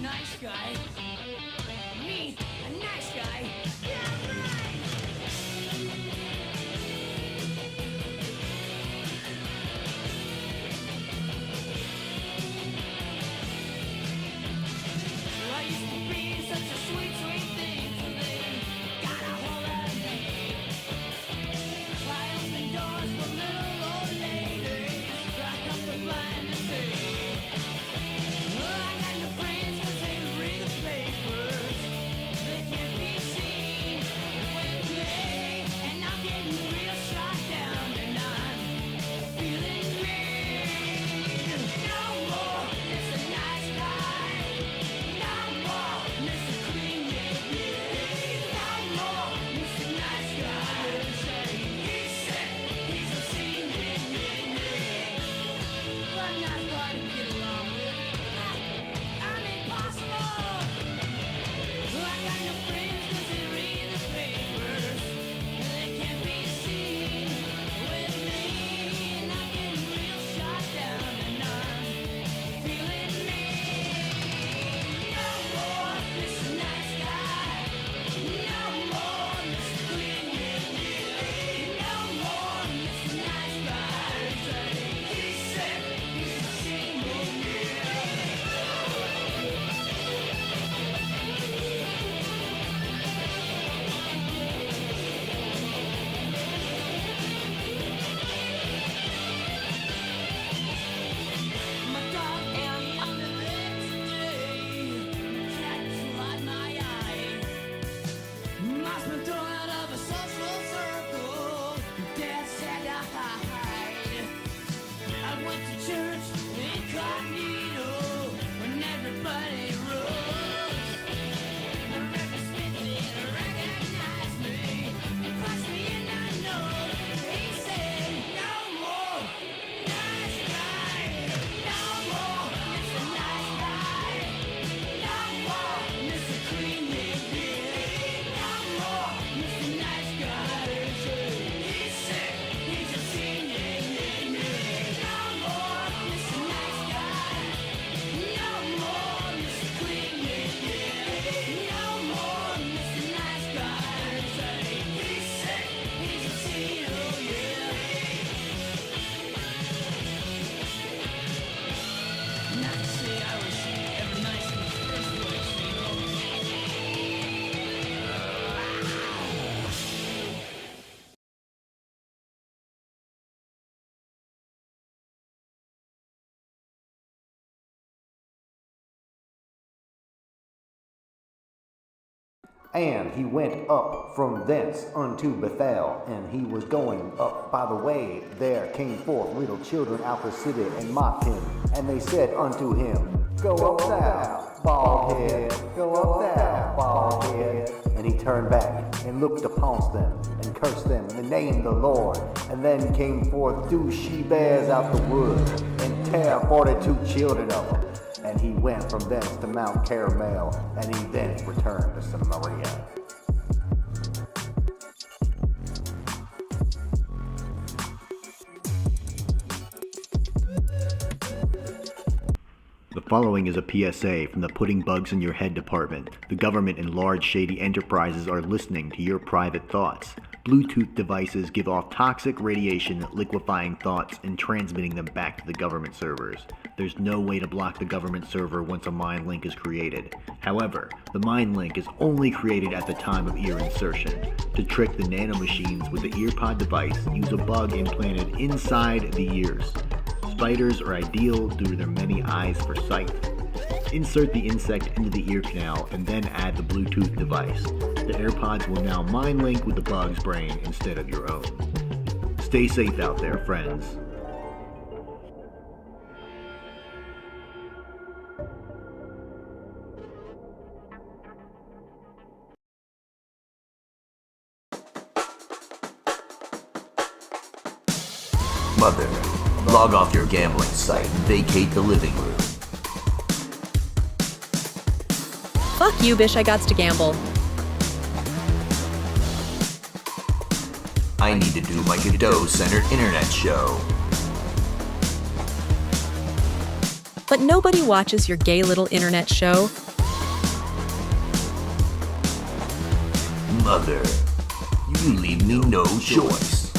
nice guy. Me, a nice guy. Yeah, right. Well, I used to be such a sweet, sweet thing, so they got a hold of me. I opened doors for little old ladies, like up the blind to see. I got no friends 'cause they read the papers. They can't be seen with me, and I'm getting real shot down, and I'm feeling mean. No more, Mr. Nice Guy. No more, Mr. Clean Me. No more, Mr. Nice Guy. He's sick, he's a senior. I'm not hard to get along with. I'm impossible. I got no friends 'cause they read the papers. They can't be seen with me, and I'm getting real shot down, and I'm feeling mean. No more Mr. Nice Guy. No more Mr. Clean Me. No more Mr. Nice Guy. He's sick, he's a senior. My dog and under there today. Cats light my eye. Mouse been thrown out of a social circle. Dad said I hide. I went to church incognito when everybody rose. The record spit didn't recognize me. He punched me in the nose. He said, no more nice guy. No more Mr. Nice Guy. No more Mr. Clean Me. No more Mr. Nice Guy. He's sick, he's a senior. No more Mr. Nice Guy. No more Mr. Clean Me. No more Mr. Nice Guy. He's sick, he's a senior. Not to say I was ever nice in the first place, And he went up from thence unto Bethel, and he was going up by the way. There came forth little children out the city, and mocked him. And they said unto him, Go up thou, bald head, go up thou, bald head. And he turned back, and looked upon them, and cursed them in the name of the Lord. And then came forth 2 she-bears out the wood, and tare 42 children of them. And he went from thence to Mount Carmel, and he thence returned to Samaria. The following is a PSA from the Putting Bugs in Your Head department. The government and large shady enterprises are listening to your private thoughts. Bluetooth devices give off toxic radiation, liquefying thoughts and transmitting them back to the government servers. There's no way to block the government server once a mind link is created. However, the mind link is only created at the time of ear insertion. To trick the nanomachines with the earpod device, use a bug implanted inside the ears. Spiders are ideal due to their many eyes for sight. Insert the insect into the ear canal and then add the Bluetooth device. The AirPods will now mind link with the bug's brain instead of your own. Stay safe out there, friends. Mother, log off your gambling site and vacate the living room. Fuck you, bish, I gots to gamble. I need to do my Godot-centered internet show. But nobody watches your gay little internet show. Mother, you leave me no choice.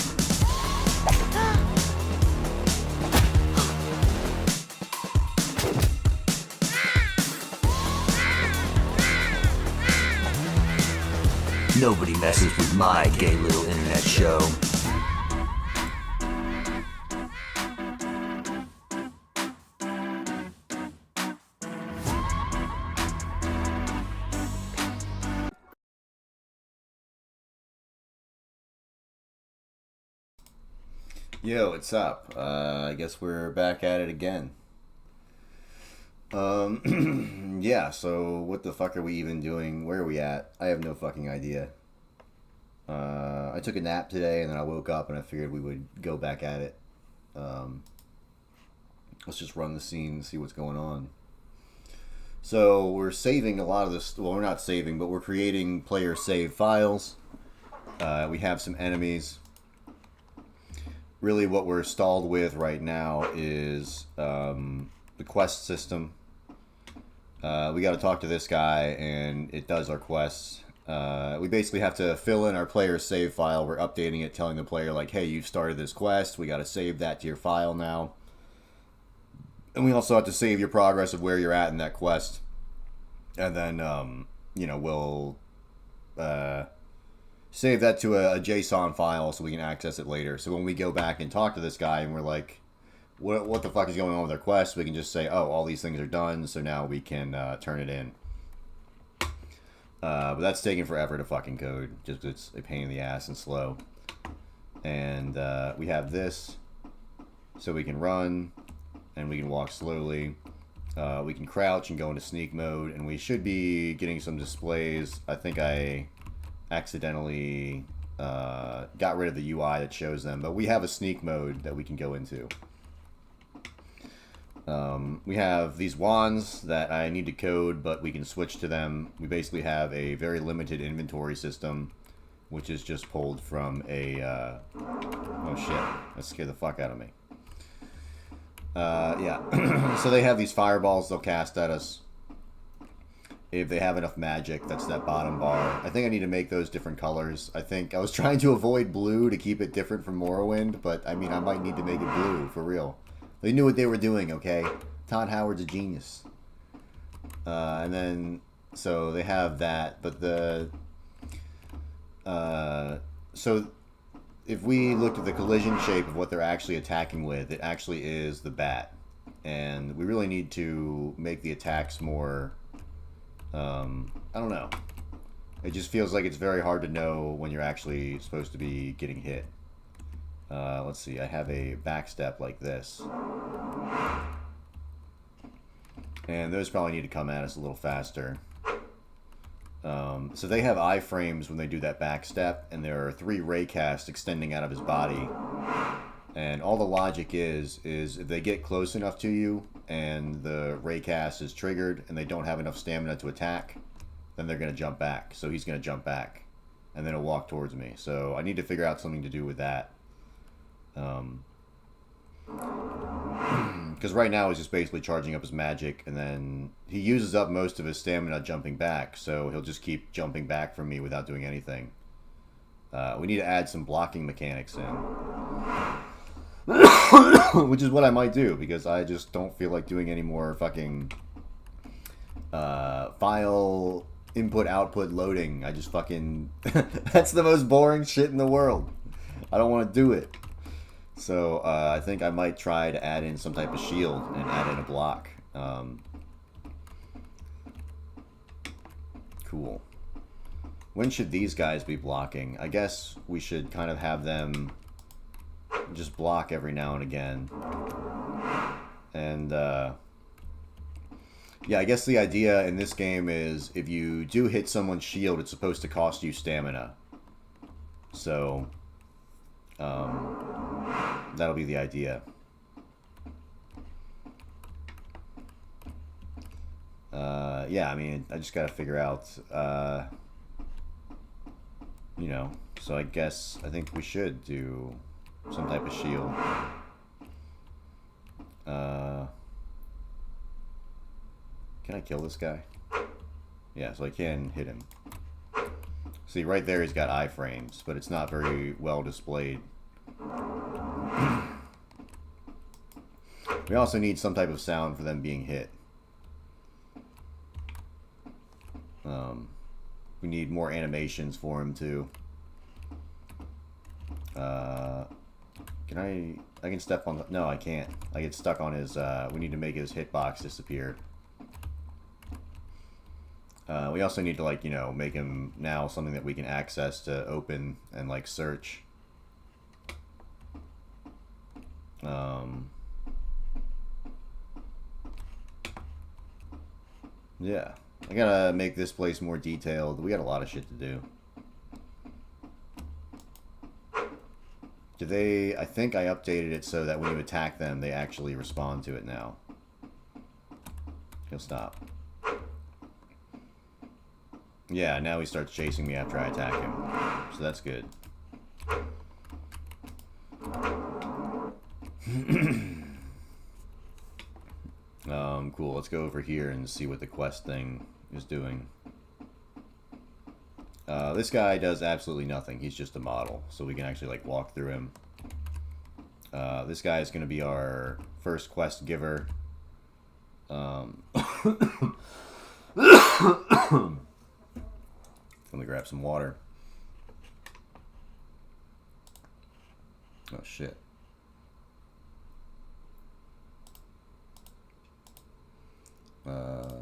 Nobody messes with my gay little internet show. Yo, what's up? I guess we're back at it again. Yeah, so what the fuck are we even doing? Where are we at? I have no fucking idea. I took a nap today and then I woke up and I figured we would go back at it. Let's just run the scene, see what's going on. So we're saving a lot of this. Well, we're not saving, but we're creating player save files. We have some enemies. Really what we're stalled with right now is the quest system. We got to talk to this guy and it does our quests. We basically have to fill in our player save file. We're updating it, telling the player like, hey, you've started this quest. We got to save that to your file now. And we also have to save your progress of where you're at in that quest. And then, you know, we'll save that to a JSON file so we can access it later. So when we go back and talk to this guy and we're like, what the fuck is going on with our quest? We can just say, oh, all these things are done, so now we can turn it in. But that's taking forever to fucking code. Just it's a pain in the ass and slow. And we have this, so we can run, and we can walk slowly. We can crouch and go into sneak mode, and we should be getting some displays. I think I accidentally got rid of the UI that shows them, but we have a sneak mode that we can go into. We have these wands that I need to code, but we can switch to them. We basically have a very limited inventory system, which is just pulled from a... oh shit, that scared the fuck out of me. Yeah, so they have these fireballs they'll cast at us. If they have enough magic, that's that bottom bar. I think I need to make those different colors. I think I was trying to avoid blue to keep it different from Morrowind, but I mean, I might need to make it blue, for real. They knew what they were doing, okay? Todd Howard's a genius. And then, so they have that, but the... so, if we looked at the collision shape of what they're actually attacking with, it actually is the bat. And we really need to make the attacks more... I don't know. It just feels like it's very hard to know when you're actually supposed to be getting hit. Let's see, I have a backstep like this. And those probably need to come at us a little faster. So they have iframes when they do that backstep, and there are 3 raycasts extending out of his body. And all the logic is if they get close enough to you, and the raycast is triggered, and they don't have enough stamina to attack, then they're going to jump back. So he's going to jump back, and then he'll walk towards me. So I need to figure out something to do with that. Because right now he's just basically charging up his magic, and then he uses up most of his stamina jumping back, so he'll just keep jumping back from me without doing anything. We need to add some blocking mechanics in. Which is what I might do, because I just don't feel like doing any more fucking file input output loading. I just fucking... That's the most boring shit in the world. I don't want to do it. So I think I might try to add in some type of shield and add in a block. Cool. When should these guys be blocking? I guess we should kind of have them just block every now and again. And yeah, I guess the idea in this game is if you do hit someone's shield, it's supposed to cost you stamina. So that'll be the idea. Yeah, I mean, I just gotta figure out, you know, so I think we should do some type of shield. Can I kill this guy? Yeah, so I can hit him. See, right there he's got iframes, but it's not very well displayed. We also need some type of sound for them being hit. We need more animations for him too. Can I can step on the... No, I can't. I get stuck on his... we need to make his hitbox disappear. We also need to, like, you know, make him now something that we can access to open and, like, search. Yeah. I gotta make this place more detailed. We got a lot of shit to do. I think I updated it so that when you attack them, they actually respond to it now. He'll stop. Yeah, now he starts chasing me after I attack him. So that's good. Cool. Let's go over here and see what the quest thing is doing. This guy does absolutely nothing. He's just a model, so we can actually, like, walk through him. This guy is going to be our first quest giver. Let me grab some water. Oh, shit. Let's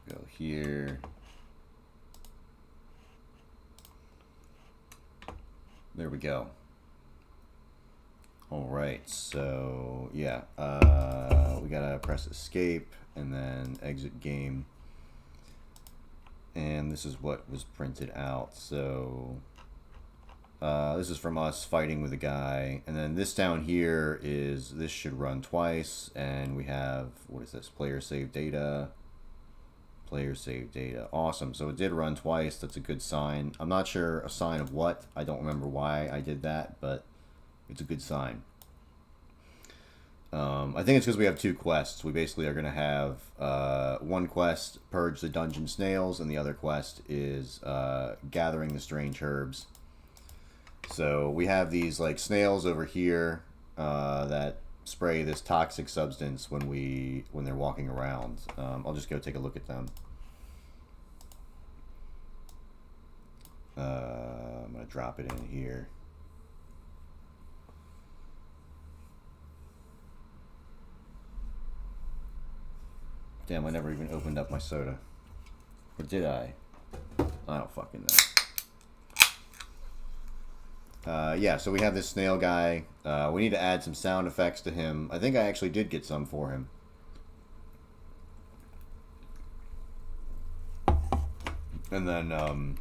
go here. There we go. Alright, so, yeah. We gotta press escape and then exit game. And this is what was printed out. So, this is from us fighting with a guy. And then this down here is, this should run twice. And we have, what is this? Player save data. Player save data. Awesome. So it did run twice. That's a good sign. I'm not sure a sign of what. I don't remember why I did that, but it's a good sign. I think it's because we have two quests. We basically are going to have one quest, purge the dungeon snails, and the other quest is gathering the strange herbs. So we have these like snails over here that spray this toxic substance when they're walking around. I'll just go take a look at them. I'm gonna drop it in here. Damn, I never even opened up my soda. Or did I? I don't fucking know. Yeah, so we have this snail guy. We need to add some sound effects to him. I think I actually did get some for him. And then,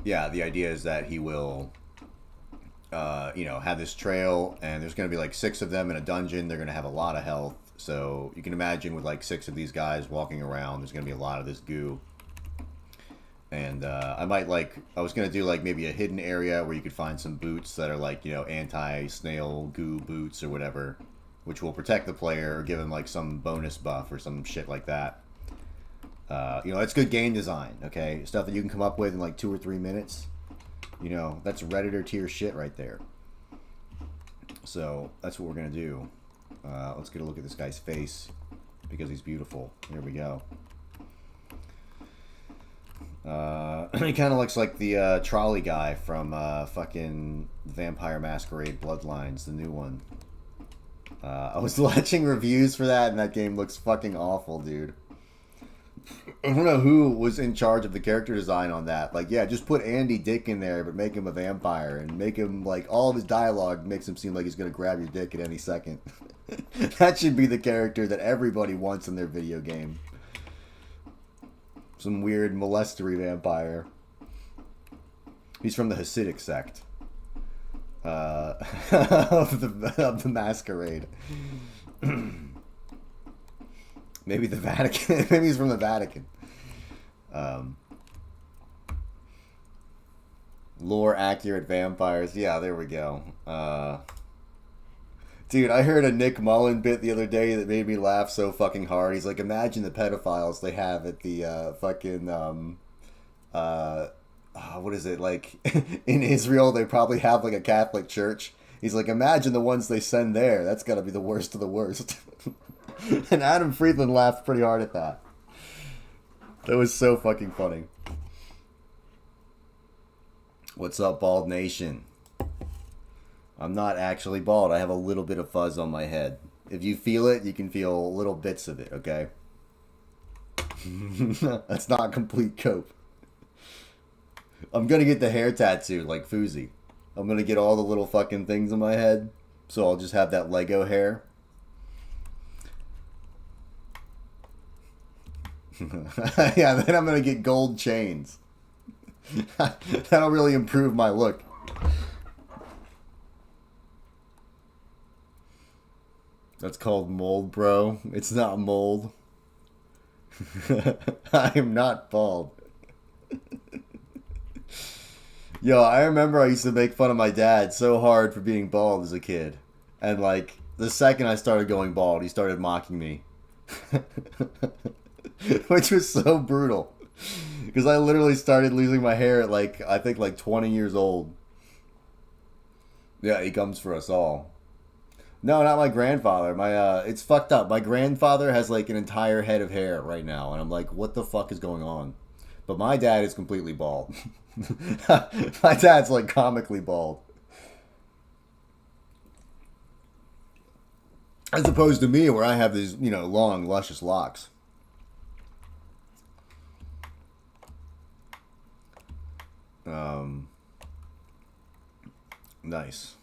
yeah, the idea is that he will, you know, have this trail, and there's going to be like 6 of them in a dungeon. They're going to have a lot of health. So you can imagine with like 6 of these guys walking around, there's going to be a lot of this goo. And I was going to do like maybe a hidden area where you could find some boots that are like, you know, anti-snail goo boots or whatever, which will protect the player or give him like some bonus buff or some shit like that. You know, that's good game design, okay? Stuff that you can come up with in like 2 or 3 minutes. You know, that's Redditor tier shit right there. So that's what we're going to do. Let's get a look at this guy's face because he's beautiful. There we go. He kind of looks like the trolley guy from fucking Vampire Masquerade Bloodlines, the new one. I was watching reviews for that, and that game looks fucking awful, dude. I don't know who was in charge of the character design on that. Like, yeah, just put Andy Dick in there, but make him a vampire, and make him, like, all of his dialogue makes him seem like he's gonna grab your dick at any second. That should be the character that everybody wants in their video game. Some weird molestery vampire. He's from the Hasidic sect of the Masquerade. Maybe the Vatican. Maybe he's from the Vatican. Lore accurate vampires. Yeah, there we go. Dude, I heard a Nick Mullen bit the other day that made me laugh so fucking hard. He's like, imagine the pedophiles they have at the fucking what is it, like, in Israel, they probably have, like, a Catholic church. He's like, imagine the ones they send there. That's gotta be the worst of the worst. And Adam Friedland laughed pretty hard at that. That was so fucking funny. What's up, Bald Nation? I'm not actually bald. I have a little bit of fuzz on my head. If you feel it, you can feel little bits of it, okay? That's not a complete cope. I'm gonna get the hair tattoo like Fousey. I'm gonna get all the little fucking things on my head, so I'll just have that Lego hair. Yeah, then I'm gonna get gold chains. That'll really improve my look. That's called mold, bro. It's not mold. I am not bald. Yo, I remember I used to make fun of my dad so hard for being bald as a kid. And, like, the second I started going bald, he started mocking me. Which was so brutal. Because I literally started losing my hair at, like, I think, like, 20 years old. Yeah, he comes for us all. No, not my grandfather. It's fucked up. My grandfather has, like, an entire head of hair right now. And I'm like, what the fuck is going on? But my dad is completely bald. My dad's, like, comically bald. As opposed to me, where I have these, long, luscious locks. Nice.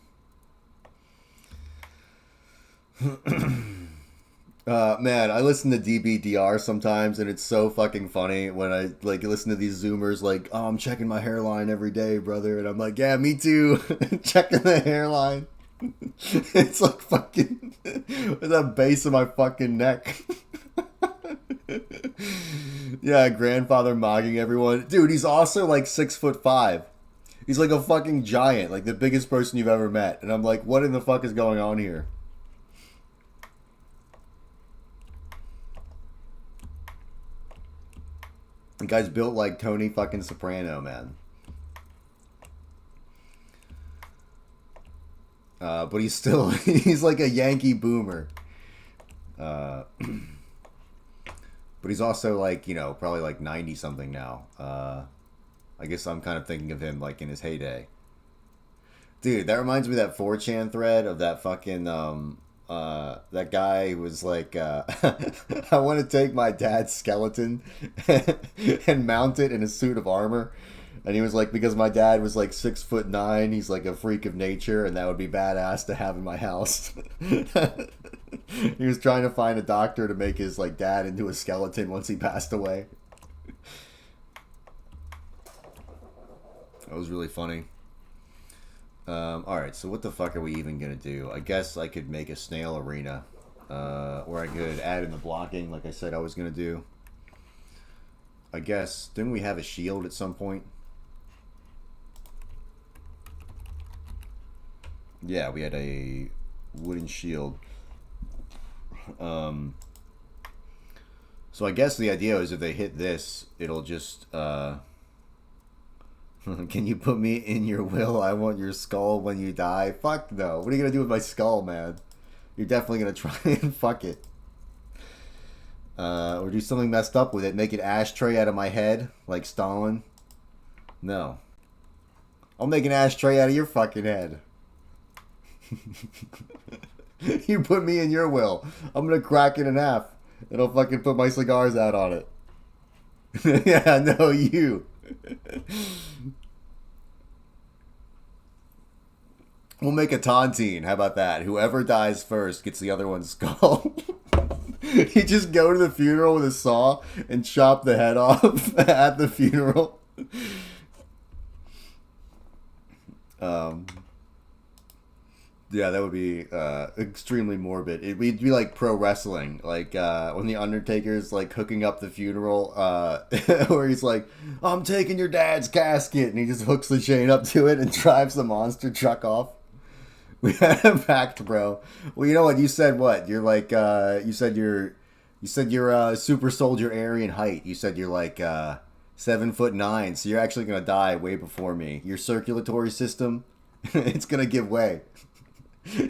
Man, I listen to DBDR sometimes, and it's so fucking funny when I, like, listen to these Zoomers, like, oh, I'm checking my hairline every day, brother. And I'm like, yeah, me too. Checking the hairline. It's like fucking at the base of my fucking neck. Yeah, grandfather mocking everyone. Dude, he's also like 6'5". He's like a fucking giant, like the biggest person you've ever met. And I'm like, what in the fuck is going on here? The guy's built like Tony fucking Soprano, man. But he's still, he's like a Yankee boomer. But he's also like, probably like 90 something now. I guess I'm kind of thinking of him like in his heyday. Dude, that reminds me of that 4chan thread of that fucking, that guy who was like, I want to take my dad's skeleton and mount it in a suit of armor. And he was like, because my dad was like 6'9", he's like a freak of nature, and that would be badass to have in my house. He was trying to find a doctor to make his like dad into a skeleton once he passed away. That was really funny. Alright, so what the fuck are we even gonna do? I guess I could make a snail arena. Or I could add in the blocking like I said I was gonna do. I guess, didn't we have a shield at some point? Yeah, we had a wooden shield. So I guess the idea is if they hit this, it'll just, can you put me in your will? I want your skull when you die. Fuck no. What are you gonna do with my skull, man? You're definitely gonna try and fuck it. Or do something messed up with it. Make an ashtray out of my head, like Stalin. No. I'll make an ashtray out of your fucking head. You put me in your will. I'm gonna crack it in half. And I'll fucking put my cigars out on it. Yeah, no, you. We'll make a tontine. How about that? Whoever dies first gets the other one's skull. You just go to the funeral with a saw and chop the head off at the funeral. Yeah, that would be extremely morbid. We'd be like pro wrestling, like when the Undertaker's like hooking up the funeral, where he's like, "I'm taking your dad's casket," and he just hooks the chain up to it and drives the monster truck off. We had a pact, bro. Well, you know what? You said what? You're like, you said you're super soldier Aryan height. You said you're like 7'9", so you're actually gonna die way before me. Your circulatory system, it's gonna give way.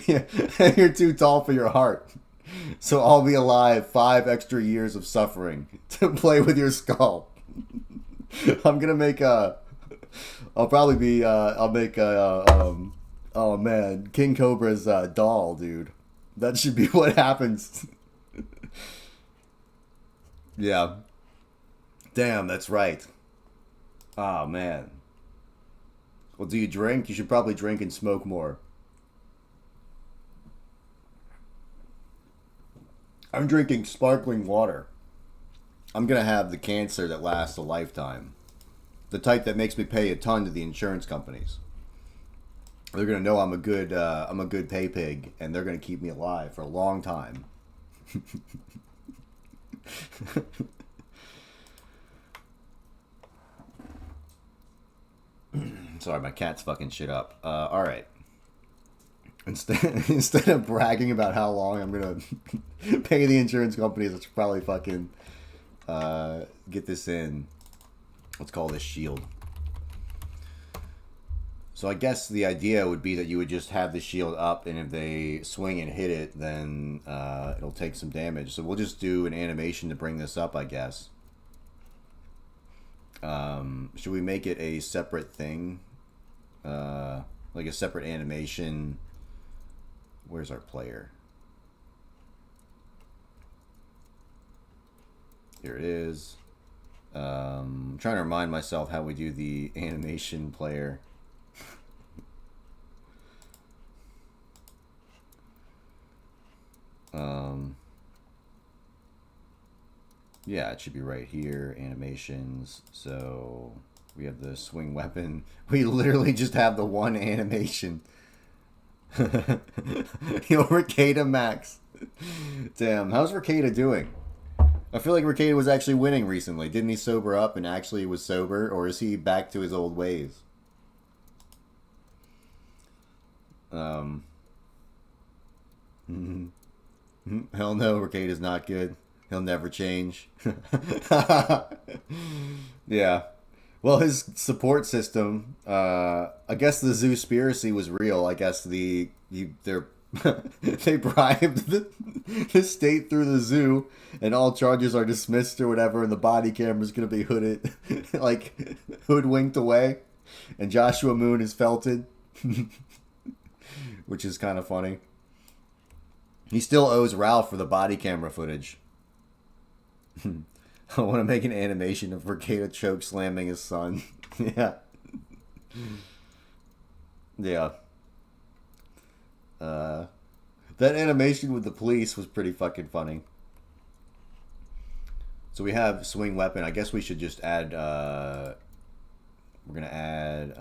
Yeah, you're too tall for your heart. So I'll be alive 5 extra years of suffering to play with your skull. I'm gonna make a... I'll probably be... I'll make a... oh man, King Cobra's doll, dude. That should be what happens. Yeah. Damn, that's right. Oh man. Well, do you drink? You should probably drink and smoke more. I'm drinking sparkling water. I'm gonna have the cancer that lasts a lifetime. The type that makes me pay a ton to the insurance companies. They're gonna know I'm a good pay pig, and they're gonna keep me alive for a long time. Sorry, my cat's fucking shit up. All right. Instead of bragging about how long I'm gonna pay the insurance companies, I should probably fucking get this in. Let's call this shield. So I guess the idea would be that you would just have the shield up, and if they swing and hit it, then it'll take some damage. So we'll just do an animation to bring this up, I guess. Should we make it a separate thing? Like a separate animation? Where's our player? Here it is. I'm trying to remind myself how we do the animation player. Yeah, it should be right here, animations. So we have the swing weapon. We literally just have the one animation. Yo, Ricada Max. Damn, how's Ricada doing? I feel like Ricada was actually winning recently. Didn't he sober up and actually was sober? Or is he back to his old ways? Hell no, Ricada's not good. He'll never change. Yeah. Well, his support system, I guess the Zoospiracy was real. I guess they bribed the state through the zoo, and all charges are dismissed or whatever, and the body camera's going to be hoodwinked away, and Joshua Moon is felted, which is kind of funny. He still owes Ralph for the body camera footage. I want to make an animation of Ricada choke slamming his son. Yeah. Yeah. That animation with the police was pretty fucking funny. So we have swing weapon. I guess we should just add, we're going to add,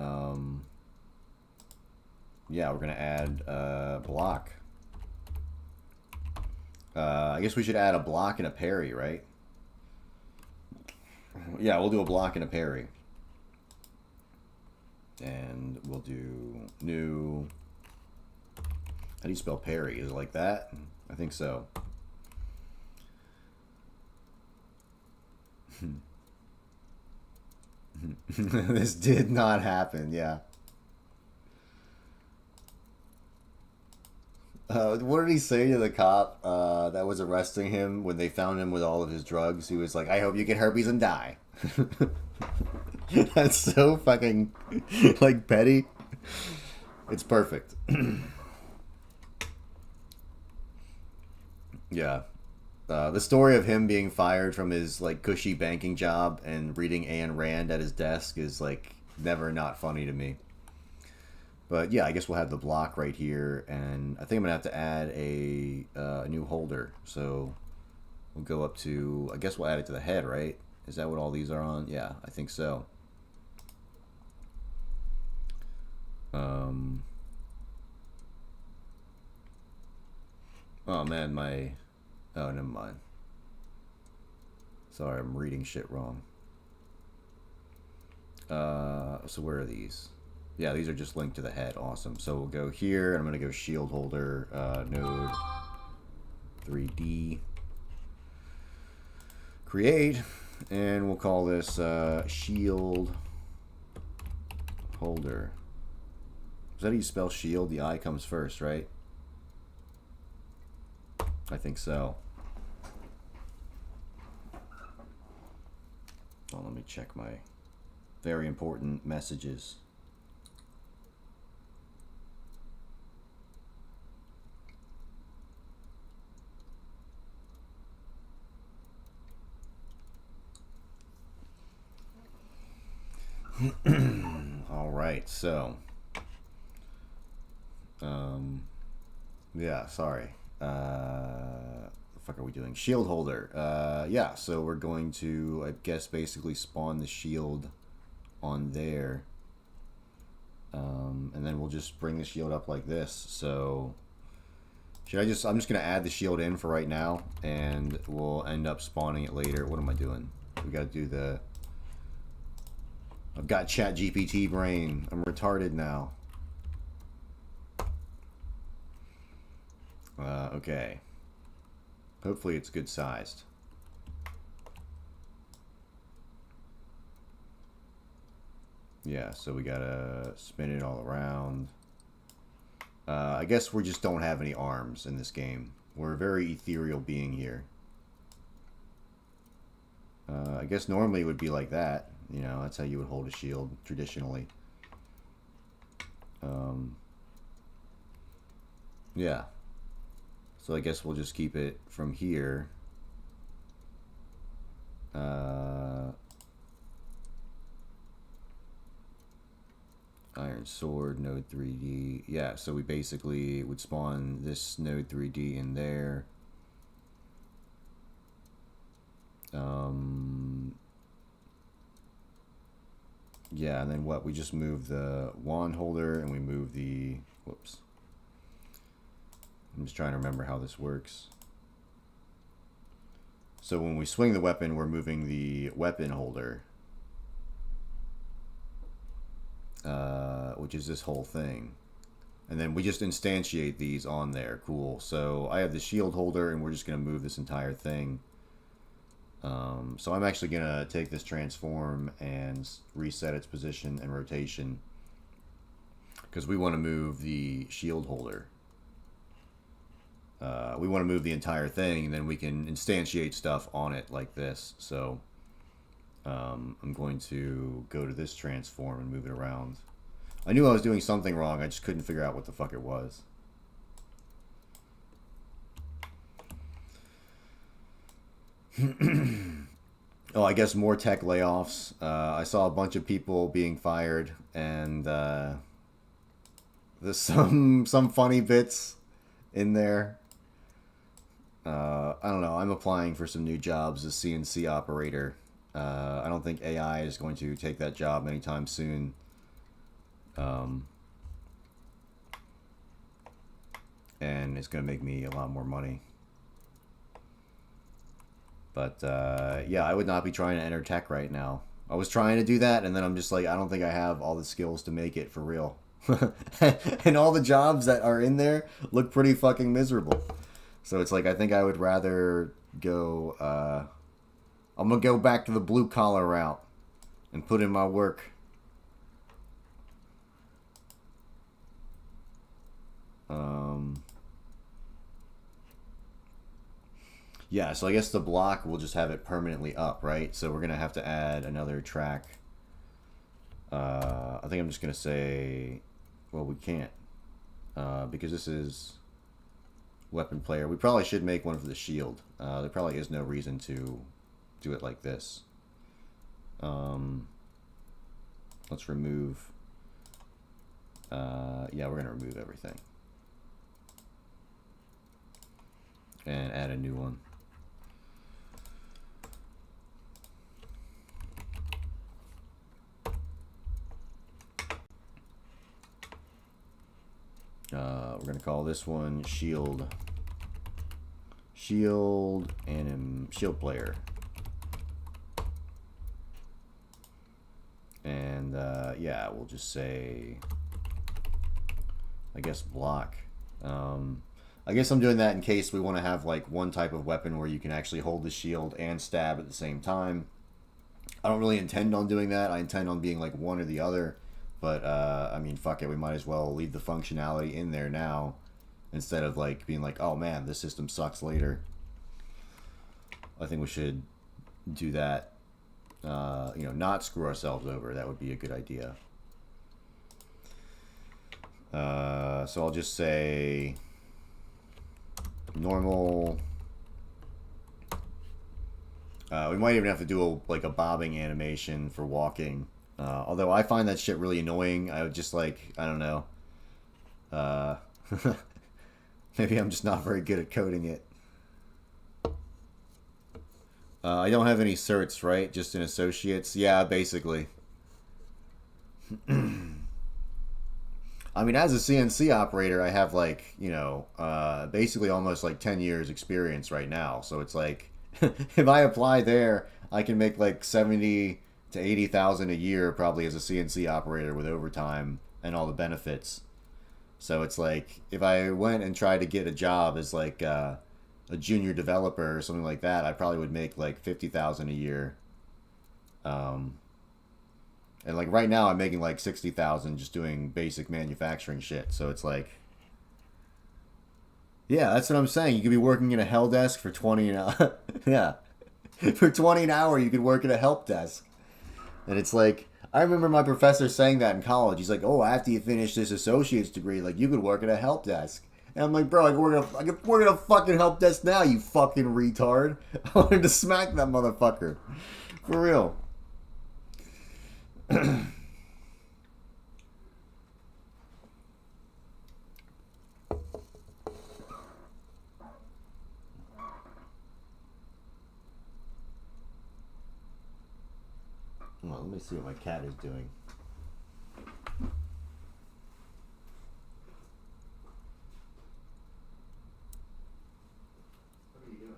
yeah, we're going to add block. I guess we should add a block and a parry, right? Yeah, we'll do a block and a parry. And we'll do new... How do you spell parry? Is it like that? I think so. This did not happen, yeah. What did he say to the cop that was arresting him when they found him with all of his drugs? He was like, I hope you get herpes and die. That's so fucking, like, petty. It's perfect. Yeah. The story of him being fired from his, like, cushy banking job and reading Ayn Rand at his desk is, like, never not funny to me. But yeah, I guess we'll have the block right here, and I think I'm gonna have to add a new holder. So we'll go up to, I guess we'll add it to the head, right? Is that what all these are on? Yeah, I think so. Oh man, oh, never mind. Sorry, I'm reading shit wrong. So where are these? Yeah, these are just linked to the head. Awesome. So we'll go here. I'm going to go shield holder, node 3D. Create. And we'll call this shield holder. Is that how you spell shield? The I comes first, right? I think so. Oh, let me check my very important messages. All right, so yeah, sorry. The fuck are we doing? Shield holder. Yeah, so we're going to, I guess, basically spawn the shield on there. And then we'll just bring the shield up like this. So I'm just gonna add the shield in for right now, and we'll end up spawning it later. What am I doing? We gotta do the, I've got Chat GPT brain. I'm retarded now. Okay. Hopefully it's good sized. Yeah, so we gotta spin it all around. I guess we just don't have any arms in this game. We're a very ethereal being here. I guess normally it would be like that. You know, that's how you would hold a shield traditionally. Yeah. So I guess we'll just keep it from here. Iron Sword, Node 3D. Yeah, so we basically would spawn this Node 3D in there. Yeah, and then what? We just move the wand holder and we move the... Whoops. I'm just trying to remember how this works. So when we swing the weapon, we're moving the weapon holder. Which is this whole thing. And then we just instantiate these on there. Cool. So I have the shield holder and we're just going to move this entire thing. So I'm actually going to take this transform and reset its position and rotation. Because we want to move the shield holder. We want to move the entire thing, and then we can instantiate stuff on it like this. So I'm going to go to this transform and move it around. I knew I was doing something wrong. I just couldn't figure out what the fuck it was. Oh, I guess more tech layoffs. I saw a bunch of people being fired, and there's some funny bits in there. I don't know. I'm applying for some new jobs as CNC operator. I don't think AI is going to take that job anytime soon. And it's going to make me a lot more money. But yeah, I would not be trying to enter tech right now. I was trying to do that, and then I'm just like, I don't think I have all the skills to make it for real. And all the jobs that are in there look pretty fucking miserable. So it's like, I think I would rather go, I'm going to go back to the blue collar route and put in my work. Yeah, so I guess the block, we'll just have it permanently up, right? So we're going to have to add another track. I think I'm just going to say, well, we can't. Because this is weapon player. We probably should make one for the shield. There probably is no reason to do it like this. Let's remove. Yeah, we're going to remove everything. And add a new one. We're going to call this one shield and shield player. And yeah, we'll just say, I guess, block. I guess I'm doing that in case we want to have like one type of weapon where you can actually hold the shield and stab at the same time. I don't really intend on doing that. I intend on being like one or the other. But, I mean, fuck it. We might as well leave the functionality in there now instead of like being like, oh man, this system sucks later. I think we should do that. You know, not screw ourselves over. That would be a good idea. So I'll just say normal. We might even have to do like a bobbing animation for walking. Although I find that shit really annoying. I would just like, I don't know. Maybe I'm just not very good at coding it. I don't have any certs, right? Just an associates? Yeah, basically. I mean, as a CNC operator, I have like, you know, basically almost like 10 years experience right now. So it's like, if I apply there, I can make like 70 to 80,000 a year probably as a CNC operator with overtime and all the benefits. So it's like, if I went and tried to get a job as like a junior developer or something like that, I probably would make like 50,000 a year. And like right now I'm making like 60,000 just doing basic manufacturing shit. So it's like, yeah, that's what I'm saying. You could be working in a help desk for 20 an hour. Yeah. For 20 an hour, you could work at a help desk. And it's like, I remember my professor saying that in college. He's like, oh, after you finish this associate's degree, like, you could work at a help desk. And I'm like, bro, I could work at a fucking help desk now, you fucking retard. I wanted to smack that motherfucker. For real. Well, let me see what my cat is doing. What are you doing?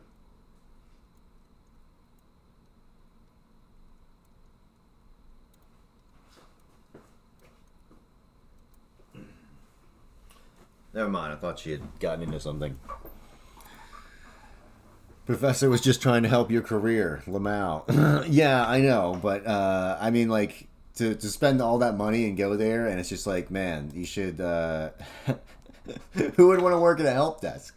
Never mind, I thought she had gotten into something. Professor was just trying to help your career, Lamau. Yeah, I know, but I mean, like, to spend all that money and go there, and it's just like, man, you should. Who would want to work at a help desk?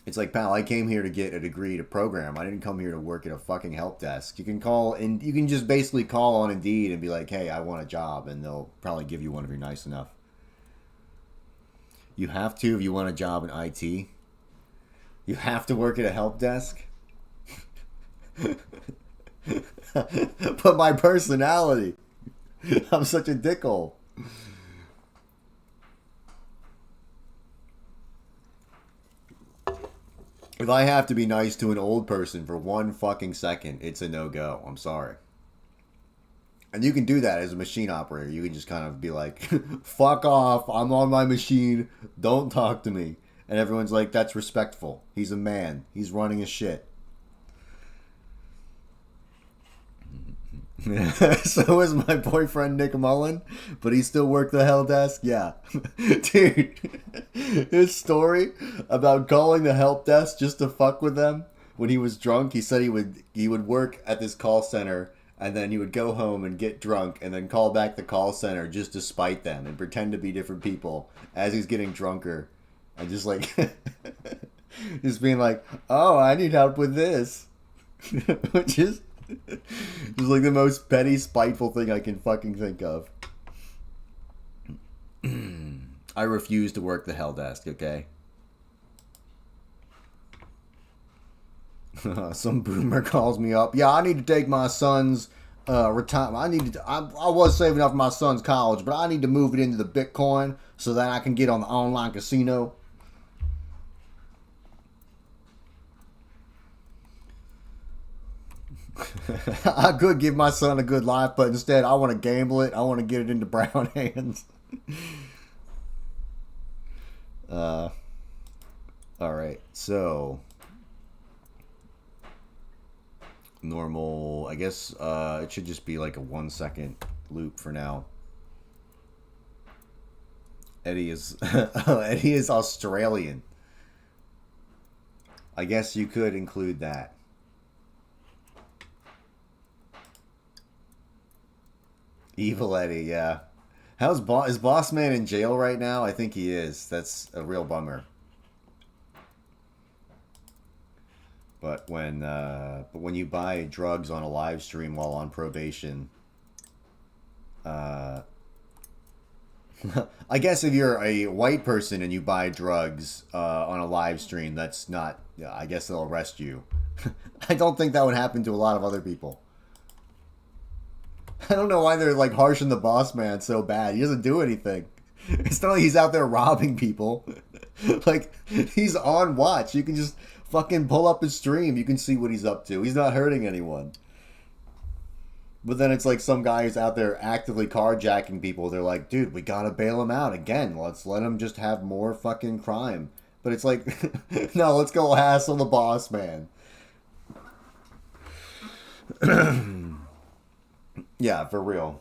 It's like, pal, I came here to get a degree to program. I didn't come here to work at a fucking help desk. You can call, and you can just basically call on Indeed and be like, hey, I want a job, and they'll probably give you one if you're nice enough. You have to if you want a job in IT. You have to work at a help desk. But my personality, I'm such a dickhole. If I have to be nice to an old person for 1 fucking second, it's a no-go. I'm sorry. And you can do that as a machine operator. You can just kind of be like, fuck off, I'm on my machine, don't talk to me. And everyone's like, that's respectful. He's a man. He's running his shit. So is my boyfriend Nick Mullen, but he still worked the help desk? Yeah. Dude, his story about calling the help desk just to fuck with them when he was drunk, he said he would work at this call center and then he would go home and get drunk and then call back the call center just to spite them and pretend to be different people as he's getting drunker. And just like, just being like, oh, I need help with this. Which is just like the most petty, spiteful thing I can fucking think of. I refuse to work the hell desk, okay? Some boomer calls me up. Yeah, I need to take my son's retirement. I was saving up for my son's college, but I need to move it into the Bitcoin so that I can get on the online casino. I could give my son a good life, but instead I want to gamble it. I want to get it into brown hands. Alright, so normal, I guess it should just be like a 1 second loop for now. Eddie is Eddie is Australian. I guess you could include that. Evil Eddie, yeah. Is Boss Man in jail right now? I think he is. That's a real bummer. But when you buy drugs on a live stream while on probation, I guess if you're a white person and you buy drugs on a live stream, that's not. I guess they'll arrest you. I don't think that would happen to a lot of other people. I don't know why they're like harshing the Boss Man so bad. He doesn't do anything. It's not like he's out there robbing people. Like, he's on watch. You can just fucking pull up his stream. You can see what he's up to. He's not hurting anyone. But then it's like some guy who's out there actively carjacking people. They're like, dude, we gotta bail him out. Again, let's let him just have more fucking crime. But it's like, no, let's go hassle the Boss Man. Yeah, for real.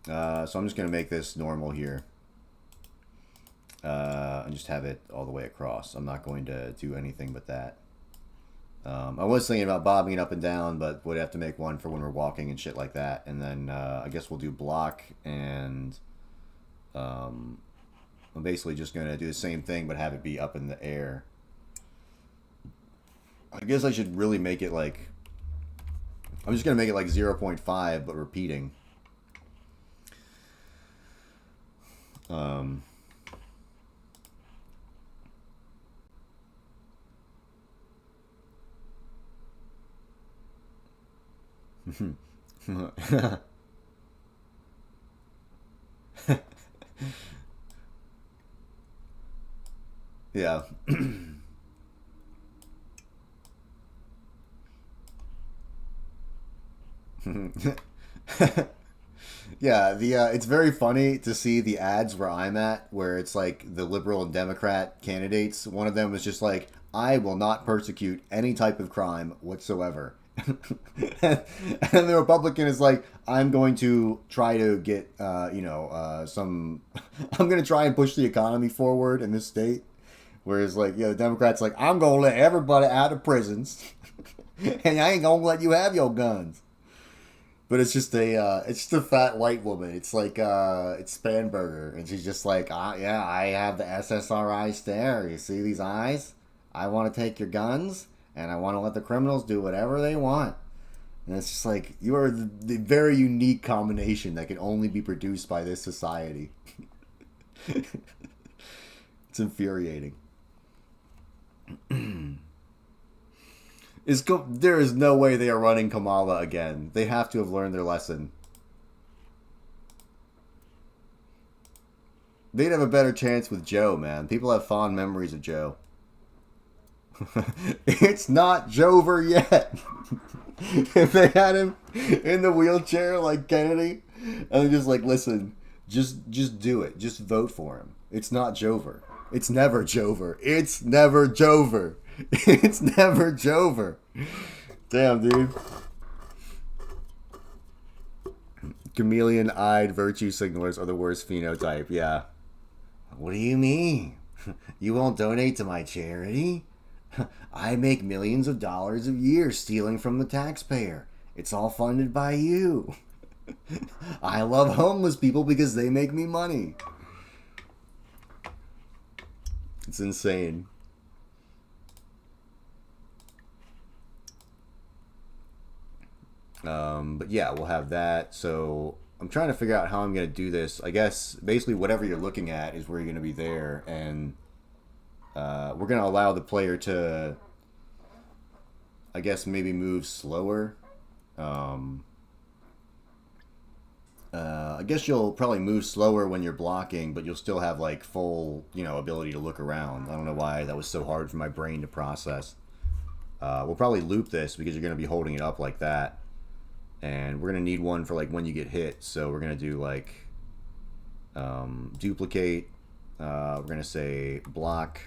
So I'm just going to make this normal here. And just have it all the way across. I'm not going to do anything but that. I was thinking about bobbing it up and down, but would have to make one for when we're walking and shit like that. And then I guess we'll do block, and I'm basically just going to do the same thing but have it be up in the air. I guess I should really make it like... I'm just going to make it like 0.5 but repeating. Yeah. Yeah, it's very funny to see the ads where I'm at, where it's like the liberal and Democrat candidates. One of them is just like, I will not persecute any type of crime whatsoever. And the Republican is like, I'm going to try to get, I'm going to try and push the economy forward in this state. Whereas, like, the Democrats like, I'm going to let everybody out of prisons. And I ain't going to let you have your guns. But it's just a fat white woman. It's like, it's Spanberger. And she's just like, yeah, I have the SSRI stare. You see these eyes? I want to take your guns, and I want to let the criminals do whatever they want. And it's just like, you are the very unique combination that can only be produced by this society. It's infuriating. There is no way they are running Kamala again. They have to have learned their lesson. They'd have a better chance with Joe, man. People have fond memories of Joe. It's not Jover yet. If they had him in the wheelchair like Kennedy, and they're just like, listen, just do it. Just vote for him. It's not Jover. It's never Jover. It's never Jover. It's never Jover. Damn, dude. Chameleon-eyed virtue signalers are the worst phenotype. Yeah. What do you mean? You won't donate to my charity? I make millions of dollars a year stealing from the taxpayer. It's all funded by you. I love homeless people because they make me money. It's insane. But yeah, we'll have that. So I'm trying to figure out how I'm going to do this. I guess basically whatever you're looking at is where you're going to be there. And we're going to allow the player to, I guess, maybe move slower. I guess you'll probably move slower when you're blocking, but you'll still have like full, ability to look around. I don't know why that was so hard for my brain to process. We'll probably loop this because you're going to be holding it up like that. And we're going to need one for like when you get hit. So we're going to do like duplicate. We're going to say block,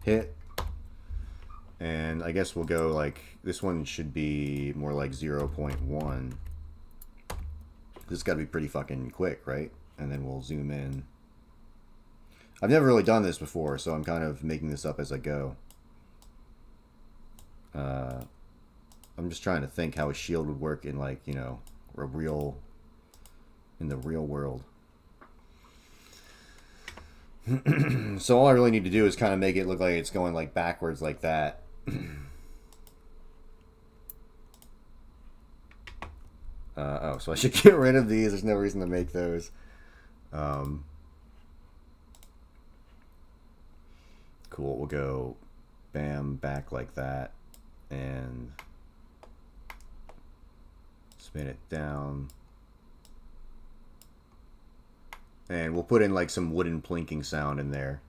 hit. And I guess we'll go like, this one should be more like 0.1. This has got to be pretty fucking quick, right? And then we'll zoom in. I've never really done this before, so I'm kind of making this up as I go. I'm just trying to think how a shield would work in, like, you know, in the real world. So all I really need to do is kind of make it look like it's going like backwards like that. Oh, so I should get rid of these. There's no reason to make those. Cool. We'll go bam, back like that, and spin it down. And we'll put in like some wooden plinking sound in there.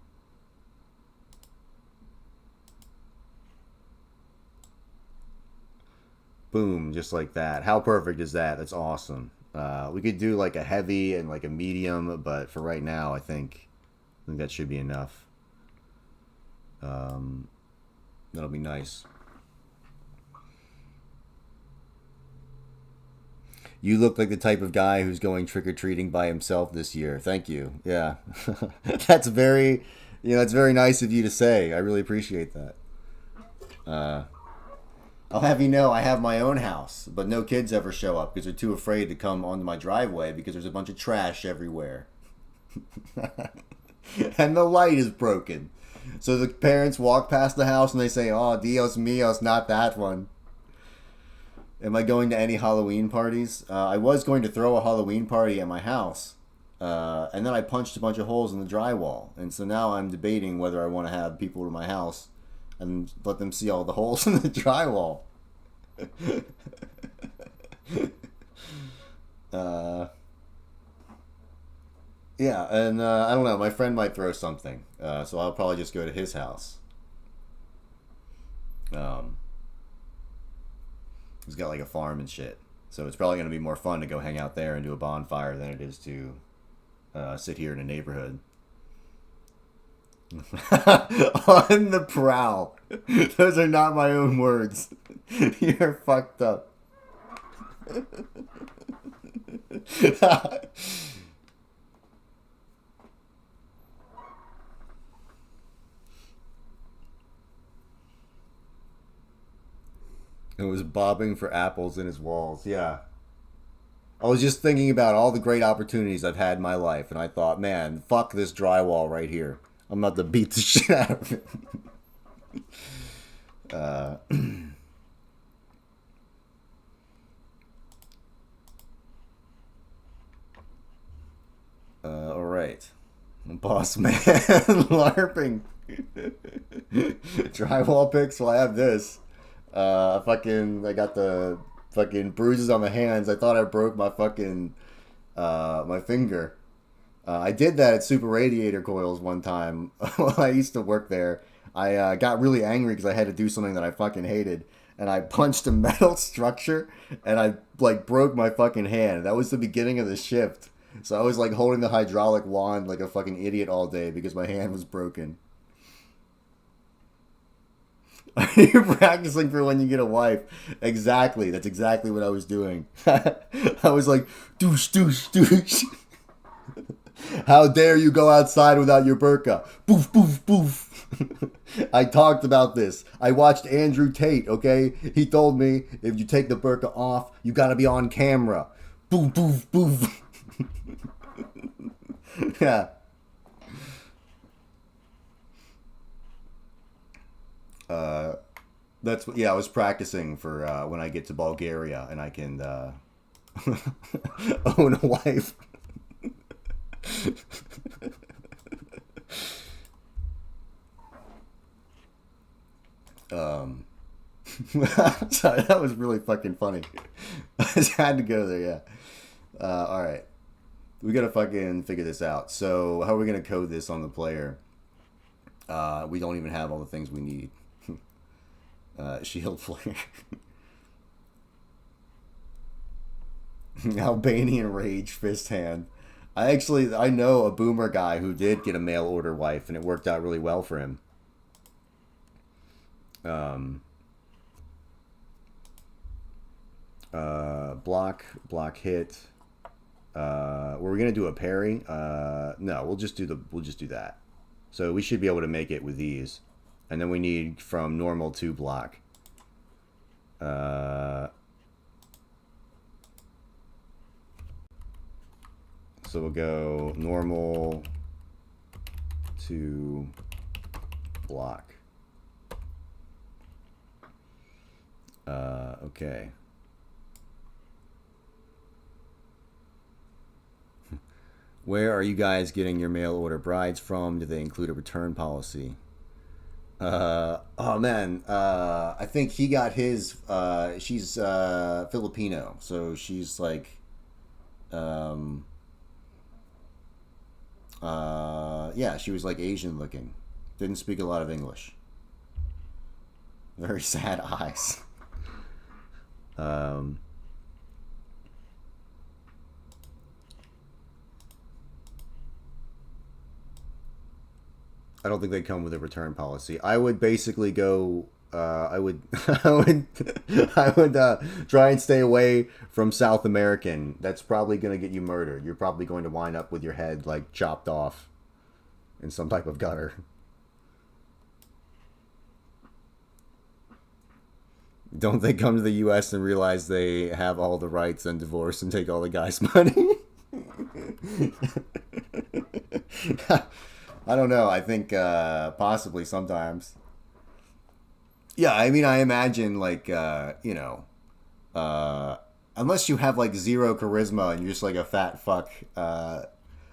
Boom, just like that. How perfect is that? That's awesome. We could do like a heavy and like a medium, but for right now, I think that should be enough. That'll be nice. You look like the type of guy who's going trick-or-treating by himself this year. Thank you. Yeah. That's very, that's very nice of you to say. I really appreciate that. I'll have you know I have my own house, but no kids ever show up because they're too afraid to come onto my driveway because there's a bunch of trash everywhere. And the light is broken. So the parents walk past the house and they say, "Oh, Dios míos, not that one." Am I going to any Halloween parties? I was going to throw a Halloween party at my house, and then I punched a bunch of holes in the drywall. And so now I'm debating whether I want to have people to my house and let them see all the holes in the drywall. Yeah, and I don't know. My friend might throw something, so I'll probably just go to his house. He's got like a farm and shit, so it's probably going to be more fun to go hang out there and do a bonfire than it is to sit here in a neighborhood. On the prowl. Those are not my own words. You're fucked up. It was bobbing for apples in his walls. Yeah. I was just thinking about all the great opportunities I've had in my life, and I thought, man, fuck this drywall right here. I'm about to beat the shit out of it. All right. Boss man LARPing. Drywall pics. Well, I have this. I got the fucking bruises on my hands. I thought I broke my fucking my finger. I did that at Super Radiator Coils one time while I used to work there. I got really angry because I had to do something that I fucking hated, and I punched a metal structure, and I like broke my fucking hand. That was the beginning of the shift. So I was like holding the hydraulic wand like a fucking idiot all day because my hand was broken. Are you practicing for when you get a wife? Exactly. That's exactly what I was doing. I was like, douche, douche, douche. How dare you go outside without your burqa? Boof, boof, boof. I talked about this. I watched Andrew Tate, okay? He told me, if you take the burqa off, you gotta be on camera. Boof, boof, boof. Yeah. That's what, yeah, I was practicing for when I get to Bulgaria and I can own a wife. Sorry, that was really fucking funny. I just had to go there, yeah. All right. We gotta fucking figure this out. So, how are we gonna code this on the player? We don't even have all the things we need. Shield flare. Albanian rage fist hand. I know a boomer guy who did get a mail order wife, and it worked out really well for him. Block hit. Were we gonna do a parry? No, we'll just do that. So we should be able to make it with these, and then we need from normal to block. So we'll go normal to block. Okay. Where are you guys getting your mail order brides from? Do they include a return policy? Oh man, I think he got his. She's Filipino, so she's like, yeah, she was like Asian looking. Didn't speak a lot of English. Very sad eyes. I don't think they come with a return policy. I would basically go. I would try and stay away from South American. That's probably going to get you murdered. You're probably going to wind up with your head like chopped off in some type of gutter. Don't they come to the U.S. and realize they have all the rights and divorce and take all the guy's money? I don't know. I think possibly sometimes. Yeah, I mean, I imagine like unless you have like zero charisma and you're just like a fat fuck. I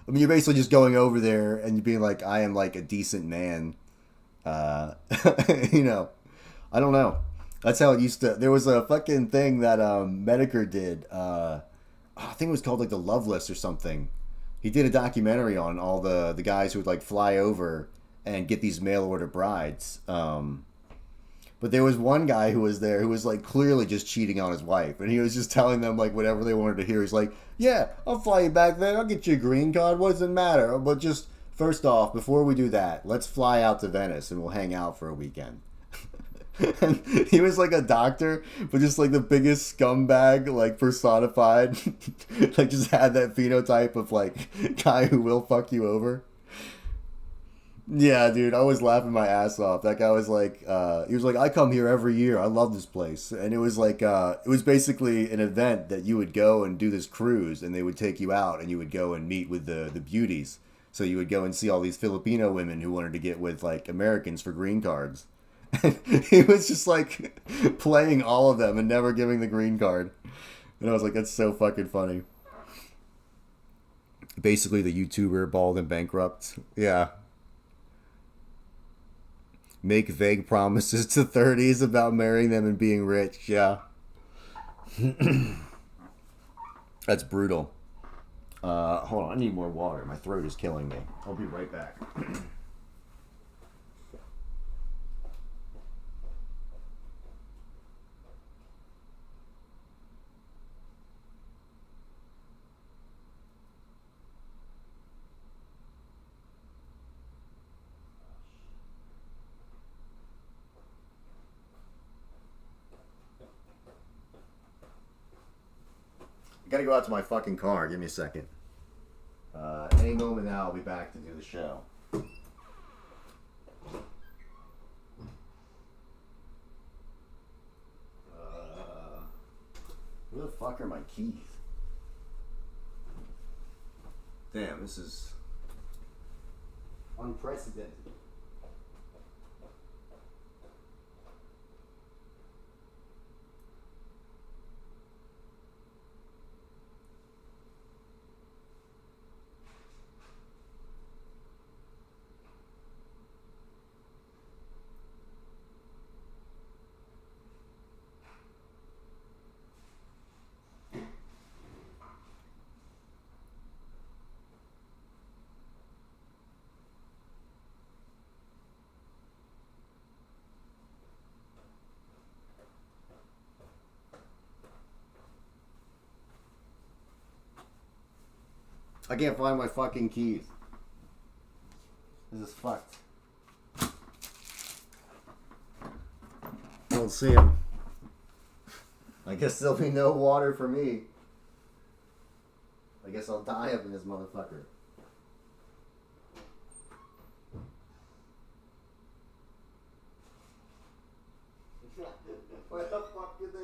mean, you're basically just going over there and you're being like, I am like a decent man. I don't know. That's how it used to. There was a fucking thing that Medicare did. I think it was called like The Love List or something. He did a documentary on all the guys who would like fly over and get these mail order brides. But there was one guy who was there who was like clearly just cheating on his wife, and he was just telling them like whatever they wanted to hear. He's like, "Yeah, I'll fly you back there. I'll get you a green card. What does it matter? But just first off, before we do that, let's fly out to Venice and we'll hang out for a weekend." And he was like a doctor, but just like the biggest scumbag, like personified. Like just had that phenotype of like guy who will fuck you over. Yeah, dude, I was laughing my ass off. That guy was like, he was like, I come here every year. I love this place. And it was like, it was basically an event that you would go and do this cruise, and they would take you out, and you would go and meet with the beauties. So you would go and see all these Filipino women who wanted to get with like Americans for green cards. And he was just like playing all of them and never giving the green card. And I was like, that's so fucking funny. Basically the YouTuber bald and bankrupt. Yeah. Make vague promises to 30s about marrying them and being rich. Yeah. That's brutal. Hold on, I need more water. My throat is killing me. I'll be right back. Gotta go out to my fucking car. Give me a second. Any moment now, I'll be back to do the show. Where the fuck are my keys? Damn, this is unprecedented. I can't find my fucking keys. This is fucked. I don't see them. I guess there'll be no water for me. I guess I'll die up in this motherfucker. Where the fuck did they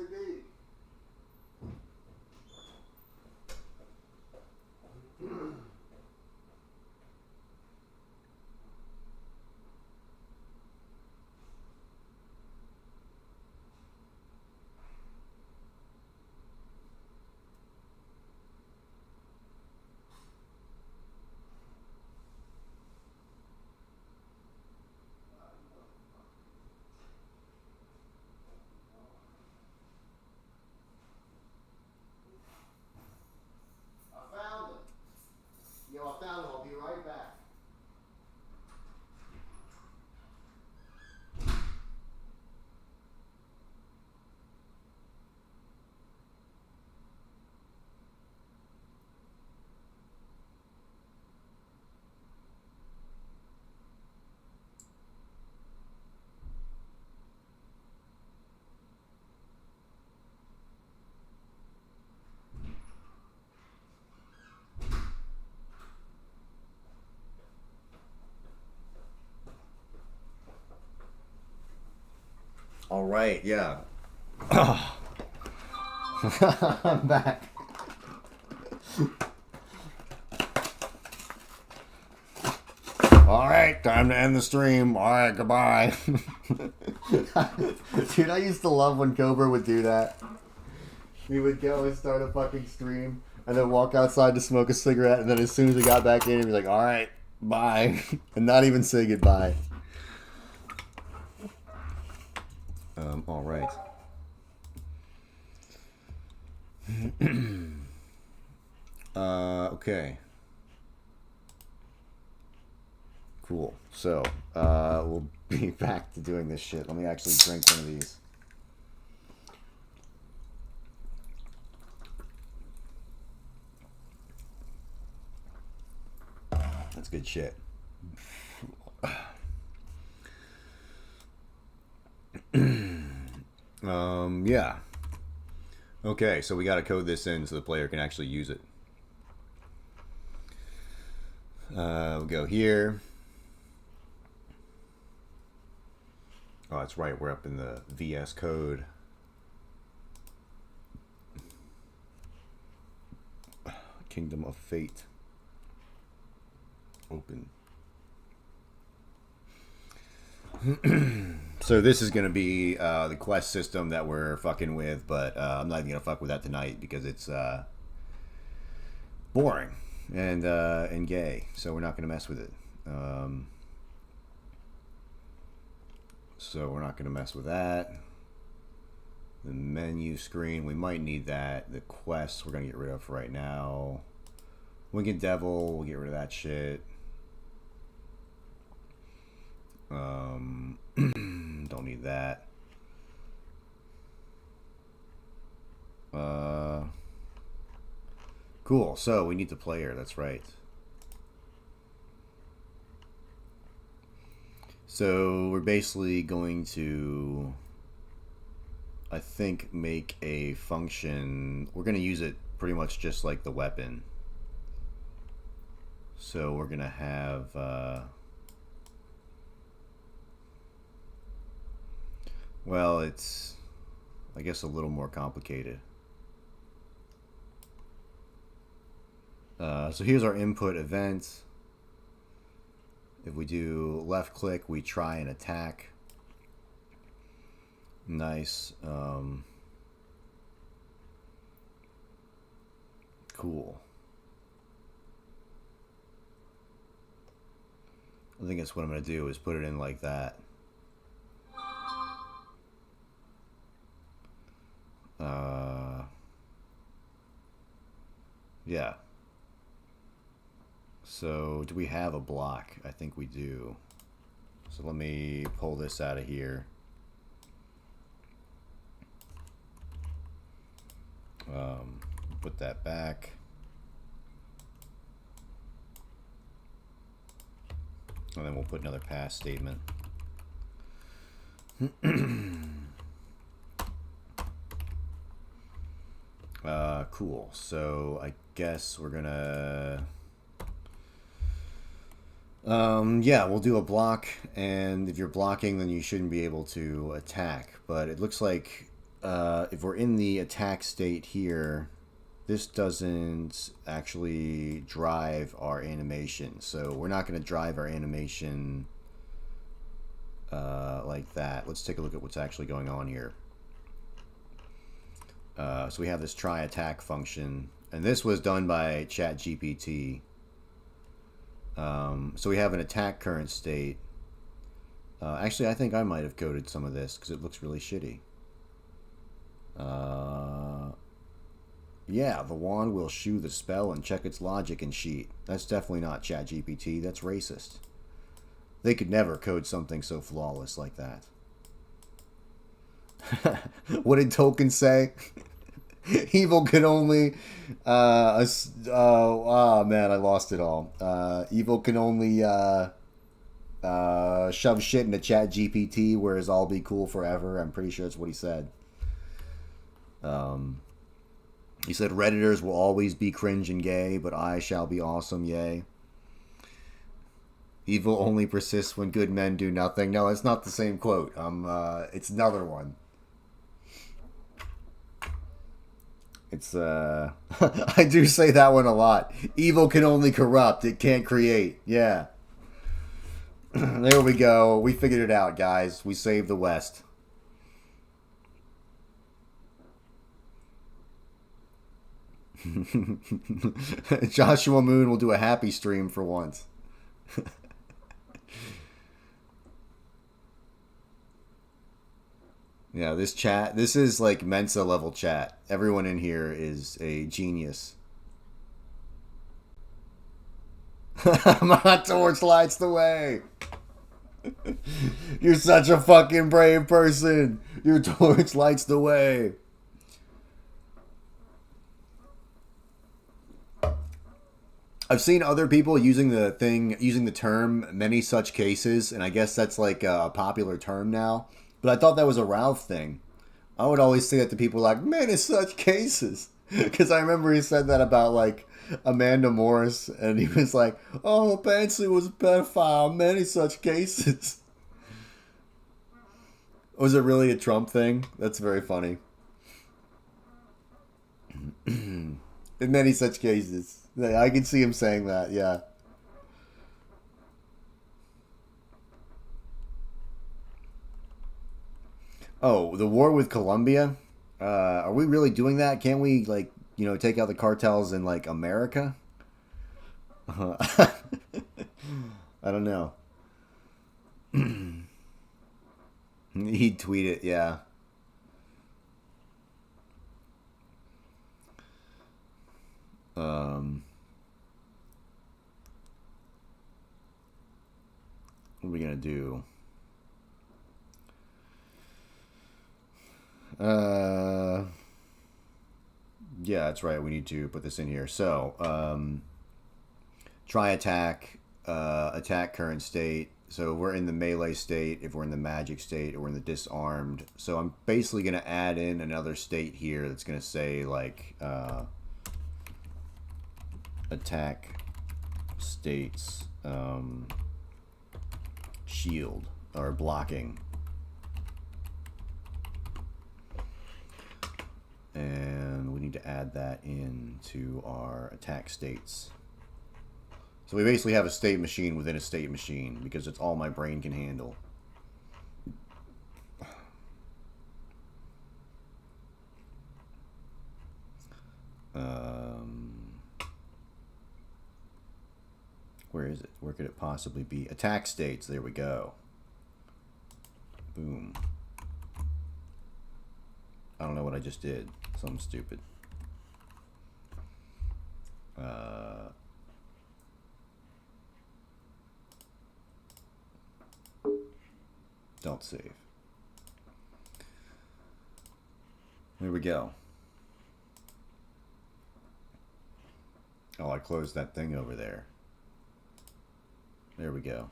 right, yeah. I'm back. All right, time to end the stream. All right, goodbye. Dude, I used to love when Cobra would do that. He would go and start a fucking stream and then walk outside to smoke a cigarette, and then as soon as he got back in, he'd be like, all right, bye. And not even say goodbye. All right. Okay. Cool. So, we'll be back to doing this shit. Let me actually drink one of these. That's good shit. Yeah. Okay, so we gotta code this in so the player can actually use it. We'll go here. Oh, that's right. We're up in the VS Code. Kingdom of Fate. Open. So this is going to be the quest system that we're fucking with, but I'm not even going to fuck with that tonight because it's boring and gay, so we're not going to mess with it. So we're not going to mess with that. The menu screen, we might need that. The quests, we're going to get rid of for right now. Winged Devil, we'll get rid of that shit. Don't need that. Cool, so we need the player, that's right. So we're basically going to, I think, make a function. We're going to use it pretty much just like the weapon. So we're going to have well, it's, I guess, a little more complicated. So here's our input event. If we do left click, we try and attack. Nice. Cool. I think that's what I'm going to do, is put it in like that. Yeah. So, do we have a block? I think we do. So let me pull this out of here. Put that back. And then we'll put another pass statement. Cool. So I guess we're gonna yeah, we'll do a block, and if you're blocking, then you shouldn't be able to attack. But it looks like if we're in the attack state here, this doesn't actually drive our animation. So we're not going to drive our animation like that. Let's take a look at what's actually going on here. So we have this try attack function, and this was done by ChatGPT. So we have an attack current state. Actually, I think I might have coded some of this because it looks really shitty. Yeah, the wand will shew the spell and check its logic and sheet. That's definitely not ChatGPT. That's racist. They could never code something so flawless like that. What did Tolkien say? Evil can only oh man, I lost it all. Evil can only shove shit into ChatGPT, whereas I'll be cool forever. I'm pretty sure that's what he said. He said Redditors will always be cringe and gay, but I shall be awesome, yay. Evil only persists when good men do nothing. No, it's not the same quote. It's another one. It's, I do say that one a lot. Evil can only corrupt. It can't create. Yeah. There we go. We figured it out, guys. We saved the West. Joshua Moon will do a happy stream for once. Yeah, this chat, this is like Mensa level chat. Everyone in here is a genius. My torch lights the way. You're such a fucking brave person. Your torch lights the way. I've seen other people using the term many such cases, and I guess that's like a popular term now. But I thought that was a Ralph thing. I would always say that to people like, many such cases. Because I remember he said that about like Amanda Morris, and he was like, oh, Bansley was a pedophile, many such cases. Was it really a Trump thing? That's very funny. In many such cases. I can see him saying that, yeah. Oh, the war with Colombia? Are we really doing that? Can't we, like, you know, take out the cartels in, like, America? I don't know. He'd tweet it, yeah. What are we gonna do? Yeah, that's right. We need to put this in here. So, try attack, attack current state. So we're in the melee state, if we're in the magic state, or we're in the disarmed. So I'm basically going to add in another state here that's going to say, like, attack states, shield, or blocking. And we need to add that into our attack states. So we basically have a state machine within a state machine, because it's all my brain can handle. Where is it? Where could it possibly be? Attack states. There we go. Boom. I don't know what I just did. Something stupid. Don't save. There we go. Oh, I closed that thing over there. There we go.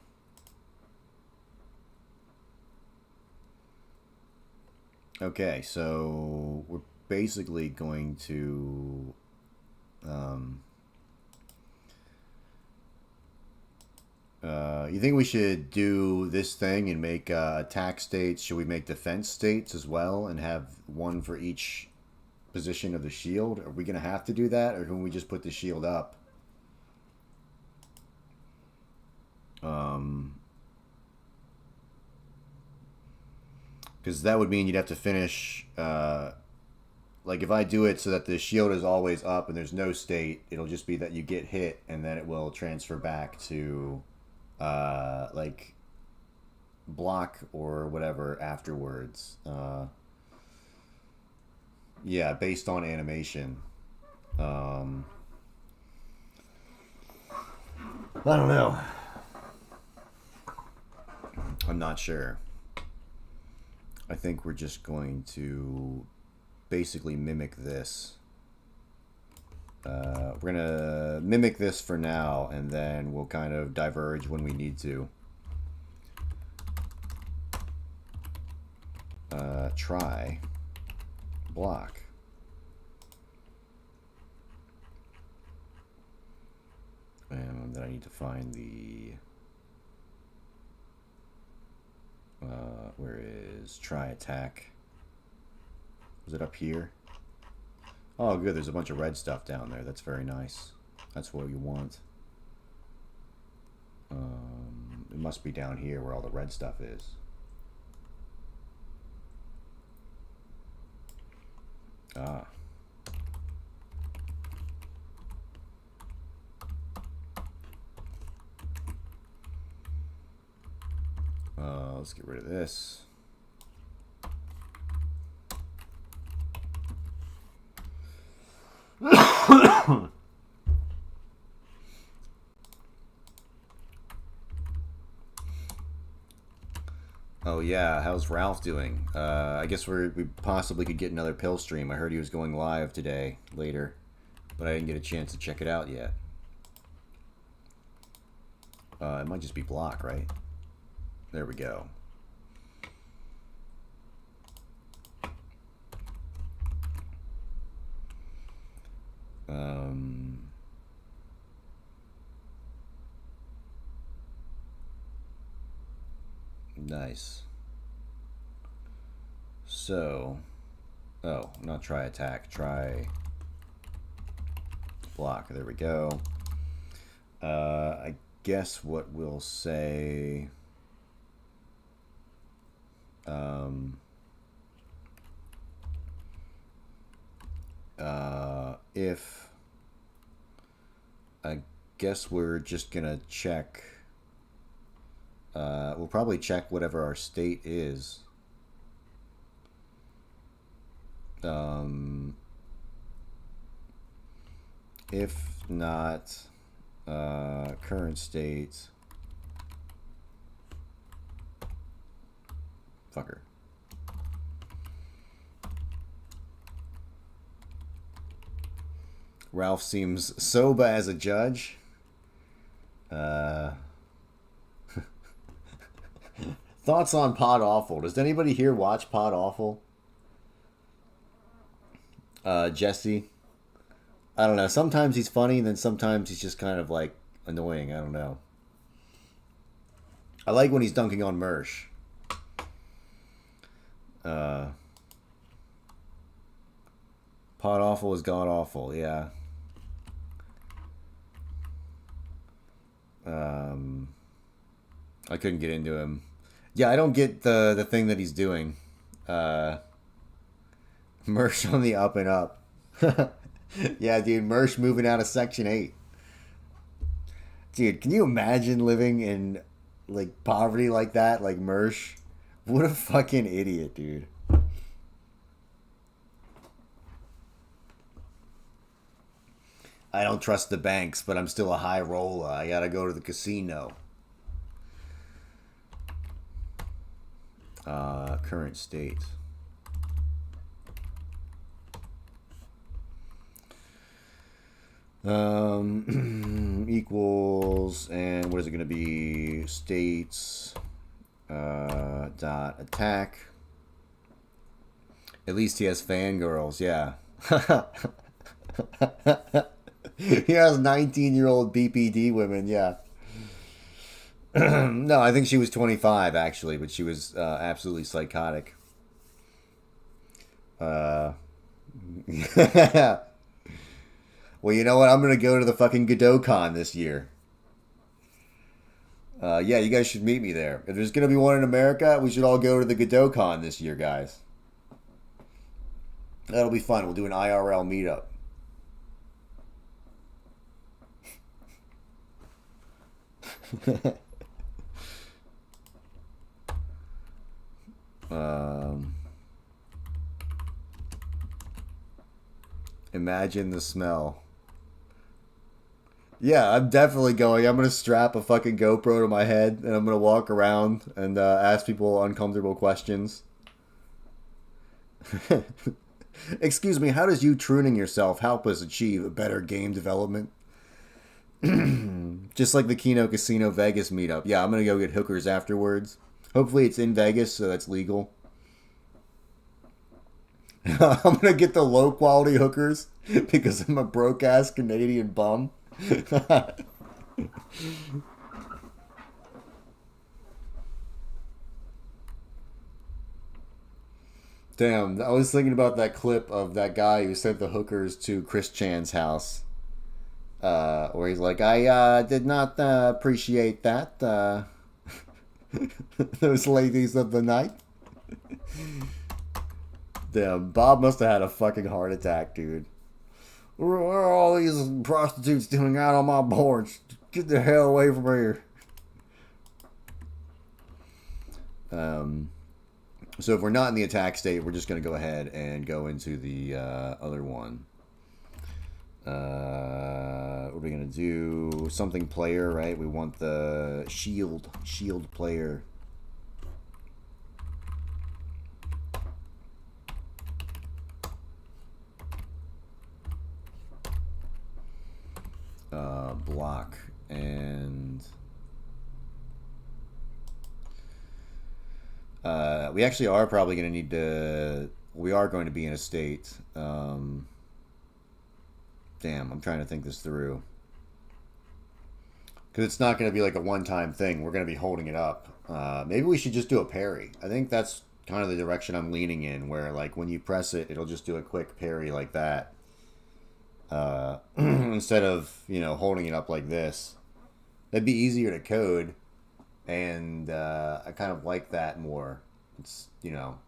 Okay, so we're basically going to you think we should do this thing and make attack states? Should we make defense states as well and have one for each position of the shield? Are we going to have to do that, or can we just put the shield up? Because that would mean you'd have to finish, like if I do it so that the shield is always up and there's no state, it'll just be that you get hit and then it will transfer back to, like, block or whatever afterwards. Yeah, based on animation. I don't know. I'm not sure. I think we're just going to basically mimic this. We're going to mimic this for now, and then we'll kind of diverge when we need to. Try. Block. And then I need to find the Where is try attack? Was it up here? Oh, good. There's a bunch of red stuff down there. That's very nice. That's what you want. It must be down here where all the red stuff is. Ah. Let's get rid of this. Oh yeah, how's Ralph doing? I guess we possibly could get another pill stream. I heard he was going live today, later, but I didn't get a chance to check it out yet. It might just be block, right? There we go. Nice. So, oh, not try attack, try block. There we go. I guess what we'll say, if, I guess we're just gonna check, we'll probably check whatever our state is. If not, current state, fucker. Ralph seems sober as a judge. Thoughts on Pod Awful? Does anybody here watch Pod Awful? Jesse? I don't know. Sometimes he's funny, and then sometimes he's just kind of like annoying. I don't know. I like when he's dunking on Mersh. Pod Awful is god awful, yeah. I couldn't get into him. Yeah, I don't get the thing that he's doing. Mersh on the up and up. Yeah, dude, Mersh moving out of Section 8. Dude, can you imagine living in, like, poverty like that? Like, Mersh? What a fucking idiot, dude. I don't trust the banks, but I'm still a high roller. I gotta go to the casino. Current state. Equals, and what is it going to be? States dot attack. At least he has fangirls, yeah. He has 19-year-old BPD women, yeah. No, I think she was 25 actually, but she was absolutely psychotic. Well, you know what? I'm going to go to the fucking Godot Con this year. Yeah, you guys should meet me there. If there's going to be one in America, we should all go to the Godot Con this year, guys. That'll be fun. We'll do an IRL meetup. Imagine the smell. Yeah, I'm definitely going. I'm going to strap a fucking GoPro to my head, and I'm going to walk around and ask people uncomfortable questions. Excuse me, how does you tuning yourself help us achieve better game development? Just like the Kino Casino Vegas meetup. Yeah, I'm going to go get hookers afterwards. Hopefully it's in Vegas, so that's legal. I'm going to get the low-quality hookers because I'm a broke-ass Canadian bum. Damn, I was thinking about that clip of that guy who sent the hookers to Chris Chan's house. Where he's like, I did not appreciate that. Those ladies of the night. Damn, Bob must have had a fucking heart attack, dude. What are all these prostitutes doing out on my porch? Get the hell away from here. So if we're not in the attack state, we're just going to go ahead and go into the other one. What are we going to do? Something player, right? We want the shield player. Block and we actually are probably going to need to. We are going to be in a state. Damn, I'm trying to think this through. Because it's not going to be like a one-time thing. We're going to be holding it up. Maybe we should just do a parry. I think that's kind of the direction I'm leaning in, where like when you press it, it'll just do a quick parry like that. Instead of, you know, holding it up like this. That'd be easier to code. And I kind of like that more. It's, you know,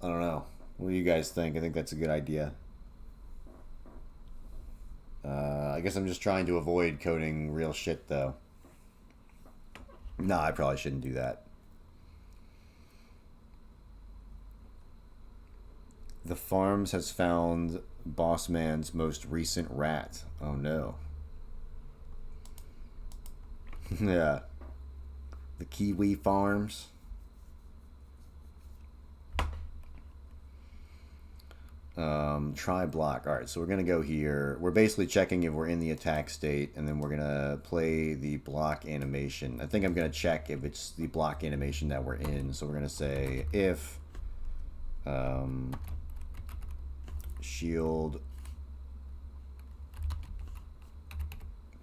I don't know. What do you guys think? I think that's a good idea. I guess I'm just trying to avoid coding real shit, though. No, I probably shouldn't do that. The Farms has found Boss Man's most recent rat. Oh, no. Yeah. The Kiwi Farms. Try block. Alright, so we're going to go here. We're basically checking if we're in the attack state, and then we're going to play the block animation. I think I'm going to check if it's the block animation that we're in. So we're going to say if shield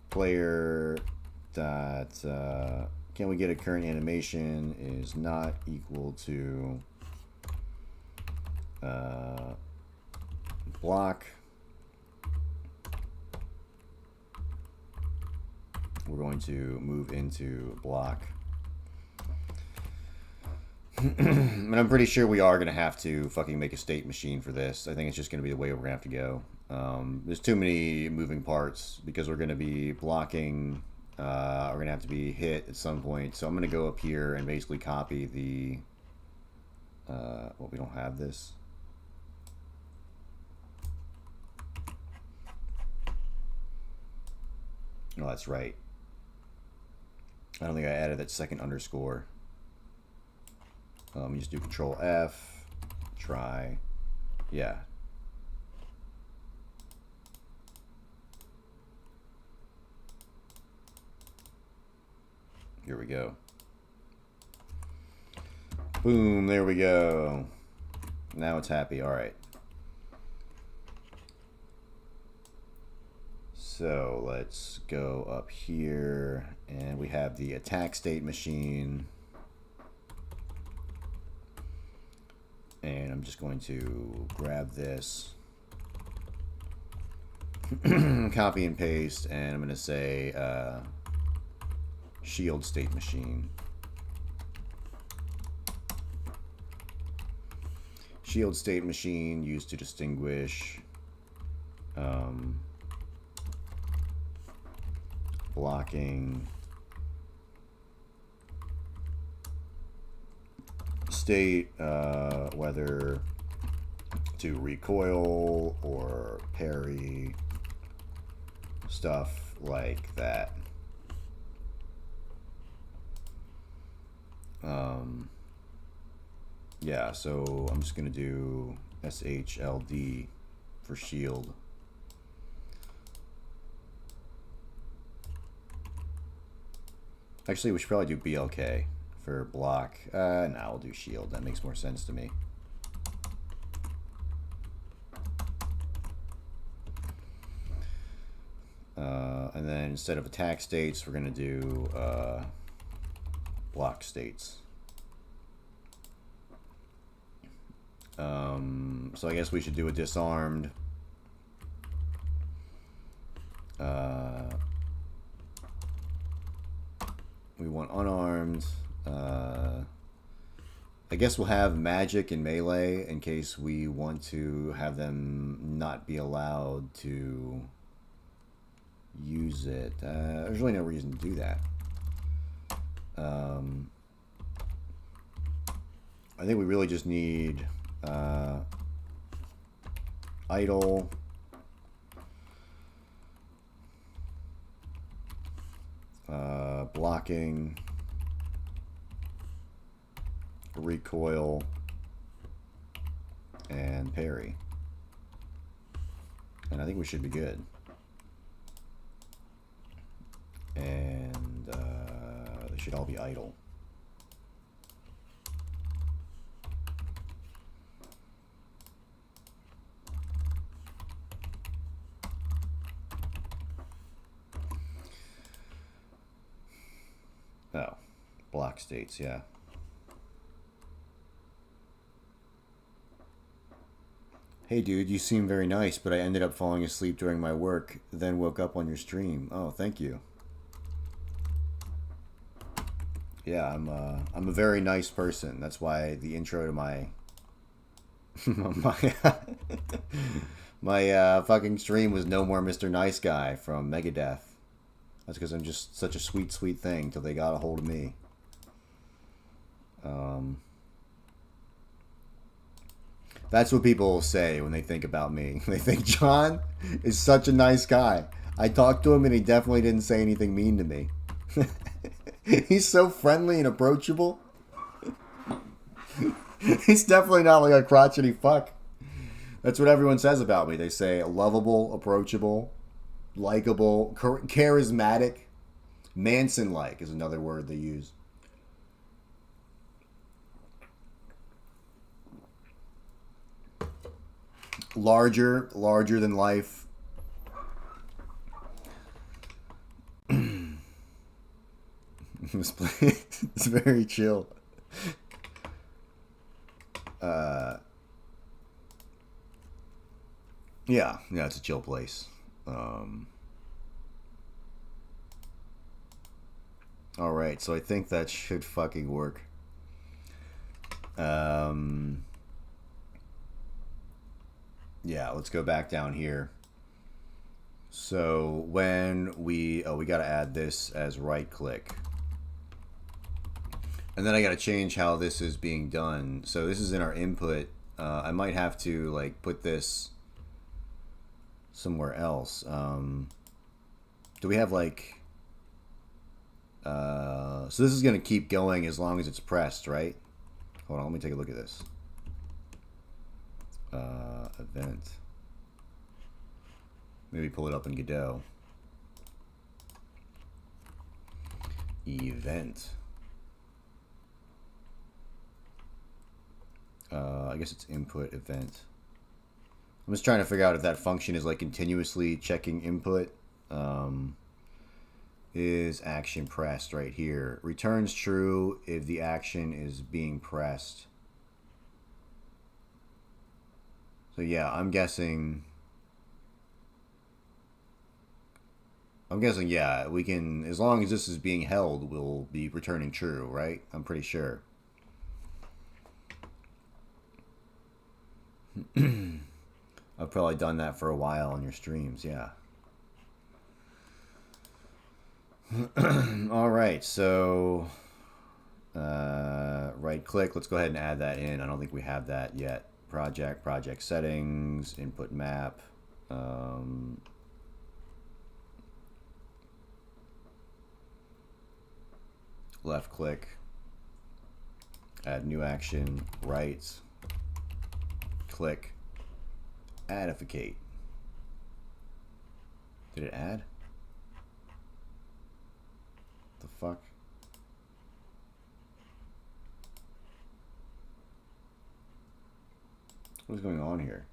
player dot can we get a current animation is not equal to block. We're going to move into block. And I'm pretty sure we are going to have to fucking make a state machine for this. I think it's just going to be the way we're going to have to go. There's too many moving parts because we're going to be blocking. We're going to have to be hit at some point. So I'm going to go up here and basically copy the... well, we don't have this. Oh, that's right. I don't think I added that second underscore. Let me just do Control F, try, yeah. Here we go. Boom, there we go. Now it's happy, all right. So let's go up here and we have the attack state machine. And I'm just going to grab this, copy and paste, and I'm going to say shield state machine. Shield state machine used to distinguish blocking state, whether to recoil or parry, stuff like that. Yeah, so I'm just gonna do SHLD for shield. Actually, we should probably do BLK for block. Nah, we'll do shield. That makes more sense to me. And then instead of attack states, we're going to do block states. So I guess we should do a disarmed. We want unarmed. I guess we'll have magic and melee in case we want to have them not be allowed to use it. There's really no reason to do that. I think we really just need idle, blocking, recoil, and parry. And I think we should be good. And they should all be idle. Oh, block states, yeah. Hey dude, you seem very nice, but I ended up falling asleep during my work, then woke up on your stream. Oh, thank you. Yeah, I'm a very nice person. That's why the intro to my my fucking stream was No More Mr. Nice Guy from Megadeth. That's because I'm just such a sweet, sweet thing till they got a hold of me. That's what people say when they think about me. They think John is such a nice guy. I talked to him and he definitely didn't say anything mean to me. He's so friendly and approachable. He's definitely not like a crotchety fuck. That's what everyone says about me. They say lovable, approachable, likable, charismatic. Manson-like is another word they use. Larger than life. This place is very chill. Yeah, it's a chill place. Alright, so I think that should fucking work. Yeah, let's go back down here. So when we gotta add this as right click. And then I gotta change how this is being done. So this is in our input. I might have to like put this somewhere else. Do we have like so this is gonna keep going as long as it's pressed, right? Hold on, let me take a look at this. Event. Maybe pull it up in Godot. Event. I guess it's input event. I'm just trying to figure out if that function is like continuously checking input. Is action pressed right here. Returns true if the action is being pressed. So yeah, I'm guessing, yeah, we can, as long as this is being held, we'll be returning true, right? I'm pretty sure. I've probably done that for a while on your streams, yeah. Alright, so right click, let's go ahead and add that in. I don't think we have that yet. Project settings, input map, left click, add new action, right click, addificate. Did it add? The fuck? What's going on here?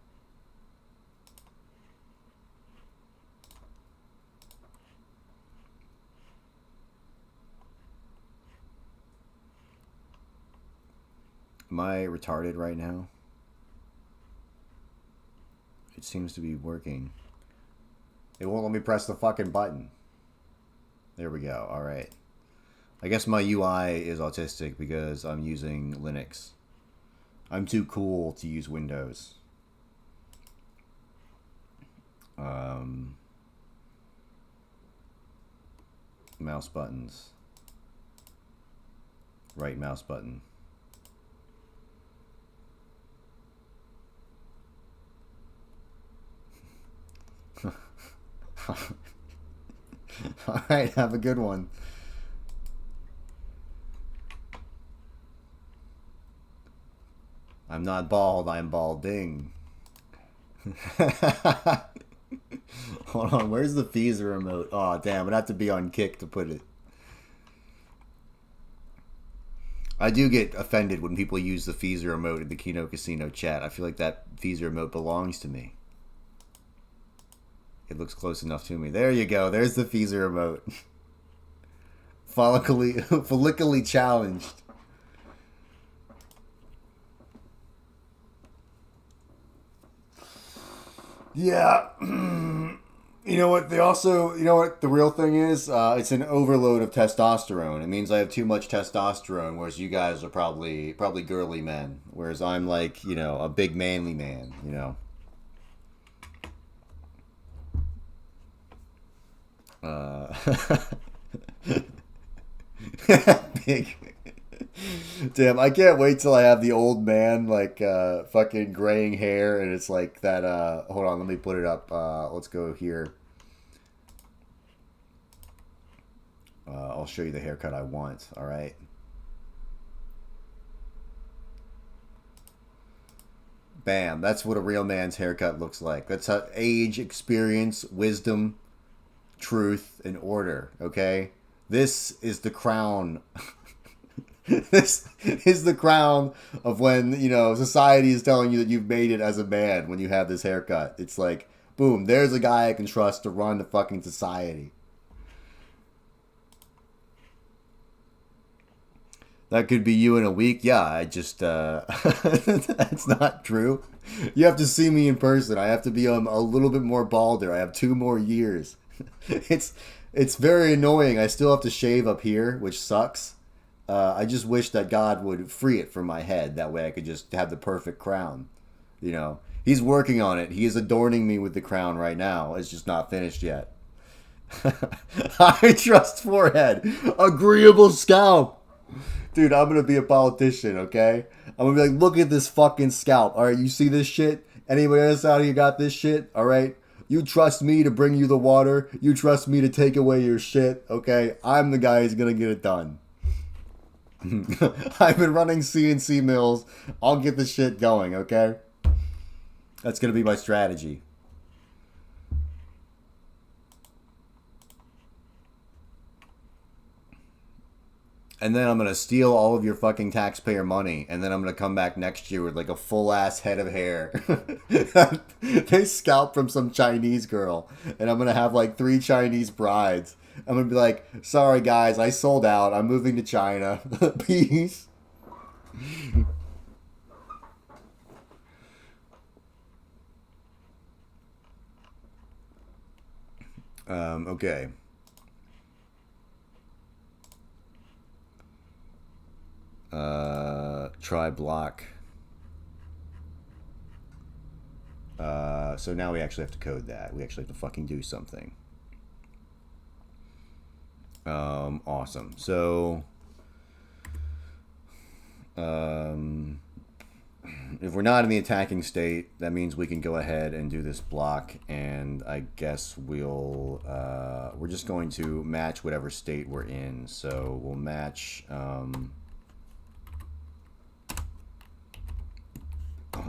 Am I retarded right now? It seems to be working. It won't let me press the fucking button. There we go. All right. I guess my UI is autistic because I'm using Linux. I'm too cool to use Windows. Mouse buttons. Right mouse button. All right, have a good one. I'm not bald, I'm balding. Hold on, where's the Visa remote? Oh, damn, it'd have to be on Kick to put it. I do get offended when people use the Visa remote in the Kino Casino chat. I feel like that Visa remote belongs to me. It looks close enough to me. There you go. There's the Visa remote. Follically challenged. Yeah. You know what? You know what the real thing is? It's an overload of testosterone. It means I have too much testosterone, whereas you guys are probably girly men. Whereas I'm like, you know, a big manly man, you know. Big. Damn, I can't wait till I have the old man, like, fucking graying hair, and it's like that, hold on, let me put it up, let's go here. I'll show you the haircut I want, alright? Bam, that's what a real man's haircut looks like. That's how age, experience, wisdom, truth, and order, okay? This is the crown. This is the crown of when, you know, society is telling you that you've made it as a man when you have this haircut. It's like, boom, there's a guy I can trust to run the fucking society. That could be you in a week. Yeah, I just, that's not true. You have to see me in person. I have to be a little bit more balder. I have 2 more years. It's very annoying. I still have to shave up here, which sucks. I just wish that God would free it from my head. That way I could just have the perfect crown. You know, he's working on it. He is adorning me with the crown right now. It's just not finished yet. High trust forehead. Agreeable scalp. Dude, I'm going to be a politician, okay? I'm going to be like, look at this fucking scalp. All right, you see this shit? Anybody else out here got this shit? All right? You trust me to bring you the water. You trust me to take away your shit, okay? I'm the guy who's going to get it done. I've been running CNC mills. I'll get the shit going, okay? That's going to be my strategy. And then I'm going to steal all of your fucking taxpayer money. And then I'm going to come back next year with like a full-ass head of hair. They scalped from some Chinese girl. And I'm going to have like 3 Chinese brides. I'm going to be like, sorry guys, I sold out. I'm moving to China. Peace. Okay. Try block. So now we actually have to code that. We actually have to fucking do something. Awesome. So, if we're not in the attacking state, that means we can go ahead and do this block, and I guess we'll, we're just going to match whatever state we're in. So we'll match,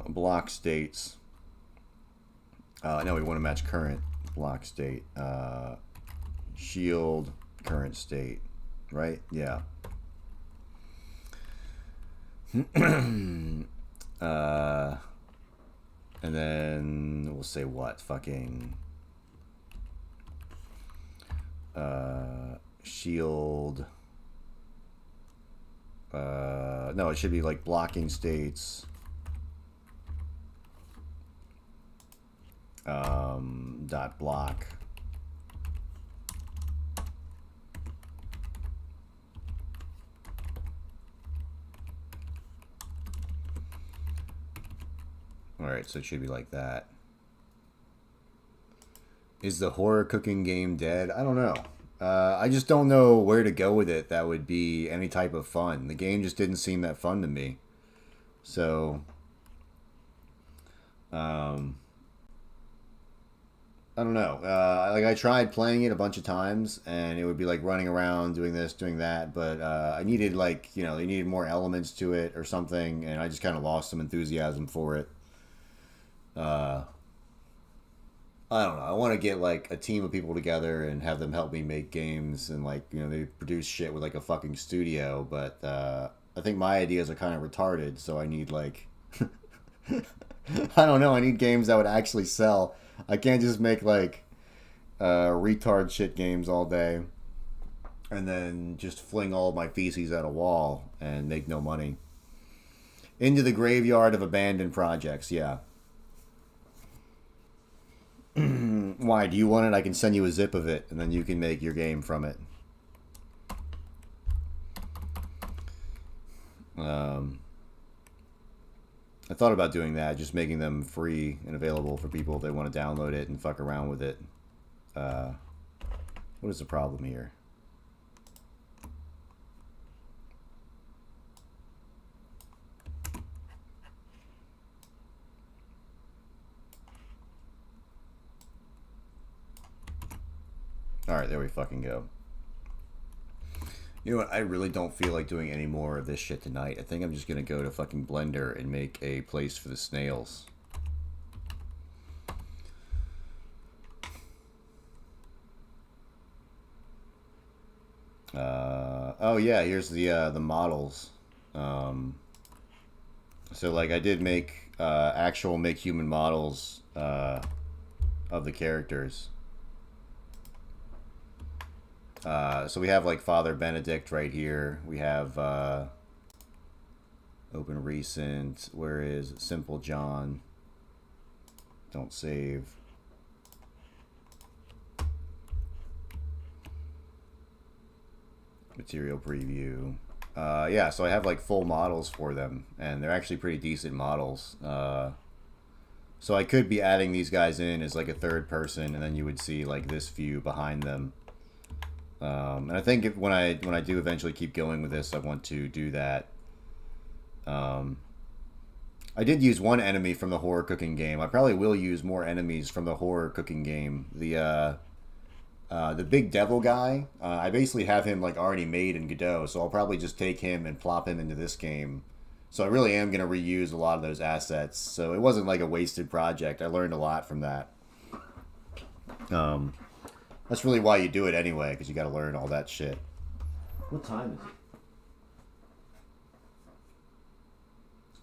block states. No, we want to match current block state. Shield current state, right? Yeah. And then we'll say what? Fucking shield. No, it should be like blocking states. Dot block. Alright, so it should be like that. Is the horror cooking game dead? I don't know. I just don't know where to go with it that would be any type of fun. The game just didn't seem that fun to me. So, I don't know. Like, I tried playing it a bunch of times, and it would be like running around doing this, doing that, but I needed, like, you know, they needed more elements to it or something, and I just kind of lost some enthusiasm for it. I don't know. I want to get, like, a team of people together and have them help me make games, and, like, you know, they produce shit with, like, a fucking studio, but I think my ideas are kind of retarded, so I need, like, I don't know, I need games that would actually sell. I can't just make, like, retard shit games all day and then just fling all of my feces at a wall and make no money. Into the graveyard of abandoned projects, yeah. Why, do you want it? I can send you a zip of it, and then you can make your game from it. I thought about doing that, just making them free and available for people if they want to download it and fuck around with it. What is the problem here? Alright, there we fucking go. You know what? I really don't feel like doing any more of this shit tonight. I think I'm just gonna go to fucking Blender and make a place for the snails. Oh yeah, here's the models. So like I did make actual make human models of the characters. So we have like Father Benedict right here. We have open recent. Where is Simple John? Don't save. Material preview. Yeah, so I have like full models for them, and they're actually pretty decent models. So I could be adding these guys in as like a third person, and then you would see like this view behind them. And I think when I do eventually keep going with this, I want to do that. I did use one enemy from the horror cooking game. I probably will use more enemies from the horror cooking game. The big devil guy, I basically have him like already made in Godot, so I'll probably just take him and plop him into this game. So I really am going to reuse a lot of those assets. So it wasn't like a wasted project. I learned a lot from that. That's really why you do it anyway, because you got to learn all that shit. What time is it?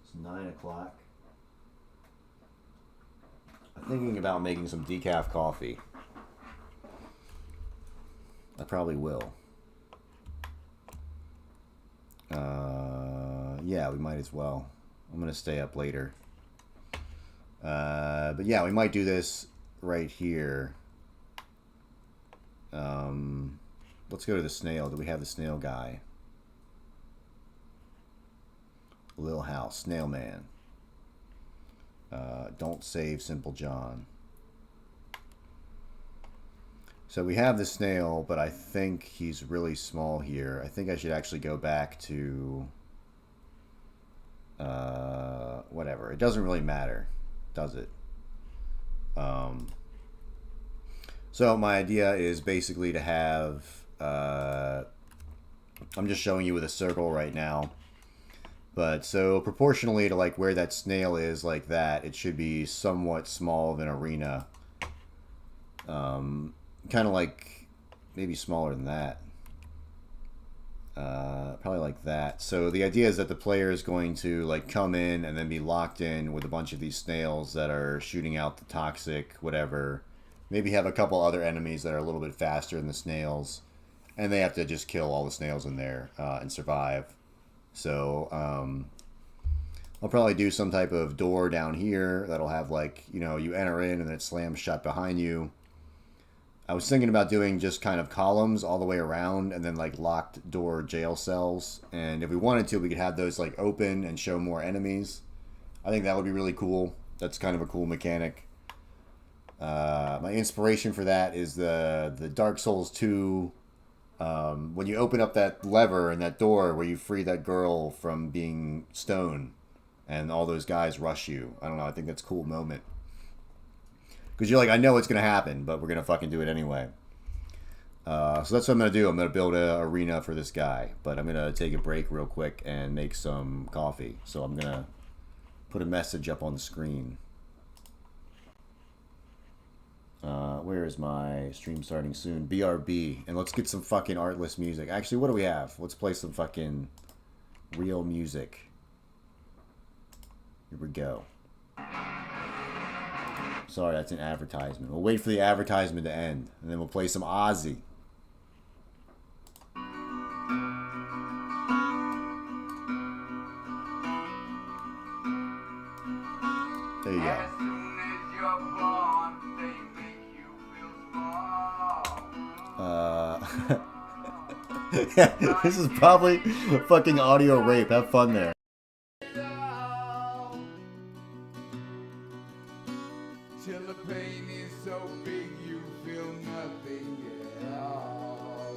It's 9 o'clock. I'm thinking about making some decaf coffee. I probably will. Yeah, we might as well. I'm going to stay up later. But yeah, we might do this right here. Let's go to the snail. Do we have the snail guy? Lil House, Snail Man. Don't save Simple John. So we have the snail, but I think he's really small here. I think I should actually go back to whatever. It doesn't really matter, does it? So my idea is basically to have, I'm just showing you with a circle right now, but so proportionally to like where that snail is like that, it should be somewhat small of an arena. Kind of like maybe smaller than that. Probably like that. So the idea is that the player is going to like come in and then be locked in with a bunch of these snails that are shooting out the toxic whatever. Maybe have a couple other enemies that are a little bit faster than the snails, and they have to just kill all the snails in there and survive. So I'll probably do some type of door down here that'll have like, you know, you enter in and then it slams shut behind you. I was thinking about doing just kind of columns all the way around and then like locked door jail cells. And if we wanted to, we could have those like open and show more enemies. I think that would be really cool. That's kind of a cool mechanic. My inspiration for that is the Dark Souls 2. When you open up that lever and that door where you free that girl from being stoned and all those guys rush you. I don't know. I think that's a cool moment. Because you're like, I know it's going to happen, but we're going to fucking do it anyway. So that's what I'm going to do. I'm going to build an arena for this guy. But I'm going to take a break real quick and make some coffee. So I'm going to put a message up on the screen. Where is my stream starting soon? BRB. And let's get some fucking artless music. Actually, what do we have? Let's play some fucking real music. Here we go. Sorry, that's an advertisement. We'll wait for the advertisement to end, and then we'll play some Ozzy. There you go. This is probably fucking audio rape. Have fun there. Till the pain is so big you feel nothing at all.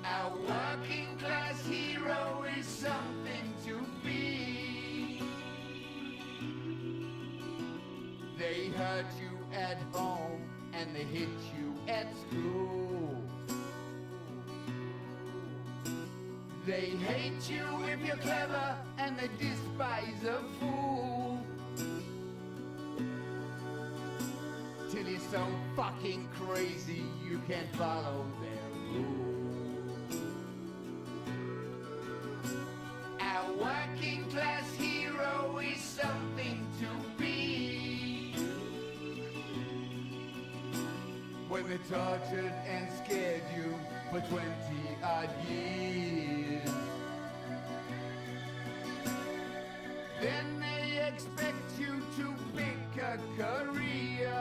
Our working class hero is something to be. They hurt you at home and they hit you at school. They hate you if you're clever and they despise a fool. Till you're so fucking crazy you can't follow their rules. Our working class hero is something to be. When they tortured and scared you for 20 odd years, then they expect you to pick a career.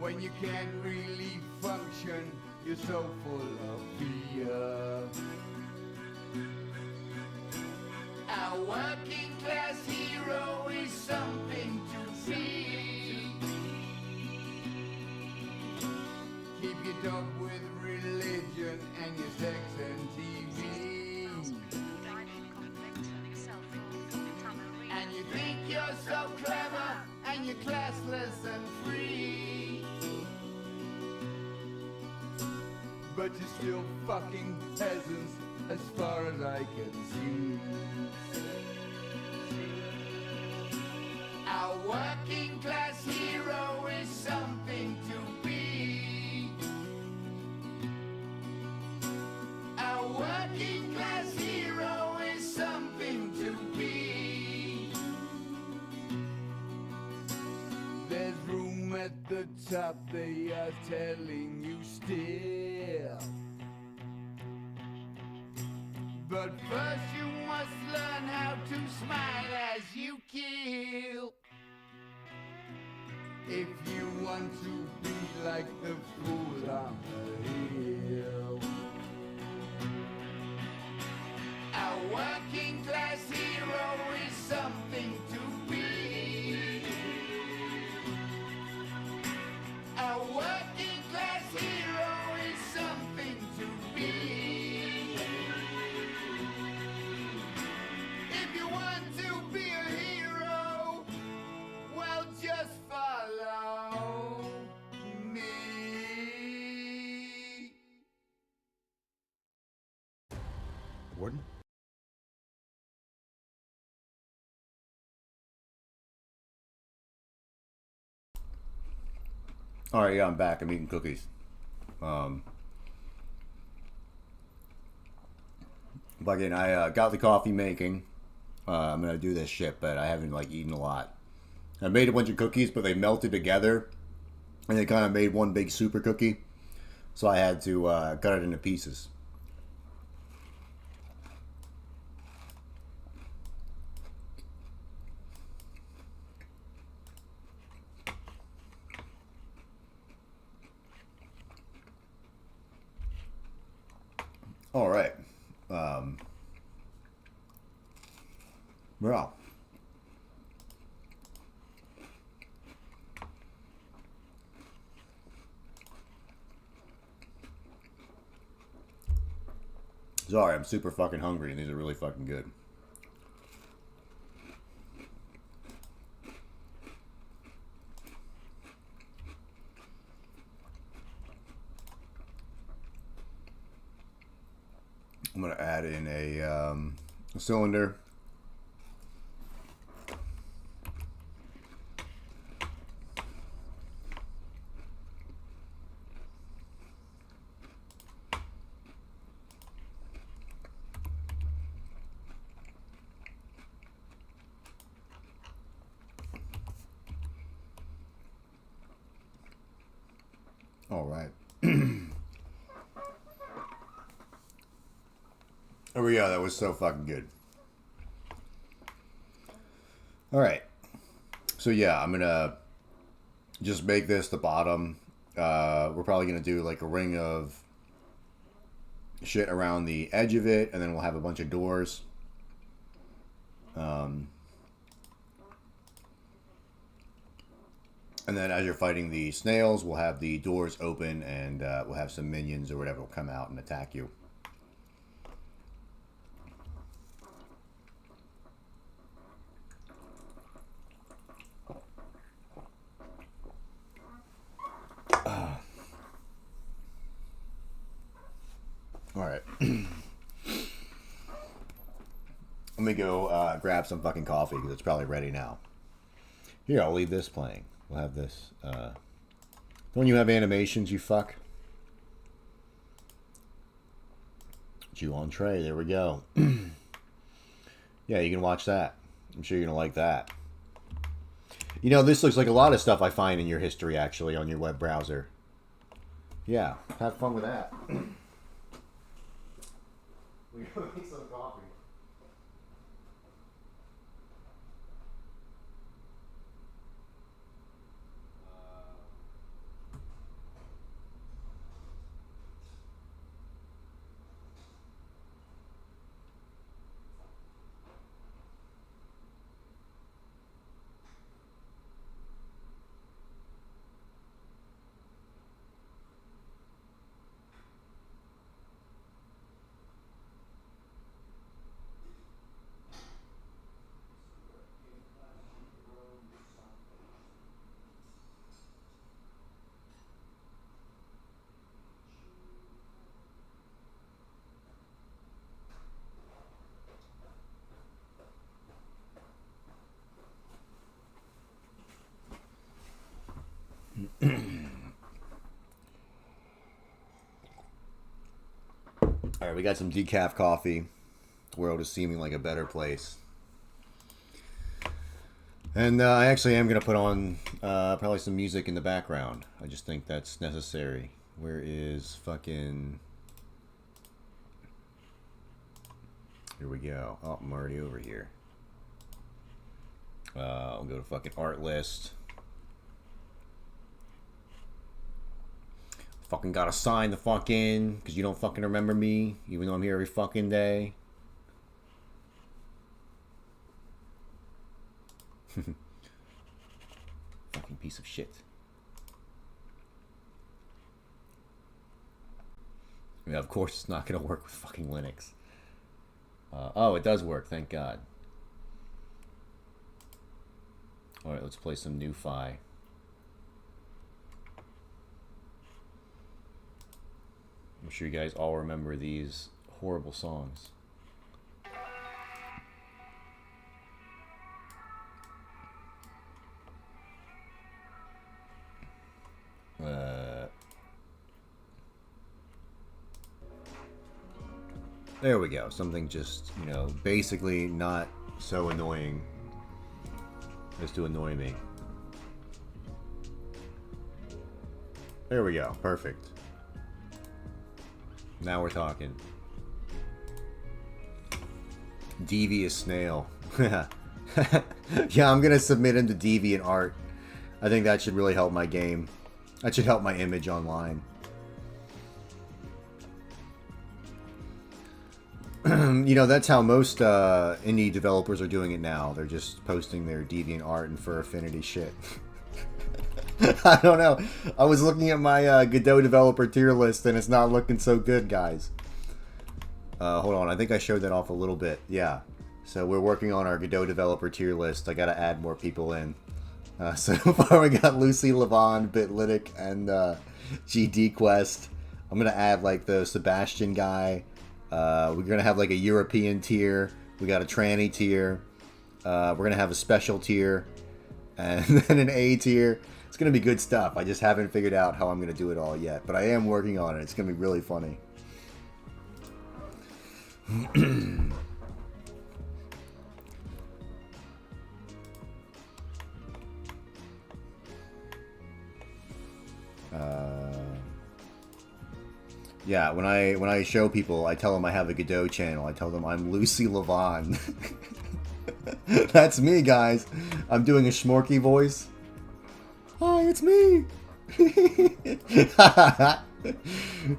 When you can't really function, you're so full of fear. Our working class hero is something to see. Keep your dog with religion and your sex and TV. And you think you're so clever and you're classless and free. But you're still fucking peasants as far as I can see. Our working class hero is something to be. Our working class hero is something to be. There's room at the top, they are telling you still. But first you must learn how to smile as you kill. If you want to be like the fool on the hill. Our working class hero is something to be. Our working class hero is something to be. If you want to be a hero, well, just follow me. Warden? Alright, yeah, I'm back. I'm eating cookies. But again, I got the coffee making. I'm gonna do this shit, but I haven't like eaten a lot. I made a bunch of cookies, but they melted together, and they kind of made one big super cookie. So I had to cut it into pieces. All right. Well. Sorry, I'm super fucking hungry, and these are really fucking good. I'm gonna add in a cylinder. All right. There we go. That was so fucking good. All right. So yeah, I'm gonna just make this the bottom. We're probably gonna do like a ring of shit around the edge of it, and then we'll have a bunch of doors. And then as you're fighting the snails, we'll have the doors open, and we'll have some minions or whatever will come out and attack you. All right. Let me go grab some fucking coffee because it's probably ready now. Here, I'll leave this playing. We'll have this. Don't you have animations, you fuck? Chew on tray. There we go. Yeah, you can watch that. I'm sure you're going to like that. You know, this looks like a lot of stuff I find in your history, actually, on your web browser. Yeah, have fun with that. We go make some coffee. All right, we got some decaf coffee. The world is seeming like a better place. And I actually am going to put on probably some music in the background. I just think that's necessary. Where is fucking... Here we go. Oh, I'm already over here. I'll go to fucking art list. Fucking gotta sign the fucking, because you don't fucking remember me, even though I'm here every fucking day. Fucking piece of shit. Yeah, of course it's not gonna work with fucking Linux. Oh, it does work, thank God. Alright, let's play some New-Fi. I'm sure you guys all remember these horrible songs. There we go. Something just, you know, basically not so annoying as to annoy me. There we go. Perfect. Now we're talking. Devious snail. Yeah, I'm gonna submit him to DeviantArt. I think that should really help my game. That should help my image online. You know, that's how most indie developers are doing it now. They're just posting their DeviantArt and Fur Affinity shit. I don't know. I was looking at my Godot developer tier list, and it's not looking so good, guys. Hold on. I think I showed that off a little bit. Yeah. So we're working on our Godot developer tier list. I got to add more people in. So far, we got Lucy Levon, Bitlytic, and GD Quest. I'm going to add, like, the Sebastian guy. We're going to have, like, a European tier. We got a tranny tier. We're going to have a special tier. And then an A tier. It's going to be good stuff. I just haven't figured out how I'm going to do it all yet. But I am working on it. It's going to be really funny. Yeah, when I show people, I tell them I have a Godot channel. I tell them I'm Lucy Levon. That's me, guys. I'm doing a Schmorky voice. Hi, it's me.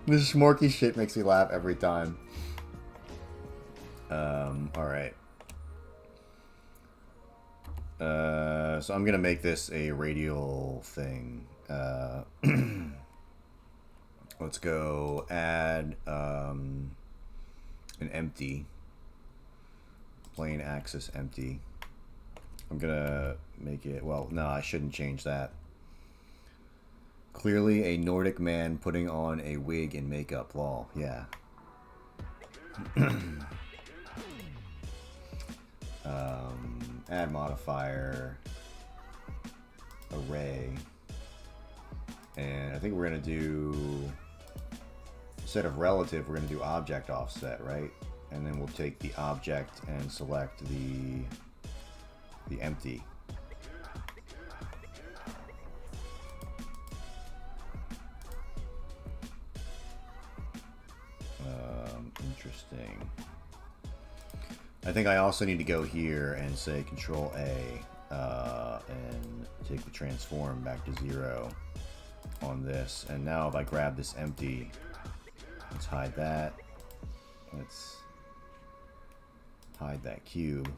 This Schmorky shit makes me laugh every time. Alright. So I'm gonna make this a radial thing. Let's go add an empty. Plain axis empty. I'm gonna make it, well, no, I shouldn't change that. Clearly a Nordic man putting on a wig and makeup. Lol, yeah. Add modifier, array, and I think we're gonna do, instead of relative, we're gonna do object offset, right? And then we'll take the object and select the empty. Interesting. I think I also need to go here and say Control A and take the transform back to 0 on this. And now if I grab this empty, let's hide that. Let's hide that cube.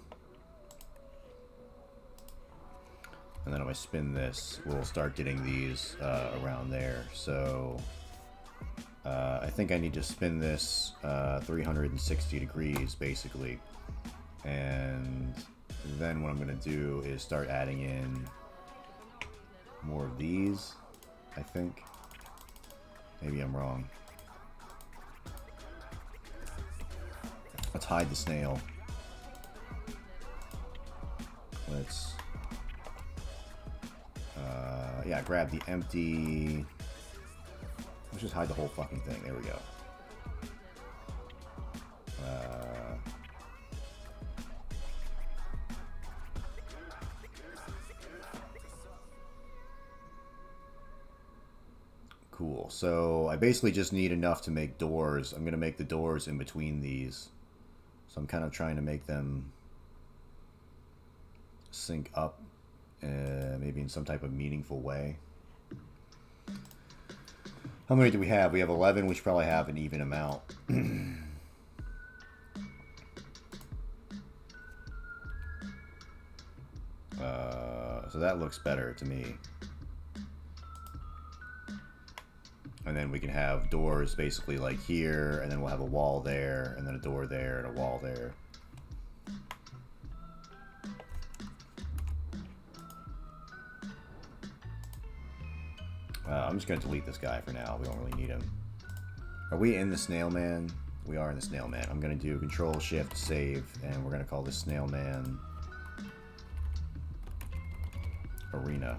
And then if I spin this, we'll start getting these around there. So I think I need to spin this 360 degrees, basically. And then what I'm going to do is start adding in more of these, I think. Maybe I'm wrong. Let's hide the snail. Let's, yeah, grab the empty. Let's just hide the whole fucking thing. There we go. Cool. So I basically just need enough to make doors. I'm going to make the doors in between these. So I'm kind of trying to make them sync up, maybe in some type of meaningful way. How many do we have? We have 11. We should probably have an even amount. So that looks better to me. And then we can have doors basically like here, and then we'll have a wall there, and then a door there, and a wall there. I'm just going to delete this guy for now. We don't really need him. Are we in the Snail Man? We are in the Snail Man. I'm going to do Control Shift Save, and we're going to call this Snail Man Arena.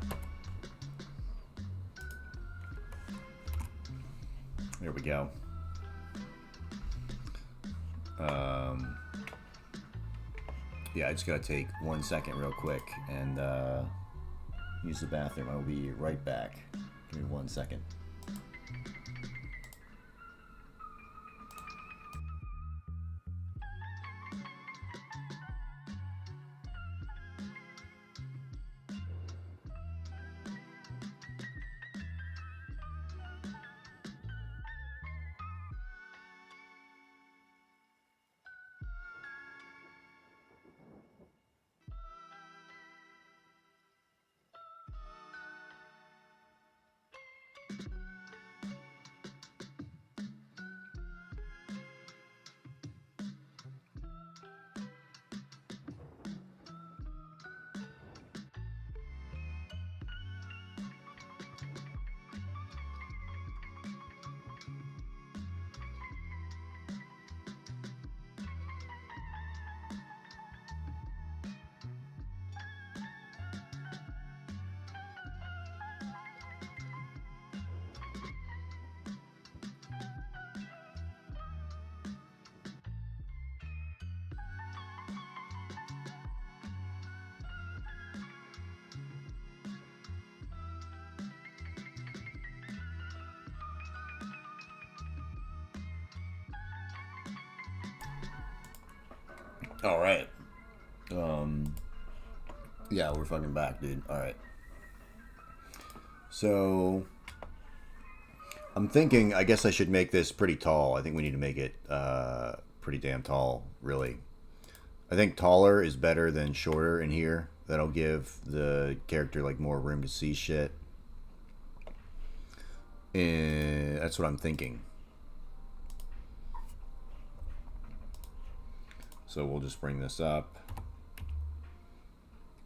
There we go. Yeah, I just gotta take 1 second real quick and use the bathroom. I'll be right back. Give me 1 second. All right. Yeah, we're fucking back, dude. All right. So, I'm thinking, I guess I should make this pretty tall. I think we need to make it pretty damn tall, really. I think taller is better than shorter in here. That'll give the character like more room to see shit. And that's what I'm thinking. So we'll just bring this up.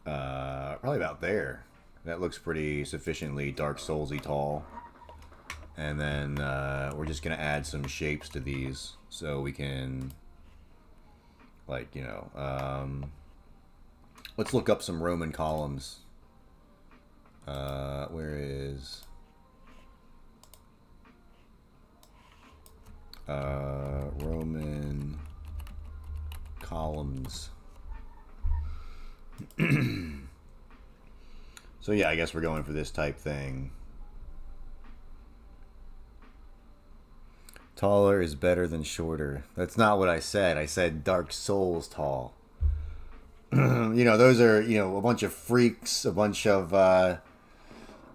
Probably about there. That looks pretty sufficiently Dark Souls-y tall. And then we're just going to add some shapes to these so we can, like, you know, let's look up some Roman columns. Where is... Roman columns. So yeah, I guess we're going for this type thing. Taller is better than shorter. That's not what I said. I said Dark Souls tall. You know, those are, you know, a bunch of freaks, a bunch of,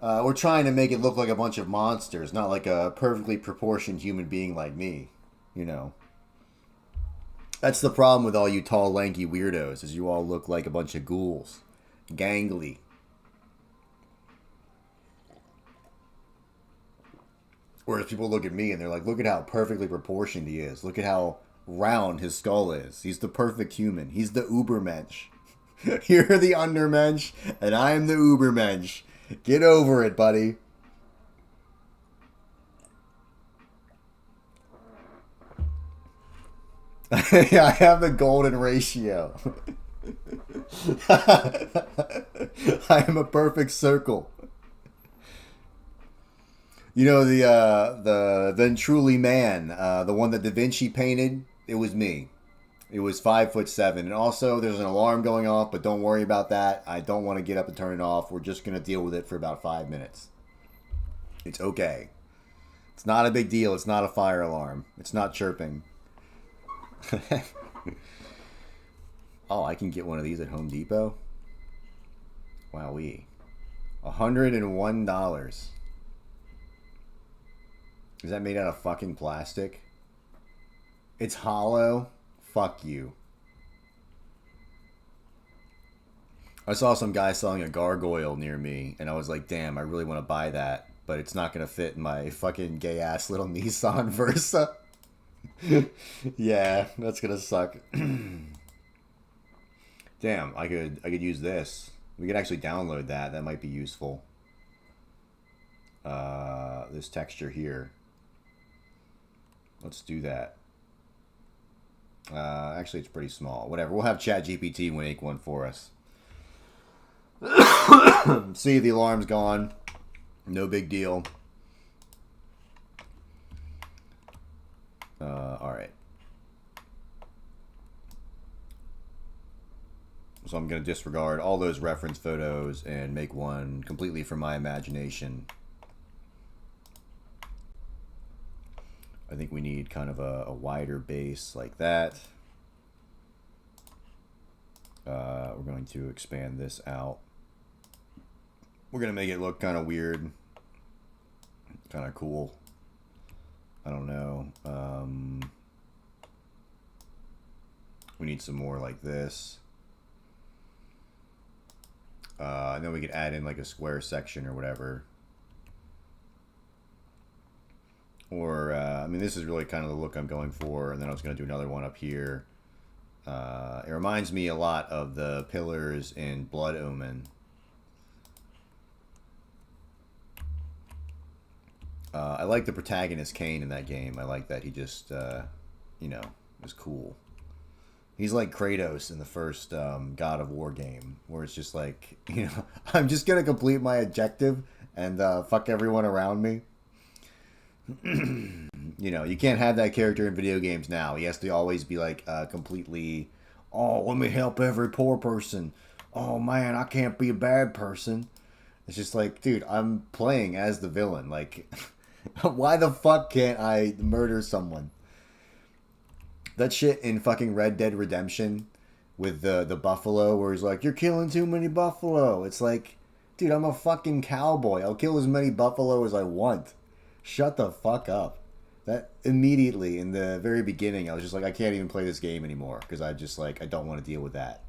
we're trying to make it look like a bunch of monsters, not like a perfectly proportioned human being like me, you know. That's the problem with all you tall, lanky weirdos, is you all look like a bunch of ghouls. Gangly. Whereas people look at me and they're like, look at how perfectly proportioned he is. Look at how round his skull is. He's the perfect human. He's the Ubermensch. You're the Undermensch, and I'm the Ubermensch. Get over it, buddy. Yeah, I have the golden ratio. I am a perfect circle. You know, the Then Truly Man, the one that Da Vinci painted, it was me. It was 5'7", and also there's an alarm going off, but don't worry about that. I don't want to get up and turn it off. We're just gonna deal with it for about 5 minutes. It's okay. It's not a big deal. It's not a fire alarm. It's not chirping. Oh, I can get one of these at Home Depot. Wowee. $101. Is that made out of fucking plastic? It's hollow? Fuck you. I saw some guy selling a gargoyle near me, and I was like, damn, I really want to buy that, but it's not going to fit in my fucking gay-ass little Nissan Versa. Yeah, that's going to suck. Damn, I could use this. We could actually download that. That might be useful. This texture here. Let's do that. Actually, it's pretty small. Whatever. We'll have ChatGPT make one for us. See, the alarm's gone. No big deal. Alright. So I'm going to disregard all those reference photos and make one completely from my imagination. I think we need kind of a wider base like that. We're going to expand this out. We're going to make it look kind of weird. Kind of cool. I don't know. We need some more like this. And then we could add in like a square section or whatever. Or, I mean, this is really kind of the look I'm going for. And then I was going to do another one up here. It reminds me a lot of the pillars in Blood Omen. I like the protagonist, Cain, in that game. I like that he just, you know, was cool. He's like Kratos in the first God of War game, where it's just like, you know, I'm just going to complete my objective and fuck everyone around me. You know, you can't have that character in video games now. He has to always be like completely, oh, let me help every poor person. Oh man, I can't be a bad person. It's just like, dude, I'm playing as the villain. Like, why the fuck can't I murder someone? That shit in fucking Red Dead Redemption, with the buffalo, where he's like, "You're killing too many buffalo." It's like, dude, I'm a fucking cowboy. I'll kill as many buffalo as I want. Shut the fuck up. That immediately in the very beginning, I was just like, I can't even play this game anymore because I just like I don't want to deal with that.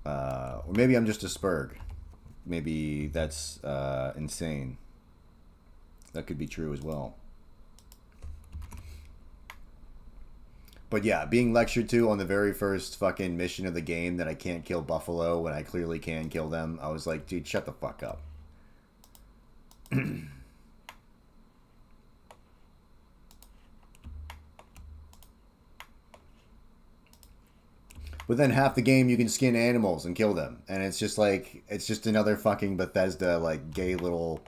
Or maybe I'm just a spurg. Maybe that's insane. That could be true as well. But yeah, being lectured to on the very first fucking mission of the game that I can't kill buffalo when I clearly can kill them, I was like, dude, shut the fuck up. But then half the game you can skin animals and kill them. And it's just like, it's just another fucking Bethesda, like, gay little...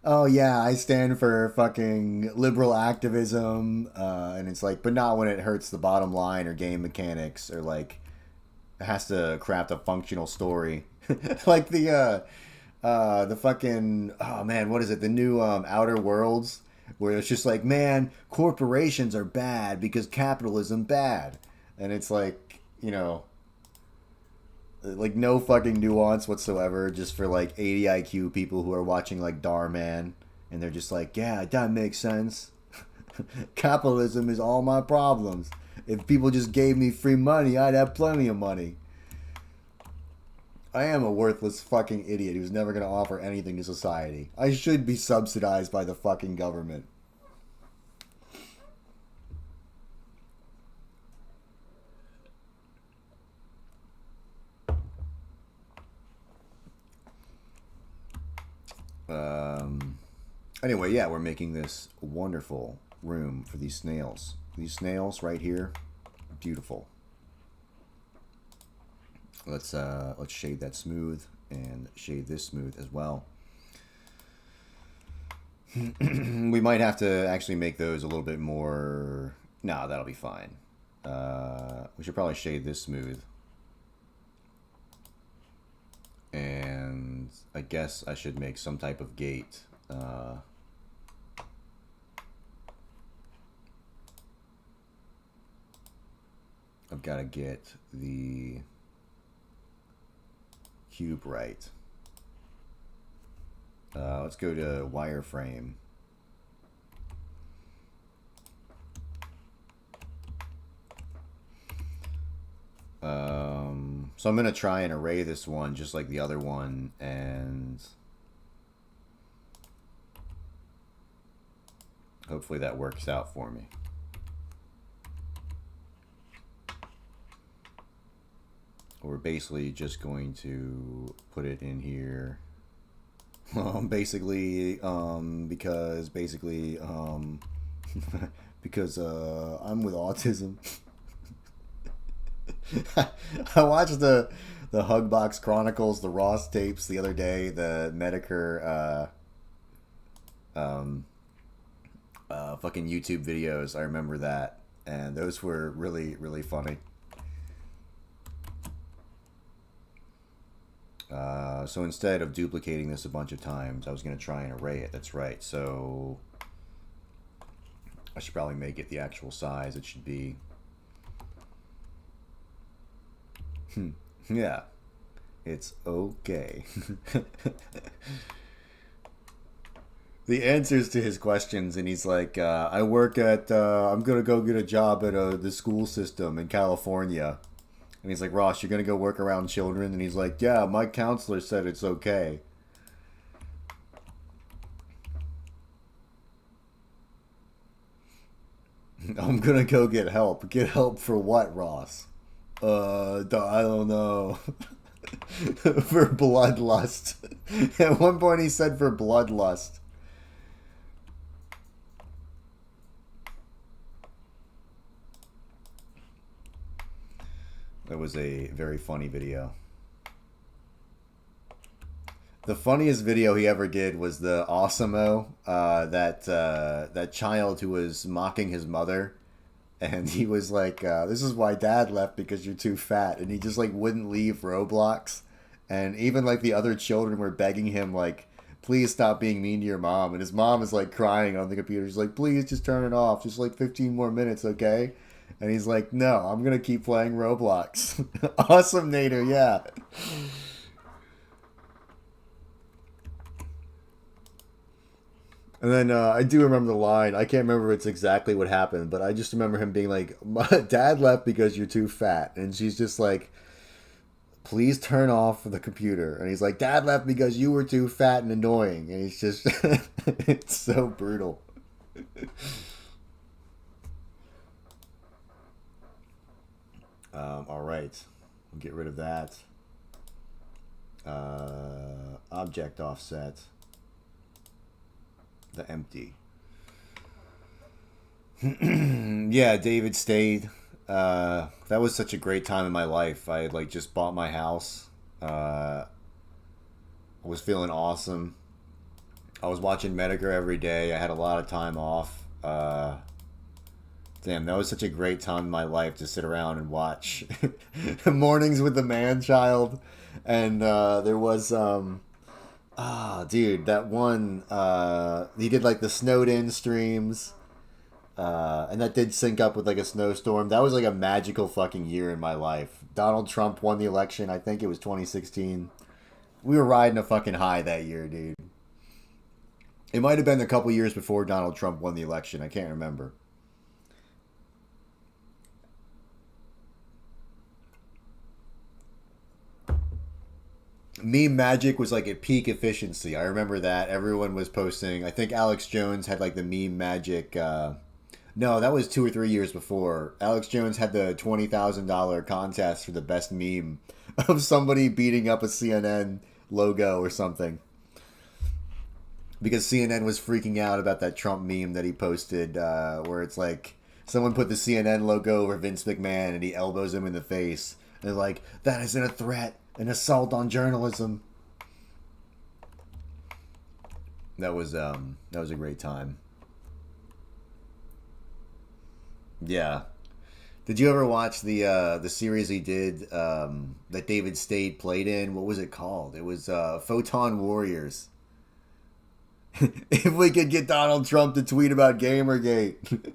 oh yeah, I stand for fucking liberal activism. And it's like, but not when it hurts the bottom line or game mechanics or like, it has to craft a functional story. Like the fucking, oh man, what is it? The new Outer Worlds, where it's just like, man, corporations are bad because capitalism bad. And it's like, you know, like no fucking nuance whatsoever, just for like 80 IQ people who are watching like Darman, and they're just like, yeah, that makes sense. Capitalism is all my problems. If people just gave me free money, I'd have plenty of money. I am a worthless fucking idiot who's never going to offer anything to society. I should be subsidized by the fucking government. Anyway, yeah, we're making this wonderful room for these snails. These snails right here, beautiful. Let's shade that smooth and shade this smooth as well. We might have to actually make those a little bit more... No, that'll be fine. We should probably shade this smooth. And I guess I should make some type of gate. I've got to get the cube right. Let's go to wireframe. So I'm going to try and array this one just like the other one, and hopefully that works out for me. We're basically just going to put it in here. Basically, because I'm with autism. I watched the Hugbox Chronicles, the Ross tapes the other day, the Medicare fucking YouTube videos. I remember that, and those were really, really funny. So instead of duplicating this a bunch of times, I was going to try and array it. That's right. So I should probably make it the actual size it should be. Yeah, it's okay. The answers to his questions, and he's like, I work at, I'm going to go get a job at the school system in California. And he's like, Ross, you're going to go work around children? And he's like, yeah, my counselor said it's okay. I'm going to go get help. Get help for what, Ross? I don't know. For bloodlust. At one point he said for bloodlust. That was a very funny video. The funniest video he ever did was the Awesomeo, that child who was mocking his mother, and he was like, "This is why Dad left, because you're too fat," and he just like wouldn't leave Roblox, and even like the other children were begging him like, "Please stop being mean to your mom," and his mom is like crying on the computer. She's like, "Please just turn it off, just like 15 more minutes, okay?" And he's like, no, I'm going to keep playing Roblox. Awesome, Nader, yeah. And then I do remember the line. I can't remember if it's exactly what happened, but I just remember him being like, my dad left because you're too fat. And she's just like, please turn off the computer. And he's like, dad left because you were too fat and annoying. And he's just, it's so brutal. All right. We'll get rid of that. Object offset. The empty. Yeah, David stayed. That was such a great time in my life. I had like just bought my house. I was feeling awesome. I was watching Medicare every day. I had a lot of time off. Damn, that was such a great time in my life to sit around and watch Mornings with the Man-Child. And there was dude, that one, he did like the snowed in streams, and that did sync up with like a snowstorm. That was like a magical fucking year in my life. Donald Trump won the election. I think it was 2016. We were riding a fucking high that year, dude. It might have been a couple years before Donald Trump won the election. I can't remember. Meme magic was like at peak efficiency. I remember that. Everyone was posting. I think Alex Jones had like the meme magic. No, that was 2 or 3 years before. Alex Jones had the $20,000 contest for the best meme of somebody beating up a CNN logo or something. Because CNN was freaking out about that Trump meme that he posted where it's like someone put the CNN logo over Vince McMahon and he elbows him in the face. And they're like, that isn't a threat. An assault on journalism. That was a great time. Yeah. Did you ever watch the series he did that David Stade played in? What was it called? It was Photon Warriors. If we could get Donald Trump to tweet about Gamergate.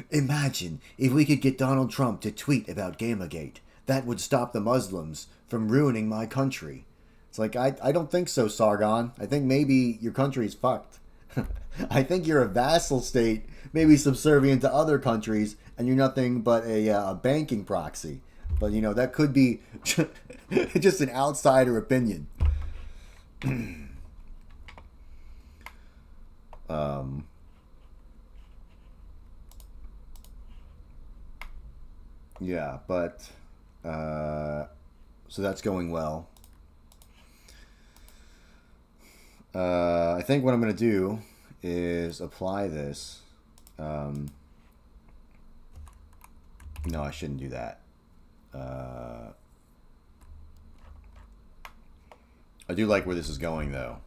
Imagine if we could get Donald Trump to tweet about Gamergate. That would stop the Muslims from ruining my country. It's like, I don't think so, Sargon. I think maybe your country's fucked. I think you're a vassal state, maybe subservient to other countries, and you're nothing but a banking proxy. But, you know, that could be just an outsider opinion. Yeah, but... so that's going well. I think what I'm going to do is apply this. No, I shouldn't do that. I do like where this is going, though.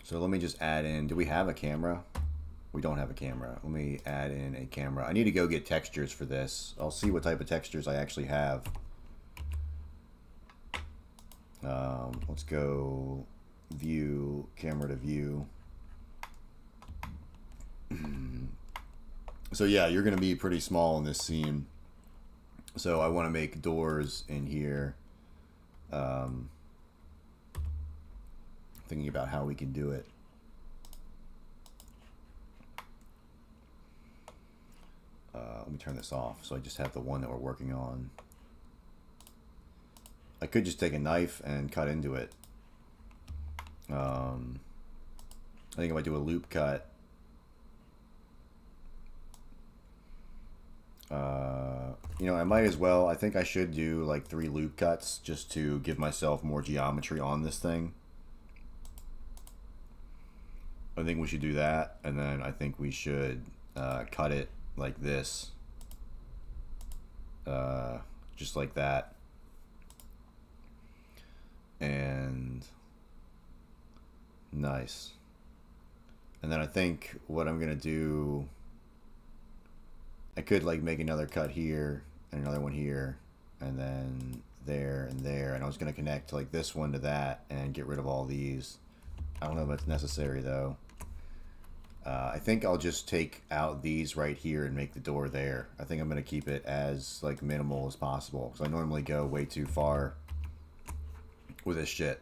So let me just add in... Do we have a camera? We don't have a camera. Let me add in a camera. I need to go get textures for this. I'll see what type of textures I actually have. Let's go view, camera to view. So yeah, you're going to be pretty small in this scene. So I want to make doors in here. Thinking about how we can do it. Let me turn this off so I just have the one that we're working on. I could just take a knife and cut into it. I think if I do a loop cut, you know, I might as well. I think I should do like 3 loop cuts just to give myself more geometry on this thing. I think we should do that, and then I think we should cut it like this, just like that. And nice. And then I think what I'm gonna do, I could like make another cut here and another one here and then there and there, and I was gonna connect like this one to that and get rid of all these. I don't know if that's necessary though. I think I'll just take out these right here and make the door there. I think I'm going to keep it as like minimal as possible because I normally go way too far with this shit.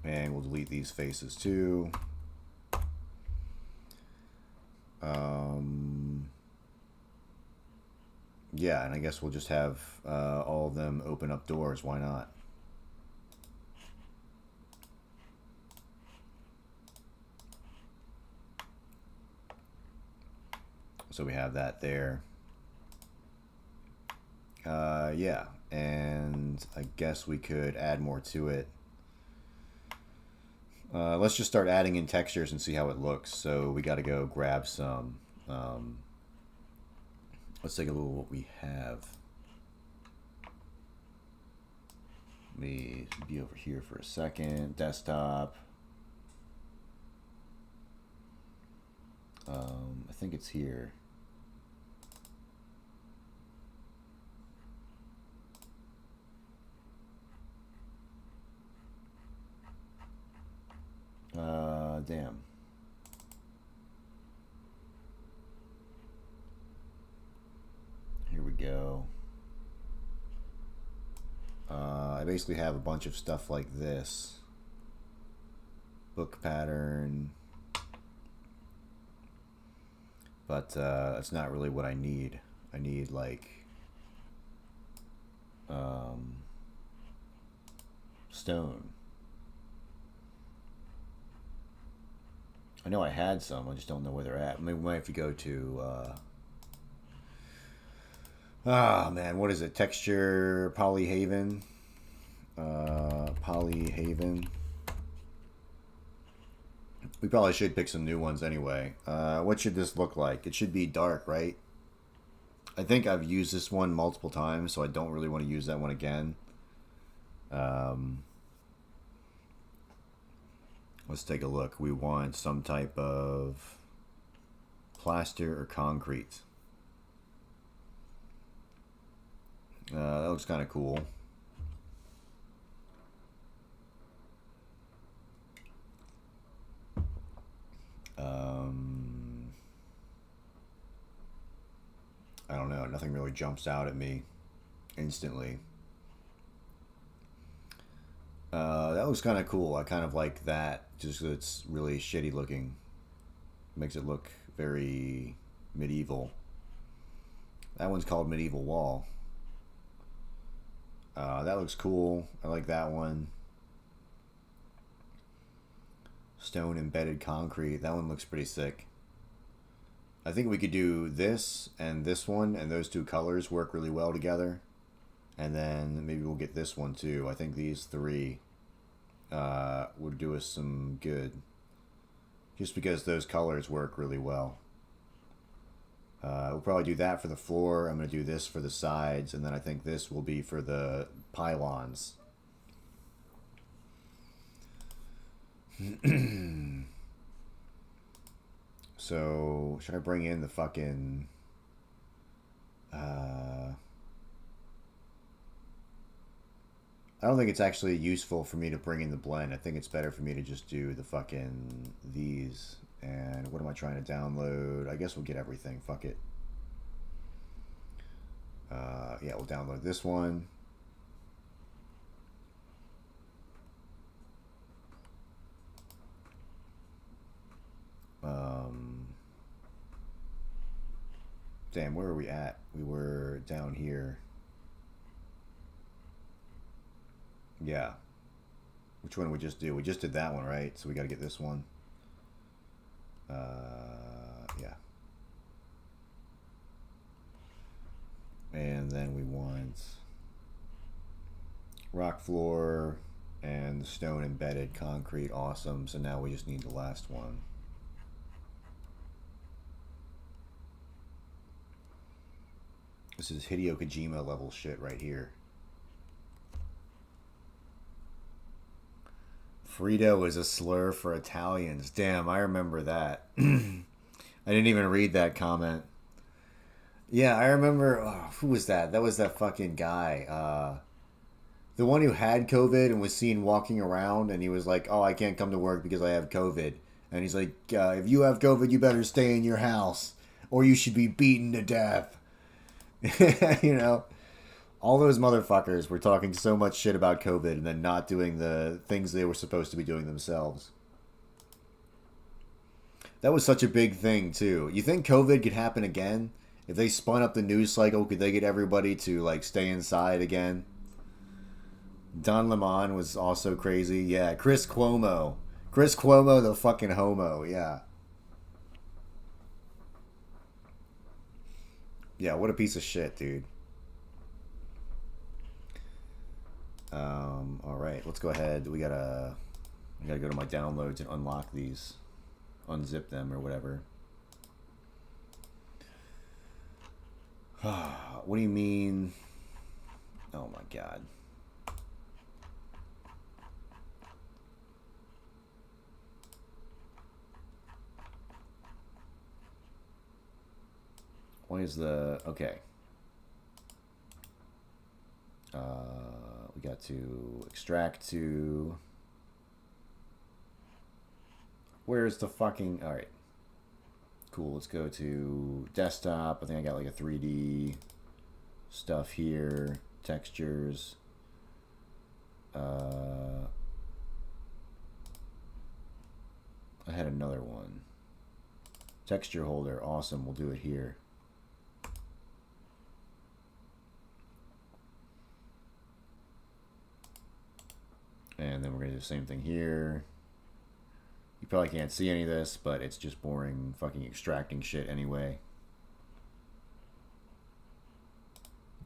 And we'll delete these faces too. Yeah, and I guess we'll just have all of them open up doors. Why not? So we have that there. Yeah, and I guess we could add more to it. Let's just start adding in textures and see how it looks. So we got to go grab some. Let's take a look at what we have. Let me be over here for a second. Desktop. I think it's here. Damn. Here we go. I basically have a bunch of stuff like this. Book pattern. But that's not really what I need. I need like stone. I know I had some, I just don't know where they're at. Maybe we might have to go to man, what is it? Texture Polyhaven. Polyhaven. We probably should pick some new ones anyway. What should this look like? It should be dark, right? I think I've used this one multiple times, so I don't really want to use that one again. Let's take a look. We want some type of plaster or concrete. That looks kind of cool. I don't know. Nothing really jumps out at me instantly. That looks kind of cool. I kind of like that. Just 'cause it's really shitty looking. Makes it look very medieval. That one's called Medieval Wall. That looks cool. I like that one. Stone embedded concrete. That one looks pretty sick. I think we could do this and this one, and those two colors work really well together. And then maybe we'll get this one too. I think these three would do us some good. Just because those colors work really well. We'll probably do that for the floor. I'm going to do this for the sides, and then I think this will be for the pylons. So, should I bring in the fucking... I don't think it's actually useful for me to bring in the blend. I think it's better for me to just do the fucking these. And what am I trying to download? I guess we'll get everything. Fuck it. Yeah, we'll download this one. Damn, where are we at? We were down here. Yeah. Which one did we just do? We just did that one, right? So we got to get this one. Yeah. And then we want rock floor and stone embedded concrete. Awesome. So now we just need the last one. This is Hideo Kojima level shit right here. Frito is a slur for Italians. Damn, I remember that. I didn't even read that comment. Yeah, I remember. Oh, who was that? That was that fucking guy. The one who had COVID and was seen walking around, and he was like, "Oh, I can't come to work because I have COVID." And he's like, "If you have COVID, you better stay in your house, or you should be beaten to death." You know, all those motherfuckers were talking so much shit about COVID and then not doing the things they were supposed to be doing themselves. That was such a big thing too. You think COVID could happen again? If they spun up the news cycle, could they get everybody to like stay inside again? Don Lemon was also crazy. Yeah, Chris Cuomo. Chris Cuomo, the fucking homo. Yeah. Yeah, what a piece of shit, dude. All right, let's go ahead. We gotta go to my downloads and unlock these, unzip them or whatever. What do you mean? Oh my god. What is the... Okay. We got to extract to... Where's the fucking... Alright. Cool, let's go to desktop. I think I got like a 3D stuff here. Textures. I had another one. Texture holder, awesome, we'll do it here. And then we're going to do the same thing here. You probably can't see any of this, but it's just boring fucking extracting shit anyway.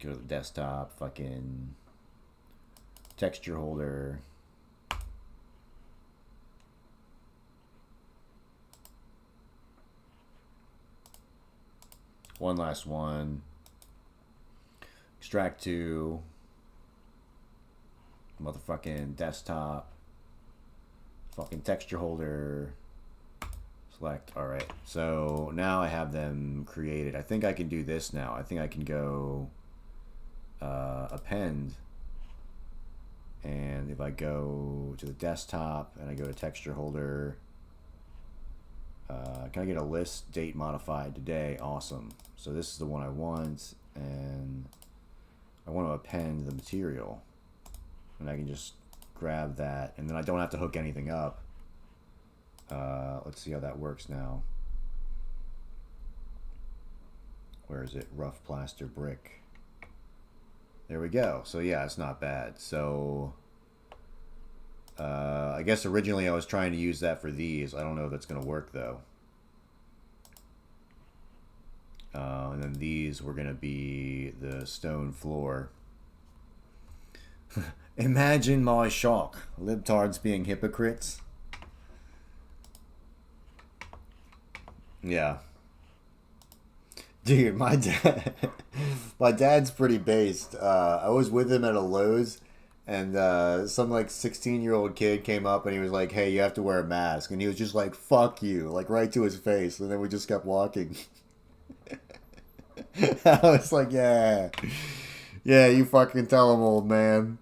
Go to the desktop, fucking texture holder. One last one. Extract to motherfucking desktop. Fucking texture holder. Select. Alright. So now I have them created. I think I can do this now. I think I can go append. And if I go to the desktop and I go to texture holder, can I get a list date modified today? Awesome. So this is the one I want, and I want to append the material, and I can just grab that, and then I don't have to hook anything up. Let's see how that works now. Where is it? Rough plaster brick. There we go. So yeah, it's not bad. So I guess originally I was trying to use that for these. I don't know if that's going to work though. And then these were going to be the stone floor. Imagine my shock. Libtards being hypocrites. Yeah. Dude, my dad's pretty based. I was with him at a Lowe's, and some like 16-year-old kid came up and he was like, "Hey, you have to wear a mask," and he was just like, "Fuck you," like right to his face, and then we just kept walking. I was like, yeah, you fucking tell him, old man.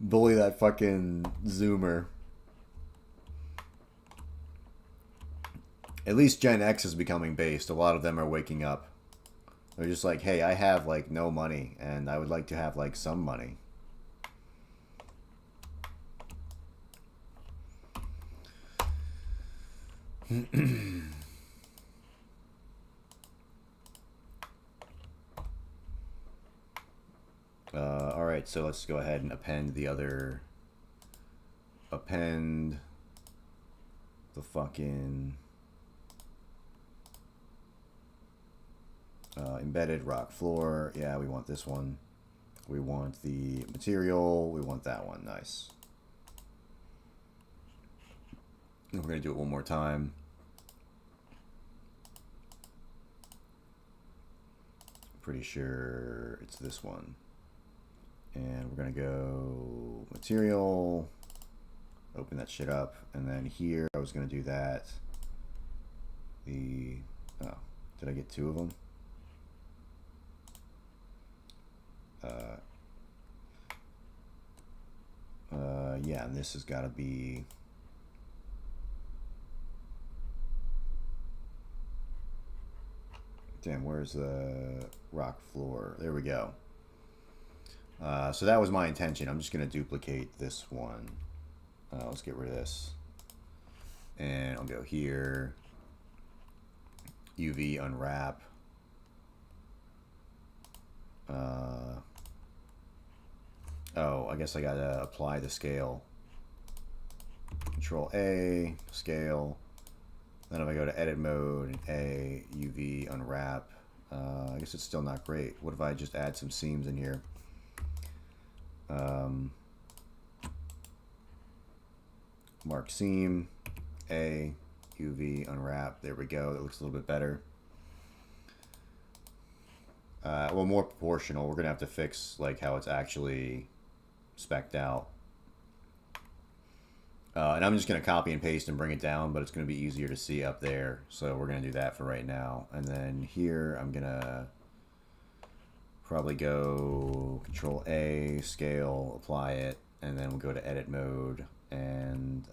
Bully that fucking Zoomer. At least Gen X is becoming based. A lot of them are waking up. They're just like, hey, I have like no money, and I would like to have like some money. Alright, so let's go ahead and append the other... Append the fucking... embedded rock floor. Yeah, we want this one. We want the material. We want that one. Nice. And we're going to do it one more time. Pretty sure it's this one. And we're going to go material. Open that shit up. And then here, I was going to do that. Oh, did I get two of them? Yeah, and this has got to be... Damn, where's the rock floor? There we go. So that was my intention. I'm just going to duplicate this one. Let's get rid of this. And I'll go here. UV unwrap. Oh, I guess I got to apply the scale. Control A, scale. Then if I go to edit mode, A, UV, unwrap, I guess it's still not great. What if I just add some seams in here? Mark seam, A, UV, unwrap. There we go. That looks a little bit better. Well, more proportional. We're going to have to fix like how it's actually spec'd out. And I'm just going to copy and paste and bring it down, but it's going to be easier to see up there. So we're going to do that for right now. And then here, I'm going to probably go Control A, scale, apply it, and then we'll go to edit mode. And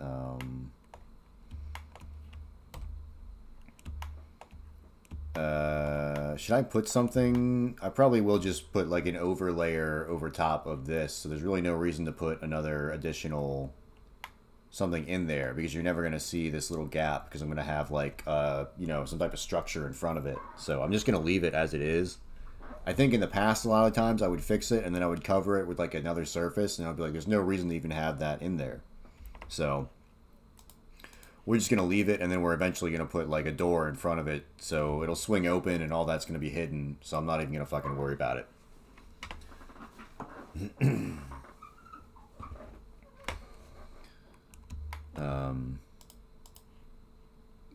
should I put something? I probably will just put like an overlayer over top of this. So there's really no reason to put another additional something in there, because you're never going to see this little gap, because I'm going to have like you know, some type of structure in front of it. So I'm just going to leave it as it is. I think in the past a lot of times I would fix it and then I would cover it with like another surface, and I'd be like, there's no reason to even have that in there. So we're just going to leave it, and then we're eventually going to put like a door in front of it, so it'll swing open and all that's going to be hidden, so I'm not even going to fucking worry about it.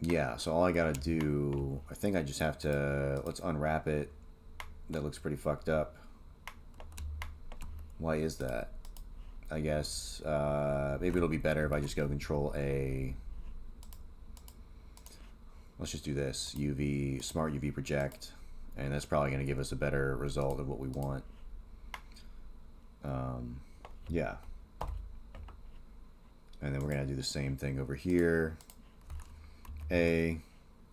Yeah, so all I gotta do, I think I just have to, let's unwrap it. That looks pretty fucked up. Why is that? I guess maybe it'll be better if I just go Control A. Let's just do this, UV, Smart UV Project, and that's probably gonna give us a better result of what we want. Yeah. And then we're gonna do the same thing over here. A,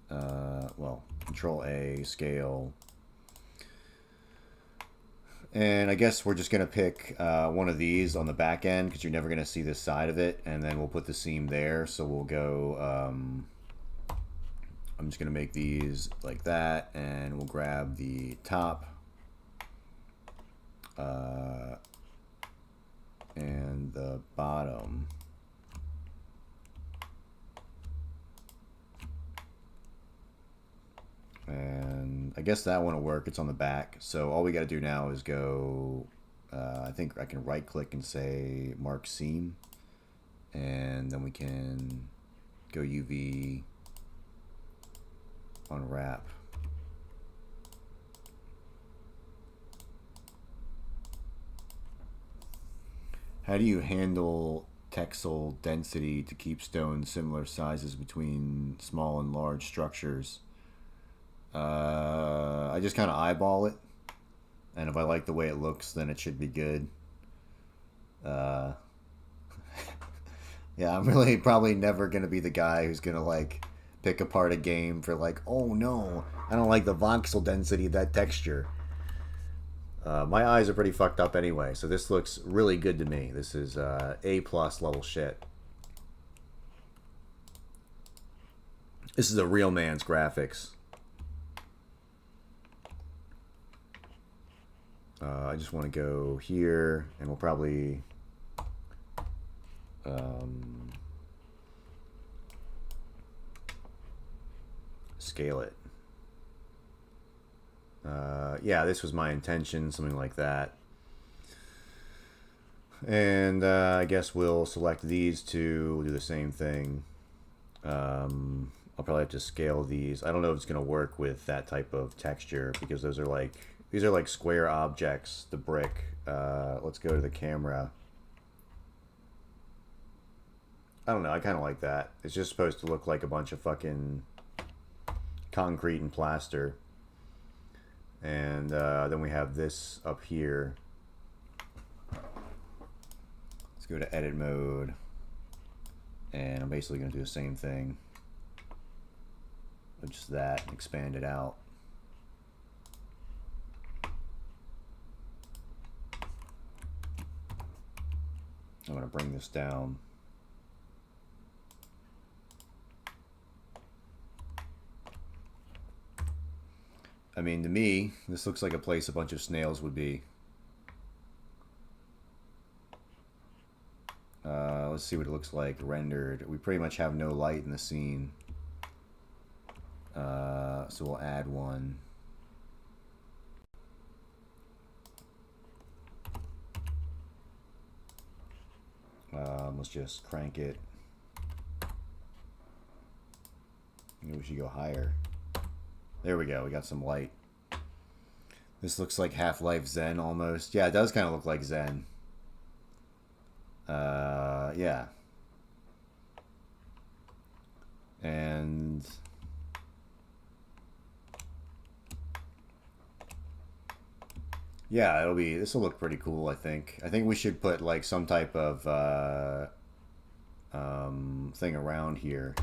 well, Control A, scale. And I guess we're just gonna pick one of these on the back end, because you're never gonna see this side of it, and then we'll put the seam there. So we'll go, I'm just gonna make these like that, and we'll grab the top. And the bottom. And I guess that one will work. It's on the back. So all we got to do now is go, I think I can right click and say mark seam. And then we can go UV unwrap. How do you handle textile density to keep stones similar sizes between small and large structures? I just kind of eyeball it, and if I like the way it looks, then it should be good. Yeah, I'm really probably never gonna be the guy who's gonna like pick apart a game for like, oh no, I don't like the voxel density of that texture. My eyes are pretty fucked up anyway, so this looks really good to me. This is A+ level shit. This is a real man's graphics. I just want to go here, and we'll probably scale it. Yeah, this was my intention, something like that. And I guess we'll select these two, we'll do the same thing. I'll probably have to scale these. I don't know if it's going to work with that type of texture, because those are like, these are like square objects, the brick. Let's go to the camera. I don't know, I kind of like that. It's just supposed to look like a bunch of fucking concrete and plaster. And then we have this up here. go to edit mode, and I'm basically going to do the same thing with just that, expand it out. I'm going to bring this down. I mean, to me, this looks like a place a bunch of snails would be. Let's see what it looks like rendered. We pretty much have no light in the scene. So we'll add one. Let's just crank it. Maybe we should go higher. There we go, we got some light. This looks like Half-Life Zen almost. Yeah, it does kind of look like Zen. Yeah. And yeah, this will look pretty cool, I think. I think we should put like some type of thing around here.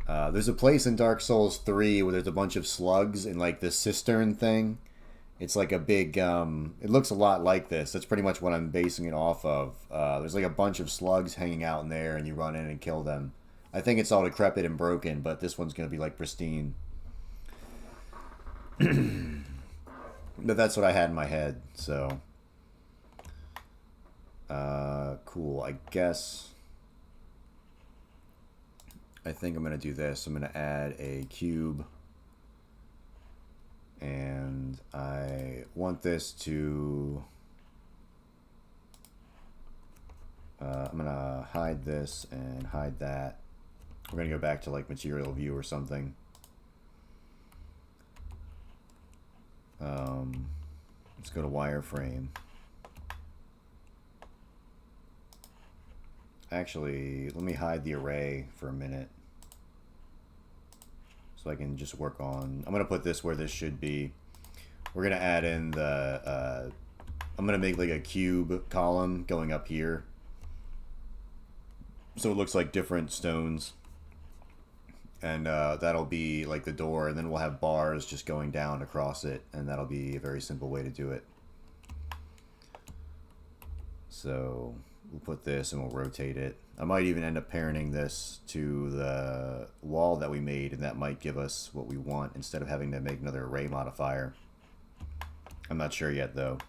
There's a place in Dark Souls 3 where there's a bunch of slugs in like this cistern thing. It's like a big, it looks a lot like this. That's pretty much what I'm basing it off of. There's like a bunch of slugs hanging out in there and you run in and kill them. I think it's all decrepit and broken, but this one's going to be like pristine. But that's what I had in my head, so. Cool, I guess. I think I'm going to do this. I'm going to add a cube. And I want this to... I'm going to hide this and hide that. We're going to go back to like material view or something. Let's go to wireframe. Actually, let me hide the array for a minute. So I can just work on... I'm going to put this where this should be. We're going to add in the... I'm going to make like a cube column going up here. So it looks like different stones. And that'll be like the door. And then we'll have bars just going down across it. And that'll be a very simple way to do it. So we'll put this and we'll rotate it. I might even end up parenting this to the wall that we made, and that might give us what we want instead of having to make another array modifier. I'm not sure yet, though.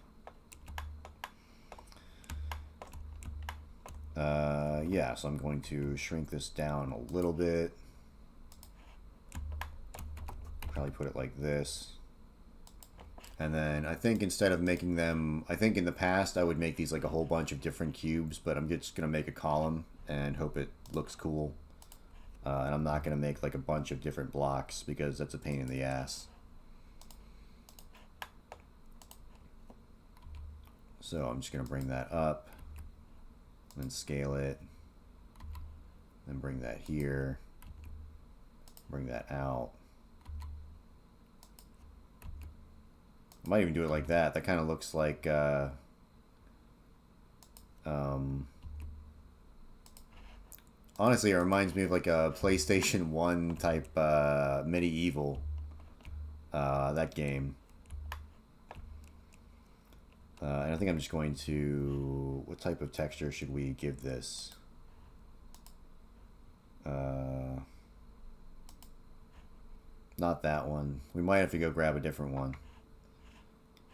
Yeah, so I'm going to shrink this down a little bit. Probably put it like this. And then I think instead of making them, I think in the past I would make these like a whole bunch of different cubes, but I'm just going to make a column and hope it looks cool. And I'm not going to make like a bunch of different blocks because that's a pain in the ass. So I'm just going to bring that up, then scale it, then bring that here, bring that out. I might even do it like that. That kind of looks like honestly, it reminds me of like a PlayStation 1 type Medieval, that game. And I think I'm just going to... What type of texture should we give this? Not that one. We might have to go grab a different one.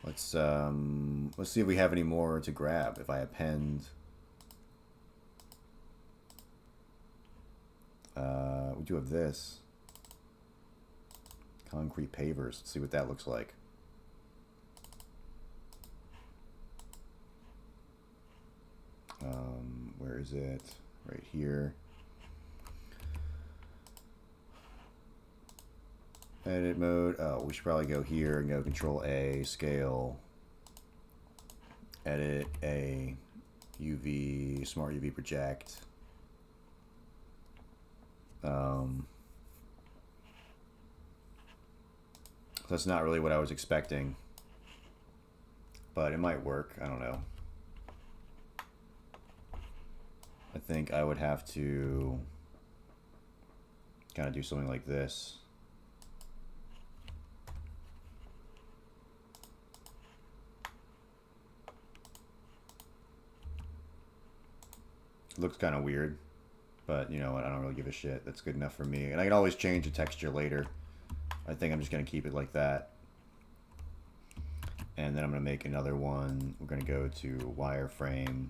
Let's see if we have any more to grab. If I append... we do have this. Concrete pavers. Let's see what that looks like. Where is it? Right here. Edit mode. Oh, we should probably go here and go Control A, scale, edit A, UV, smart UV project. That's not really what I was expecting, but it might work. I don't know. I think I would have to kind of do something like this. It looks kind of weird, but you know what? I don't really give a shit. That's good enough for me. And I can always change the texture later. I think I'm just going to keep it like that. And then I'm going to make another one. We're going to go to wireframe.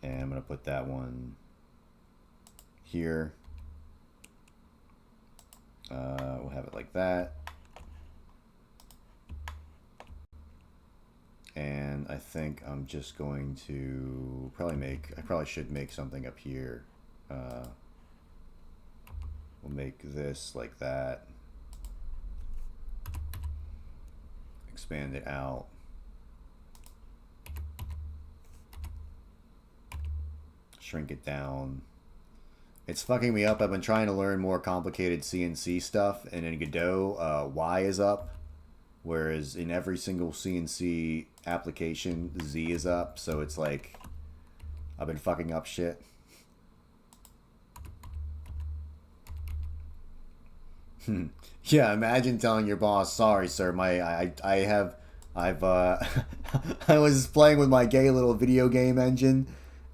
And I'm going to put that one here. We'll have it like that. And I think I'm just going to I probably should make something up here. We'll make this like that. Expand it out. Shrink it down. It's fucking me up. I've been trying to learn more complicated CNC stuff, and in Godot, Y is up, whereas in every single CNC application, Z is up. So it's like I've been fucking up shit. Yeah, imagine telling your boss, "Sorry, sir, I've I was playing with my gay little video game engine,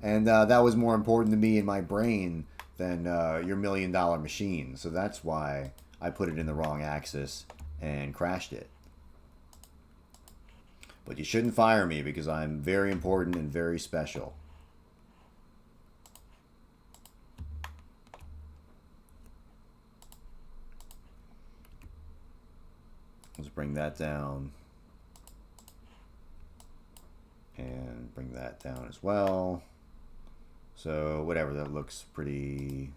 and that was more important to me in my brain than your $1 million machine. So that's why I put it in the wrong axis and crashed it. But you shouldn't fire me because I'm very important and very special." Let's bring that down. And bring that down as well. So whatever, that looks pretty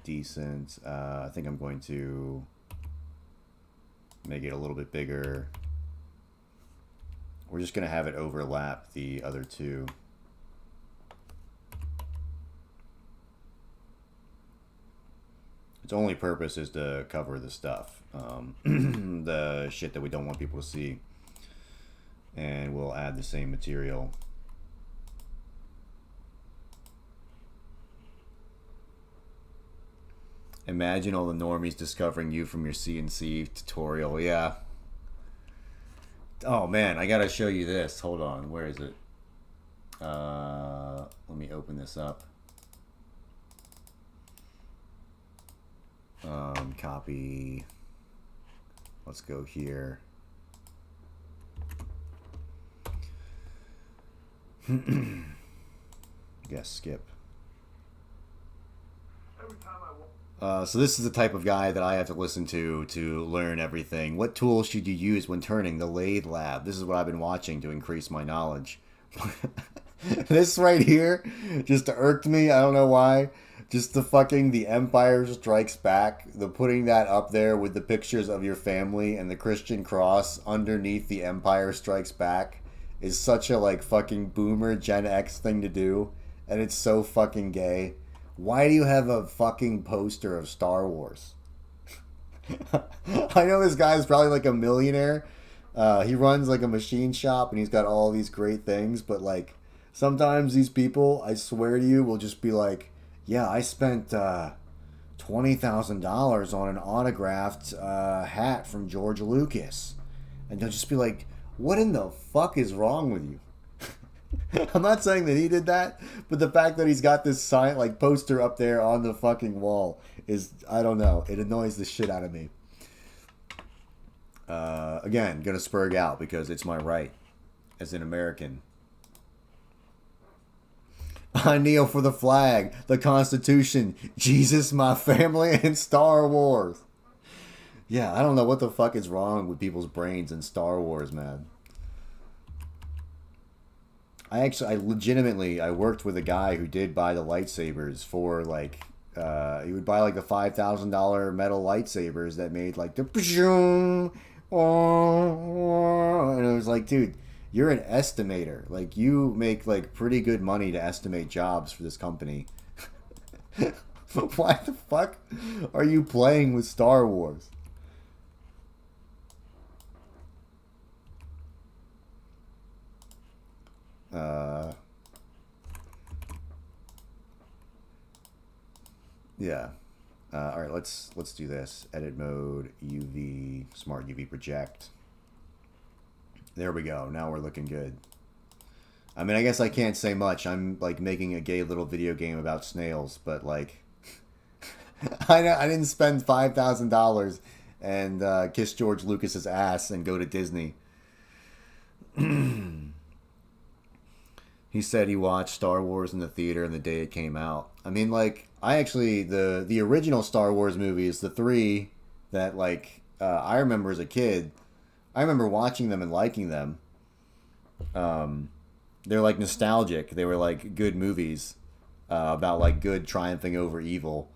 decent. I think I'm going to make it a little bit bigger. We're just going to have it overlap the other two. Its only purpose is to cover the stuff, the shit that we don't want people to see. And we'll add the same material. Imagine all the normies discovering you from your CNC tutorial. Yeah. Oh man, I gotta show you this. Hold on, where is it? Let me open this up. Copy. Let's go here. Guess skip. So this is the type of guy that I have to listen to learn everything. What tools should you use when turning? The lathe lab. This is what I've been watching to increase my knowledge. This right here just irked me. I don't know why. Just the Empire Strikes Back. The putting that up there with the pictures of your family and the Christian cross underneath the Empire Strikes Back is such a like fucking boomer Gen X thing to do. And it's so fucking gay. Why do you have a fucking poster of Star Wars? I know this guy's probably like a millionaire. He runs like a machine shop and he's got all these great things. But like sometimes these people, I swear to you, will just be like, yeah, I spent $20,000 on an autographed hat from George Lucas. And they'll just be like, what in the fuck is wrong with you? I'm not saying that he did that, but the fact that he's got this sign, like poster up there on the fucking wall is, I don't know, it annoys the shit out of me. Again, gonna spurg out because it's my right as an American. I kneel for the flag, the Constitution, Jesus, my family, and Star Wars. Yeah, I don't know what the fuck is wrong with people's brains in Star Wars, man. I legitimately worked with a guy who did buy the lightsabers for like, he would buy like the $5,000 metal lightsabers that made like the and it was like, dude, you're an estimator. Like you make like pretty good money to estimate jobs for this company. Why the fuck are you playing with Star Wars? Yeah. All right, let's do this. Edit mode, UV, smart UV project. There we go. Now we're looking good. I mean, I guess I can't say much. I'm like making a gay little video game about snails, but like, I didn't spend $5,000 and kiss George Lucas's ass and go to Disney. He said he watched Star Wars in the theater the day it came out. I mean, like, I actually the original Star Wars movies, the three that like I remember as a kid, I remember watching them and liking them. They're like nostalgic. They were like good movies about like good triumphing over evil.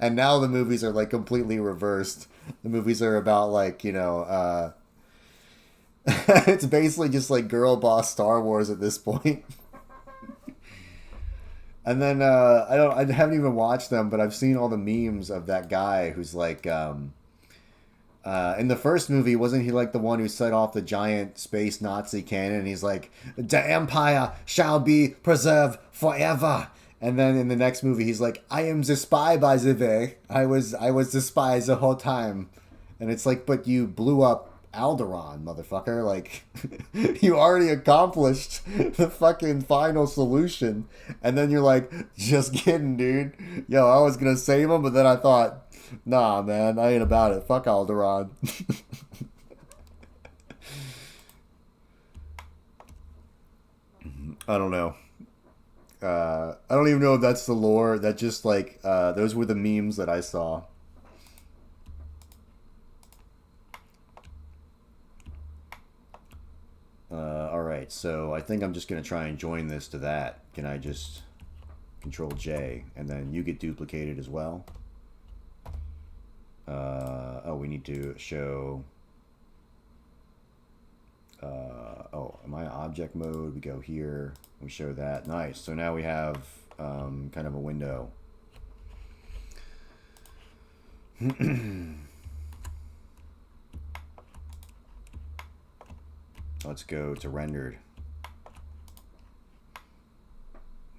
And now the movies are like completely reversed. The movies are about like, you know, it's basically just like girl boss Star Wars at this point. And then I haven't even watched them, but I've seen all the memes of that guy who's like in the first movie, wasn't he like the one who set off the giant space Nazi cannon? And he's like, "The Empire shall be preserved forever." And then in the next movie, he's like, "I am the spy, by the way. I was the spy the whole time." And it's like, but you blew up Alderaan, motherfucker. Like, you already accomplished the fucking final solution. And then you're like, just kidding, dude. Yo, I was gonna save him, but then I thought, nah, man, I ain't about it. Fuck Alderaan. I don't know. I don't even know if that's the lore. That just like those were the memes that I saw. Alright, so I think I'm just going to try and join this to that. Can I just Control J and then you get duplicated as well? Oh, we need to show... oh, am I object mode? We go here, we show that. Nice. So now we have kind of a window. Let's go to rendered.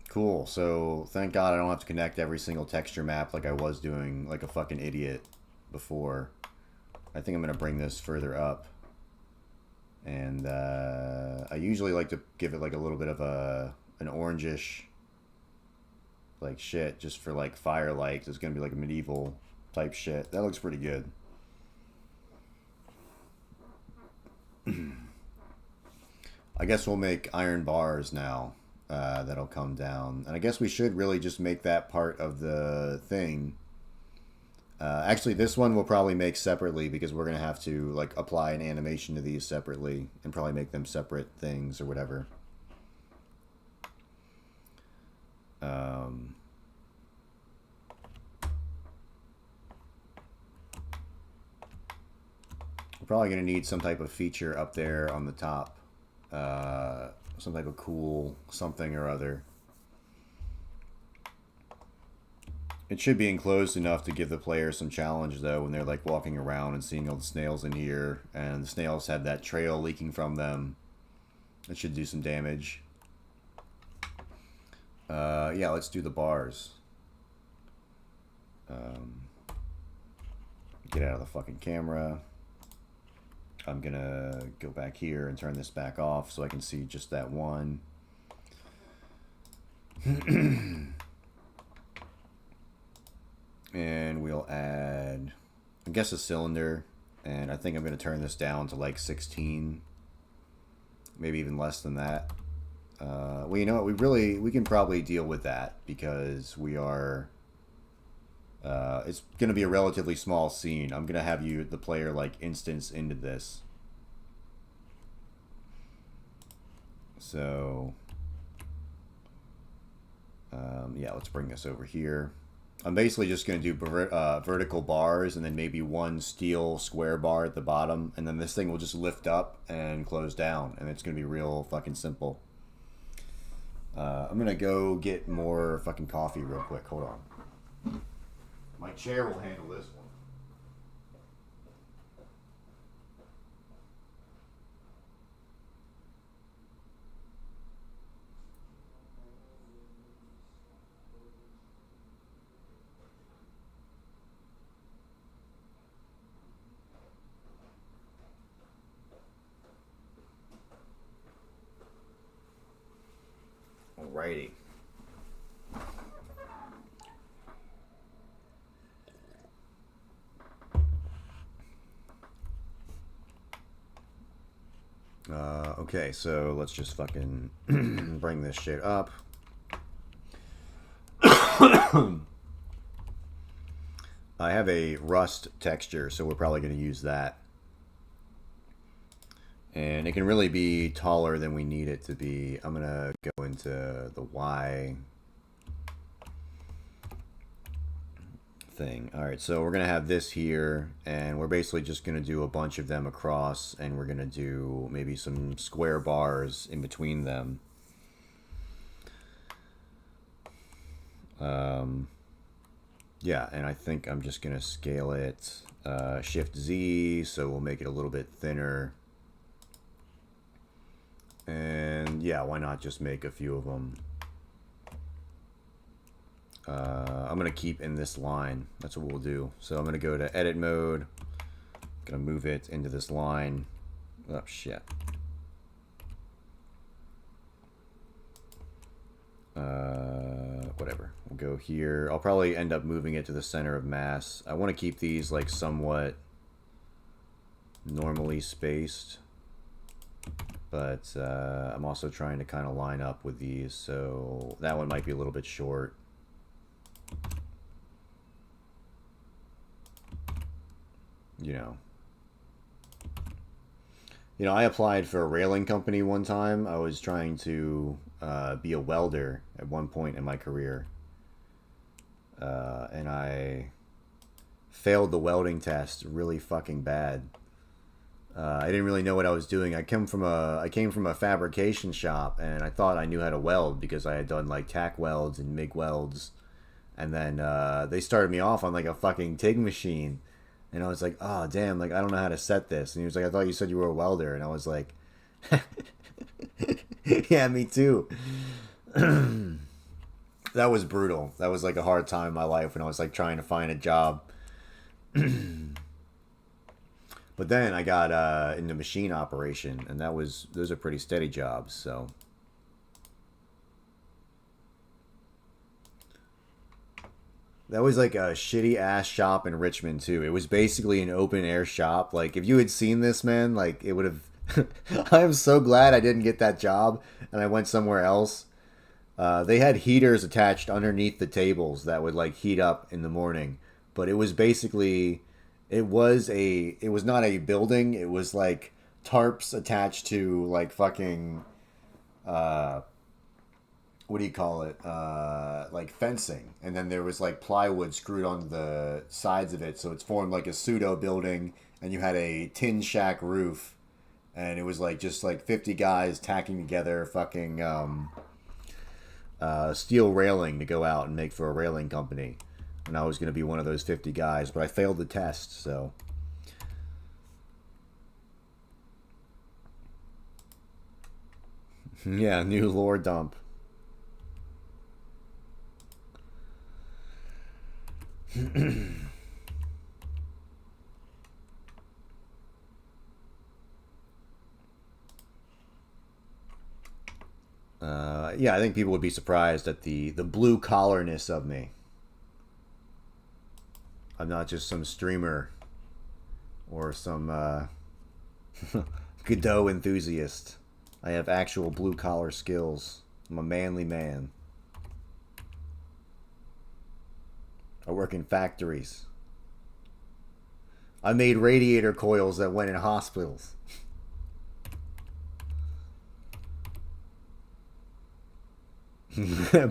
Cool. So thank God I don't have to connect every single texture map like I was doing like a fucking idiot before. I think I'm going to bring this further up. And I usually like to give it like a little bit of an orangish like shit just for like firelight. It's going to be like a medieval type shit. That looks pretty good. I guess we'll make iron bars now. That'll come down. And I guess we should really just make that part of the thing. Actually, this one we'll probably make separately because we're going to have to like apply an animation to these separately and probably make them separate things or whatever. We're probably going to need some type of feature up there on the top. Some type of cool something or other. It should be enclosed enough to give the player some challenge though when they're like walking around and seeing all the snails in here and the snails have that trail leaking from them. It should do some damage. Yeah, let's do the bars. Get out of the fucking camera. I'm gonna go back here and turn this back off so I can see just that one. And we'll add, I guess, a cylinder. And I think I'm gonna turn this down to like 16. Maybe even less than that. Well, you know what? We can probably deal with that because we are... it's going to be a relatively small scene. I'm going to have the player, like, instance into this. So, yeah, let's bring this over here. I'm basically just going to do vertical bars and then maybe one steel square bar at the bottom. And then this thing will just lift up and close down. And it's going to be real fucking simple. I'm going to go get more fucking coffee real quick. Hold on. My chair will handle this one. Alrighty. Okay, so let's just fucking bring this shit up. I have a rust texture, so we're probably going to use that. And it can really be taller than we need it to be. I'm going to go into the Y thing. Alright, so we're going to have this here, and we're basically just going to do a bunch of them across, and we're going to do maybe some square bars in between them. Yeah, and I think I'm just going to scale it Shift Z, so we'll make it a little bit thinner. And yeah, why not just make a few of them? I'm going to keep in this line. That's what we'll do. So I'm going to go to edit mode. Going to move it into this line. Oh, shit. Whatever. We'll go here. I'll probably end up moving it to the center of mass. I want to keep these like somewhat normally spaced. But I'm also trying to kind of line up with these. So that one might be a little bit short. You know, I applied for a railing company one time. I was trying to be a welder at one point in my career. And I failed the welding test really fucking bad. I didn't really know what I was doing. I came from a fabrication shop, and I thought I knew how to weld because I had done like tack welds and MIG welds. And then they started me off on like a fucking TIG machine. And I was like, oh, damn, like, I don't know how to set this. And he was like, I thought you said you were a welder. And I was like, yeah, me too. That was brutal. That was like a hard time in my life when I was like trying to find a job. But then I got into machine operation, and those are pretty steady jobs, so. That was like a shitty ass shop in Richmond too. It was basically an open air shop. Like if you had seen this, man, like it would have. I am so glad I didn't get that job and I went somewhere else. They had heaters attached underneath the tables that would like heat up in the morning, but it was basically, it was not a building. It was like tarps attached to like fucking. What do you call it? Like fencing, and then there was like plywood screwed on the sides of it, so it's formed like a pseudo building. And you had a tin shack roof, and it was like just like 50 guys tacking together fucking steel railing to go out and make for a railing company. And I was gonna be one of those 50 guys, but I failed the test, so. Yeah, new lore dump. Yeah, I think people would be surprised at the blue collarness of me. I'm not just some streamer or some Godot enthusiast. I have actual blue collar skills. I'm a manly man. I work in factories. I made radiator coils that went in hospitals.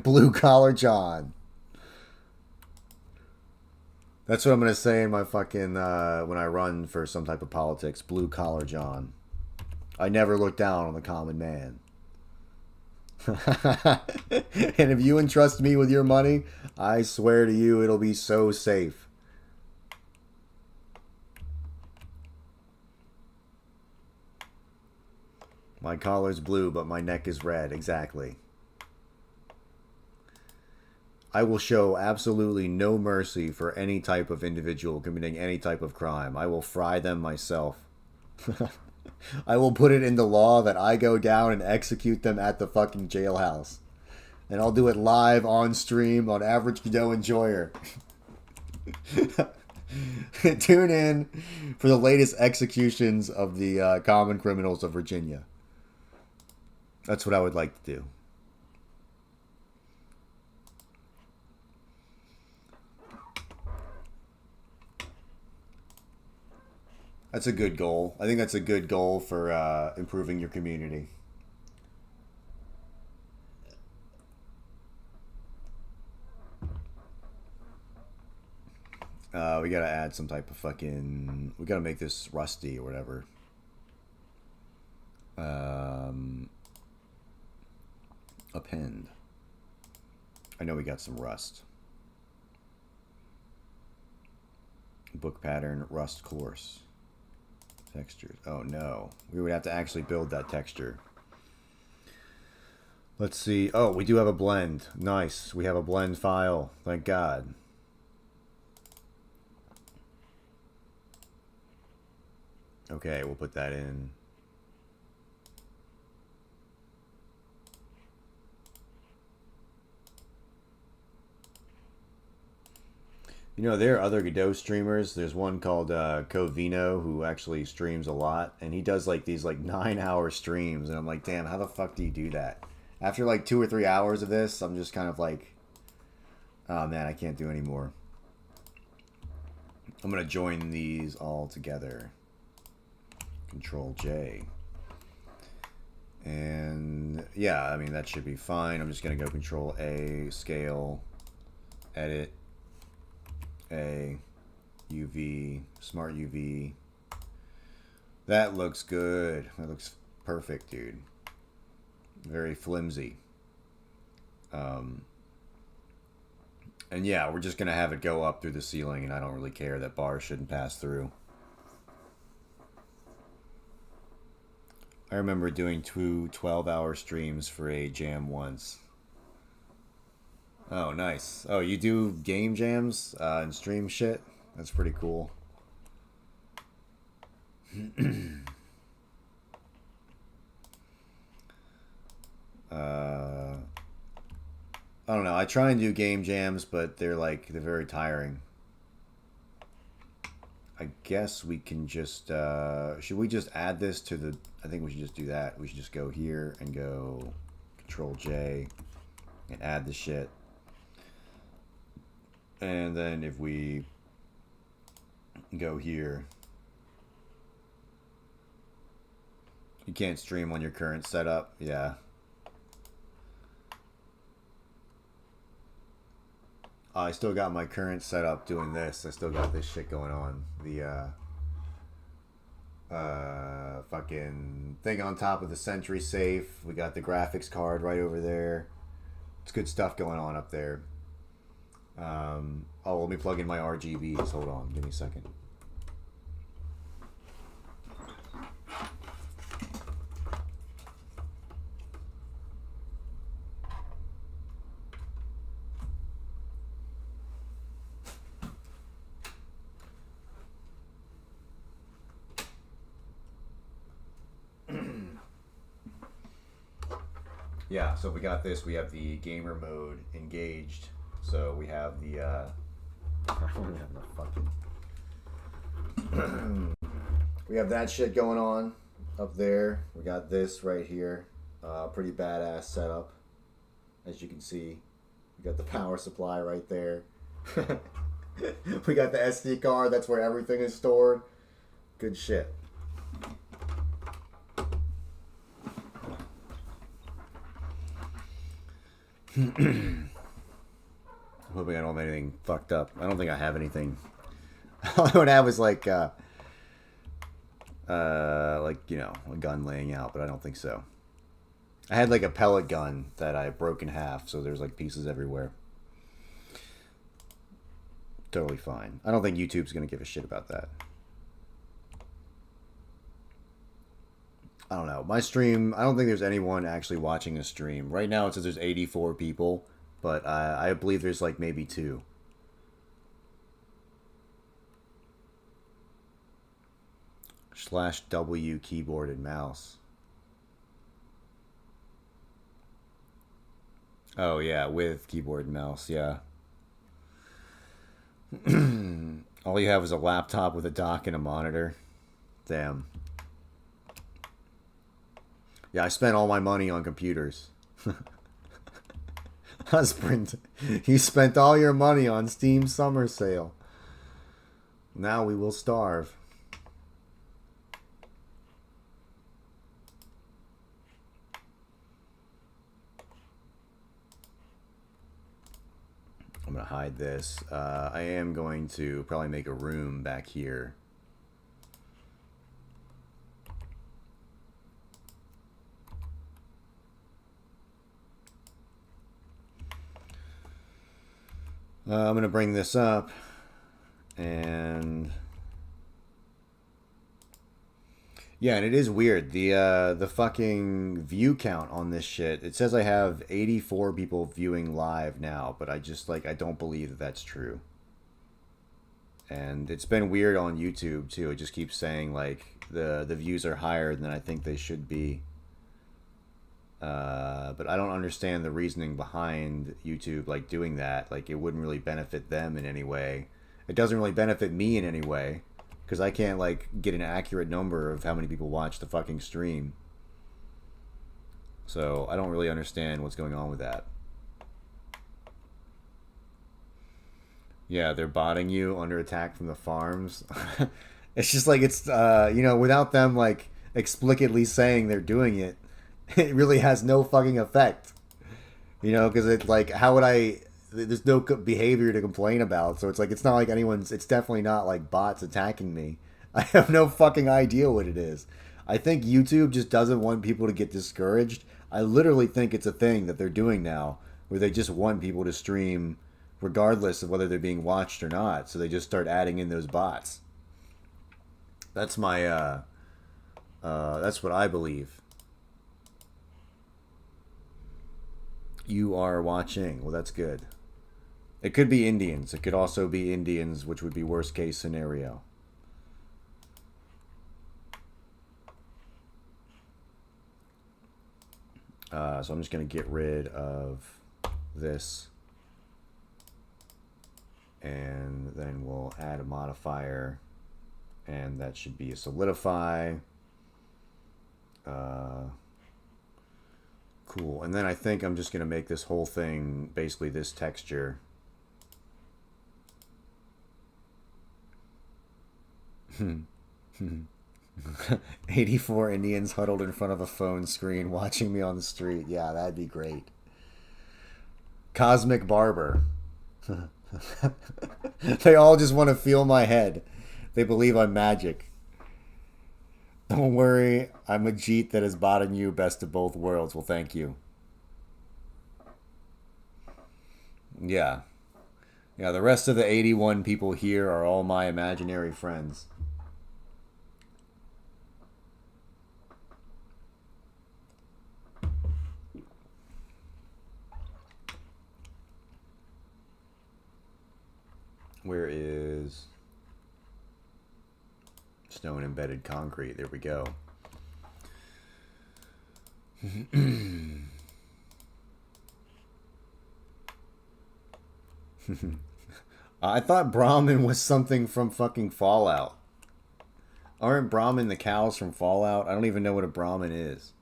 Blue collar John. That's what I'm gonna say in my fucking when I run for some type of politics. Blue collar John. I never look down on the common man. And if you entrust me with your money, I swear to you it'll be so safe. My collar's blue, but my neck is red. Exactly. I will show absolutely no mercy for any type of individual committing any type of crime. I will fry them myself. I will put it into law that I go down and execute them at the fucking jailhouse. and I'll do it live on stream on Average Godot Enjoyer. Tune in for the latest executions of the common criminals of Virginia. That's what I would like to do. That's a good goal. I think that's a good goal for improving your community. We gotta add some type of fucking... We gotta make this rusty or whatever. Append. I know we got some rust. Book pattern, rust course. Textures. Oh no. We would have to actually build that texture. Let's see. Oh, we do have a blend. Nice. We have a blend file. Thank God. Okay, we'll put that in. You know, there are other Godot streamers. There's one called Covino who actually streams a lot, and he does like these like 9-hour streams, and I'm like, damn, how the fuck do you do that? After like 2 or 3 hours of this, I'm just kind of like, oh man, I can't do anymore. I'm gonna join these all together. Control J. And yeah, I mean that should be fine. I'm just gonna go Control A, scale, edit. A, UV, smart UV. That looks good. That looks perfect, dude. Very flimsy. And yeah, we're just gonna have it go up through the ceiling, and I don't really care. That bars shouldn't pass through. I remember doing 2 12-hour streams for a jam once. Oh, nice. Oh, you do game jams and stream shit? That's pretty cool. I don't know. I try and do game jams, but they're very tiring. I guess we can just, should we just add this to the, I think we should just do that. We should just go here and go Control J and add the shit. And then if we go here, you can't stream on your current setup. Yeah. I still got my current setup doing this. I still got this shit going on. The fucking thing on top of the Sentry safe. We got the graphics card right over there. It's good stuff going on up there. Oh, let me plug in my RGBs. Hold on, give me a second. Yeah, so we got this. We have the gamer mode engaged. So we have the, I don't even have enough fucking... We have that shit going on up there. We got this right here. Pretty badass setup. As you can see, we got the power supply right there. We got the SD card. That's where everything is stored. Good shit. Hoping I don't have anything fucked up. I don't think I have anything. All I would have is like you know, a gun laying out, but I don't think so. I had like a pellet gun that I broke in half, so there's like pieces everywhere. Totally fine. I don't think YouTube's gonna give a shit about that. I don't know. My stream, I don't think there's anyone actually watching a stream. Right now it says there's 84 people. But I believe there's like maybe 2. /W keyboard and mouse. Oh yeah, with keyboard and mouse, yeah. All you have is a laptop with a dock and a monitor. Damn. Yeah, I spent all my money on computers. Husband, you spent all your money on Steam Summer Sale. Now we will starve. I'm going to hide this. I am going to probably make a room back here. I'm going to bring this up, and yeah, and it is weird. The fucking view count on this shit. It says I have 84 people viewing live now, but I just I don't believe that that's true. And it's been weird on YouTube too. It just keeps saying like the views are higher than I think they should be. But I don't understand the reasoning behind YouTube doing that. It wouldn't really benefit them in any way. It doesn't really benefit me in any way, because I can't get an accurate number of how many people watch the fucking stream. So I don't really understand what's going on with that. Yeah, they're botting you under attack from the farms. It's just it's without them explicitly saying they're doing it, it really has no fucking effect. Because it's how would there's no behavior to complain about. So it's not it's definitely not bots attacking me. I have no fucking idea what it is. I think YouTube just doesn't want people to get discouraged. I literally think it's a thing that they're doing now, where they just want people to stream regardless of whether they're being watched or not. So they just start adding in those bots. That's my, that's what I believe. You are watching. Well, that's good. It could be Indians. It could also be Indians, which would be worst case scenario. So I'm just going to get rid of this. And then we'll add a modifier. And that should be a solidify. Cool. And then I think I'm just going to make this whole thing basically this texture. Hmm. 84 Indians huddled in front of a phone screen watching me on the street. Yeah, that'd be great. Cosmic Barber. They all just want to feel my head. They believe I'm magic. Don't worry, I'm a Jeet that is botting you, best of both worlds. Well, thank you. Yeah. Yeah, the rest of the 81 people here are all my imaginary friends. Where is stone embedded concrete? There we go. I thought Brahmin was something from fucking Fallout. Aren't Brahmin the cows from Fallout? I don't even know what a Brahmin is.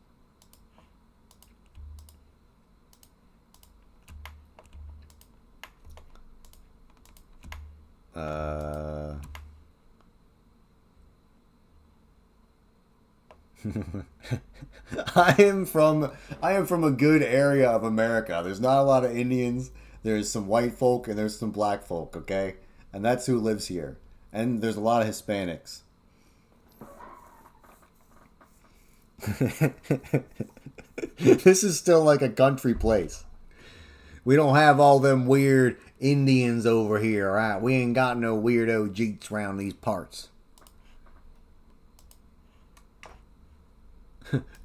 I am from a good area of America. There's not a lot of Indians. There's some white folk and there's some black folk, okay? And that's who lives here. And there's a lot of Hispanics. This is still like a country place. We don't have all them weird Indians over here, right? We ain't got no weirdo Jeets around these parts.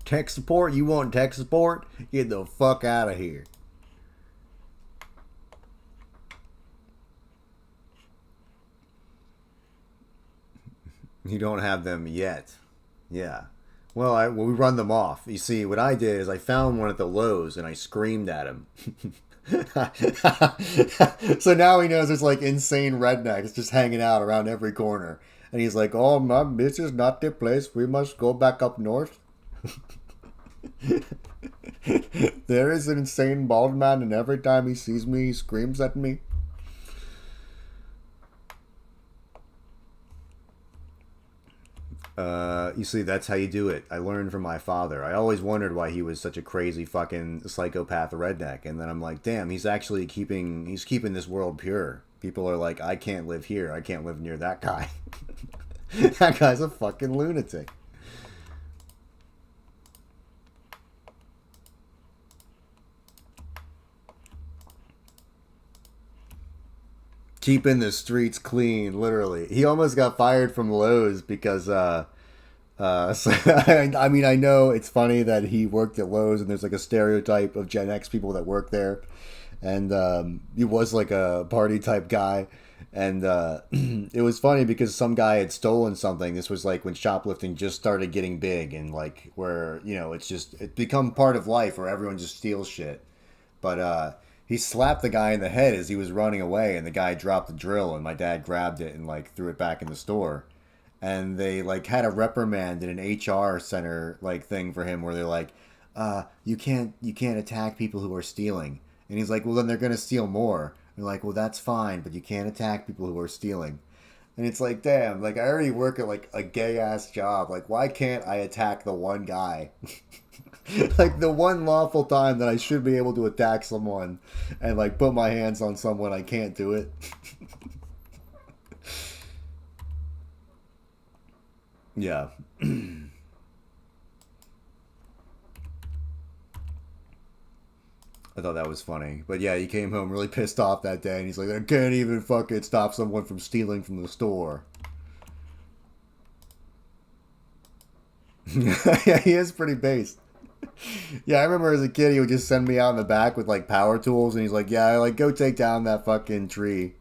Tech support? You want tech support? Get the fuck out of here. You don't have them yet. Yeah. Well, we run them off. You see, what I did is I found one at the Lowe's and I screamed at him. So now he knows there's like insane rednecks just hanging out around every corner. And he's like, oh, Mom, this is not the place. We must go back up north. There is an insane bald man, and every time he sees me, he screams at me. You see, that's how you do it. I learned from my father. I always wondered why he was such a crazy fucking psychopath redneck, and then I'm like, damn, he's actually keeping this world pure. People are like, I can't live here. I can't live near that guy. That guy's a fucking lunatic. Keeping the streets clean, literally. He almost got fired from Lowe's because, so, I mean, I know it's funny that he worked at Lowe's and there's like a stereotype of Gen X people that work there. And he was like a party type guy. And it was funny because some guy had stolen something. This was like when shoplifting just started getting big and like where, you know, it's become part of life where everyone just steals shit. But, he slapped the guy in the head as he was running away, and the guy dropped the drill, and my dad grabbed it and like threw it back in the store. And they like had a reprimand in an HR center like thing for him where they're like, you can't attack people who are stealing. And he's like, well, then they're gonna steal more. And they're like, well, that's fine, but you can't attack people who are stealing. And it's like, damn, like I already work at like a gay ass job. Like, why can't I attack the one guy? Like the one lawful time that I should be able to attack someone and like put my hands on someone, I can't do it. Yeah. I thought that was funny. But yeah, he came home really pissed off that day and he's like, I can't even fucking stop someone from stealing from the store. Yeah, he is pretty based. Yeah, I remember as a kid, he would just send me out in the back with like power tools, and he's like, "Yeah, like go take down that fucking tree."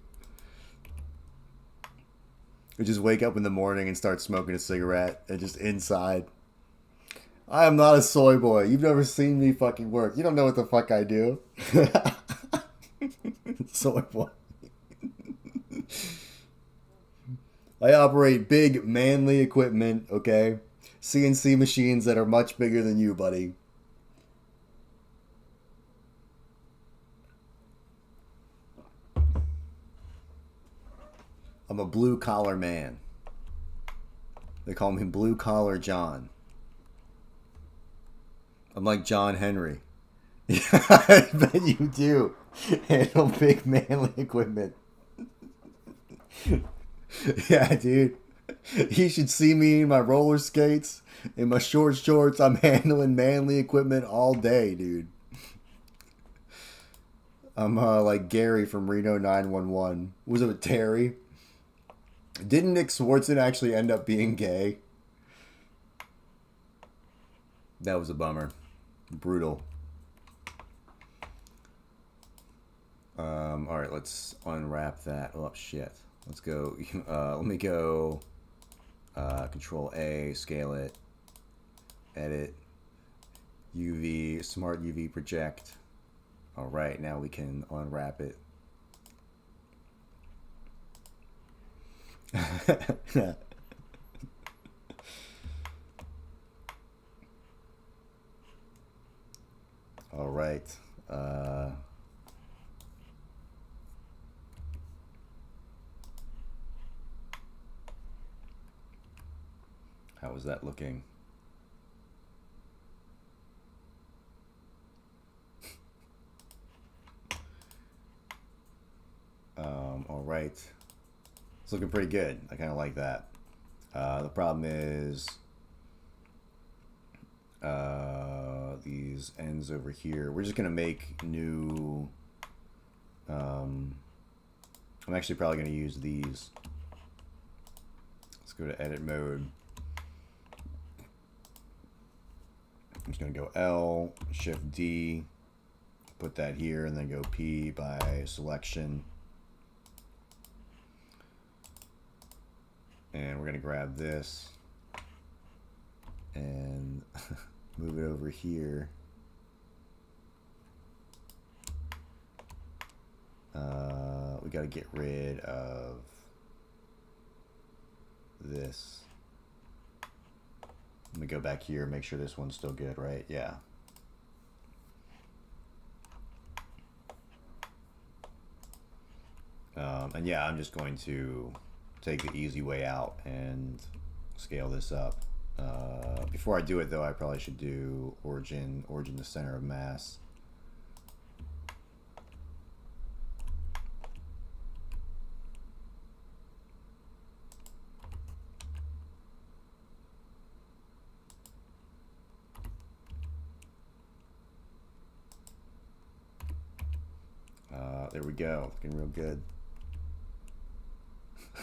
He'd just wake up in the morning and start smoking a cigarette, and just inside. I am not a soy boy. You've never seen me fucking work. You don't know what the fuck I do. Soy boy. I operate big, manly equipment. Okay. CNC machines that are much bigger than you, buddy. I'm a blue collar man. They call me Blue Collar John. I'm like John Henry. Yeah, I bet you do. Handle big manly equipment. Yeah, dude. You should see me in my roller skates, in my short shorts. I'm handling manly equipment all day, dude. I'm like Gary from Reno 911. Was it with Terry? Didn't Nick Swartzen actually end up being gay? That was a bummer. Brutal. Alright, let's unwrap that. Oh, shit. Let's go. Let me go... Control A, scale it, edit, UV, smart UV project. All right, now we can unwrap it. All right. How is that looking? All right. It's looking pretty good. I kind of like that. The problem is these ends over here. We're just going to make new... I'm actually probably going to use these. Let's go to edit mode. I'm just going to go L, Shift D, put that here, and then go P by selection. And we're going to grab this and move it over here. We got to get rid of this. Let me go back here, make sure this one's still good, right? Yeah. And yeah, I'm just going to take the easy way out and scale this up. Before I do it, though, I probably should do origin the center of mass. There we go, looking real good.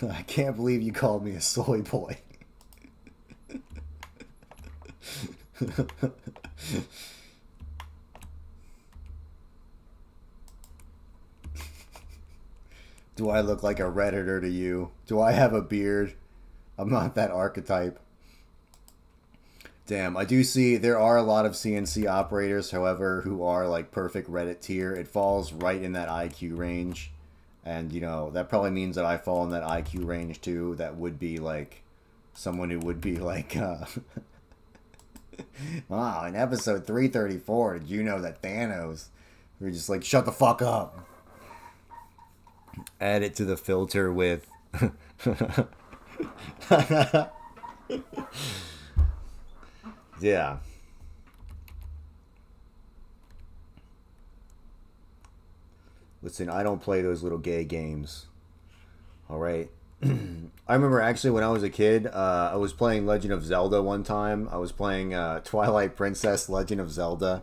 I can't believe you called me a soy boy. Do I look like a Redditor to you? Do I have a beard? I'm not that archetype. Damn, I do see there are a lot of CNC operators, however, who are like perfect Reddit tier. It falls right in that IQ range. And, you know, that probably means that I fall in that IQ range too. That would be like someone who would be like, wow, in episode 334, did you know that Thanos? We're just like, shut the fuck up. Add it to the filter with... Yeah. Listen, I don't play those little gay games. Alright? I remember actually when I was a kid, I was playing Legend of Zelda one time. I was playing Twilight Princess Legend of Zelda.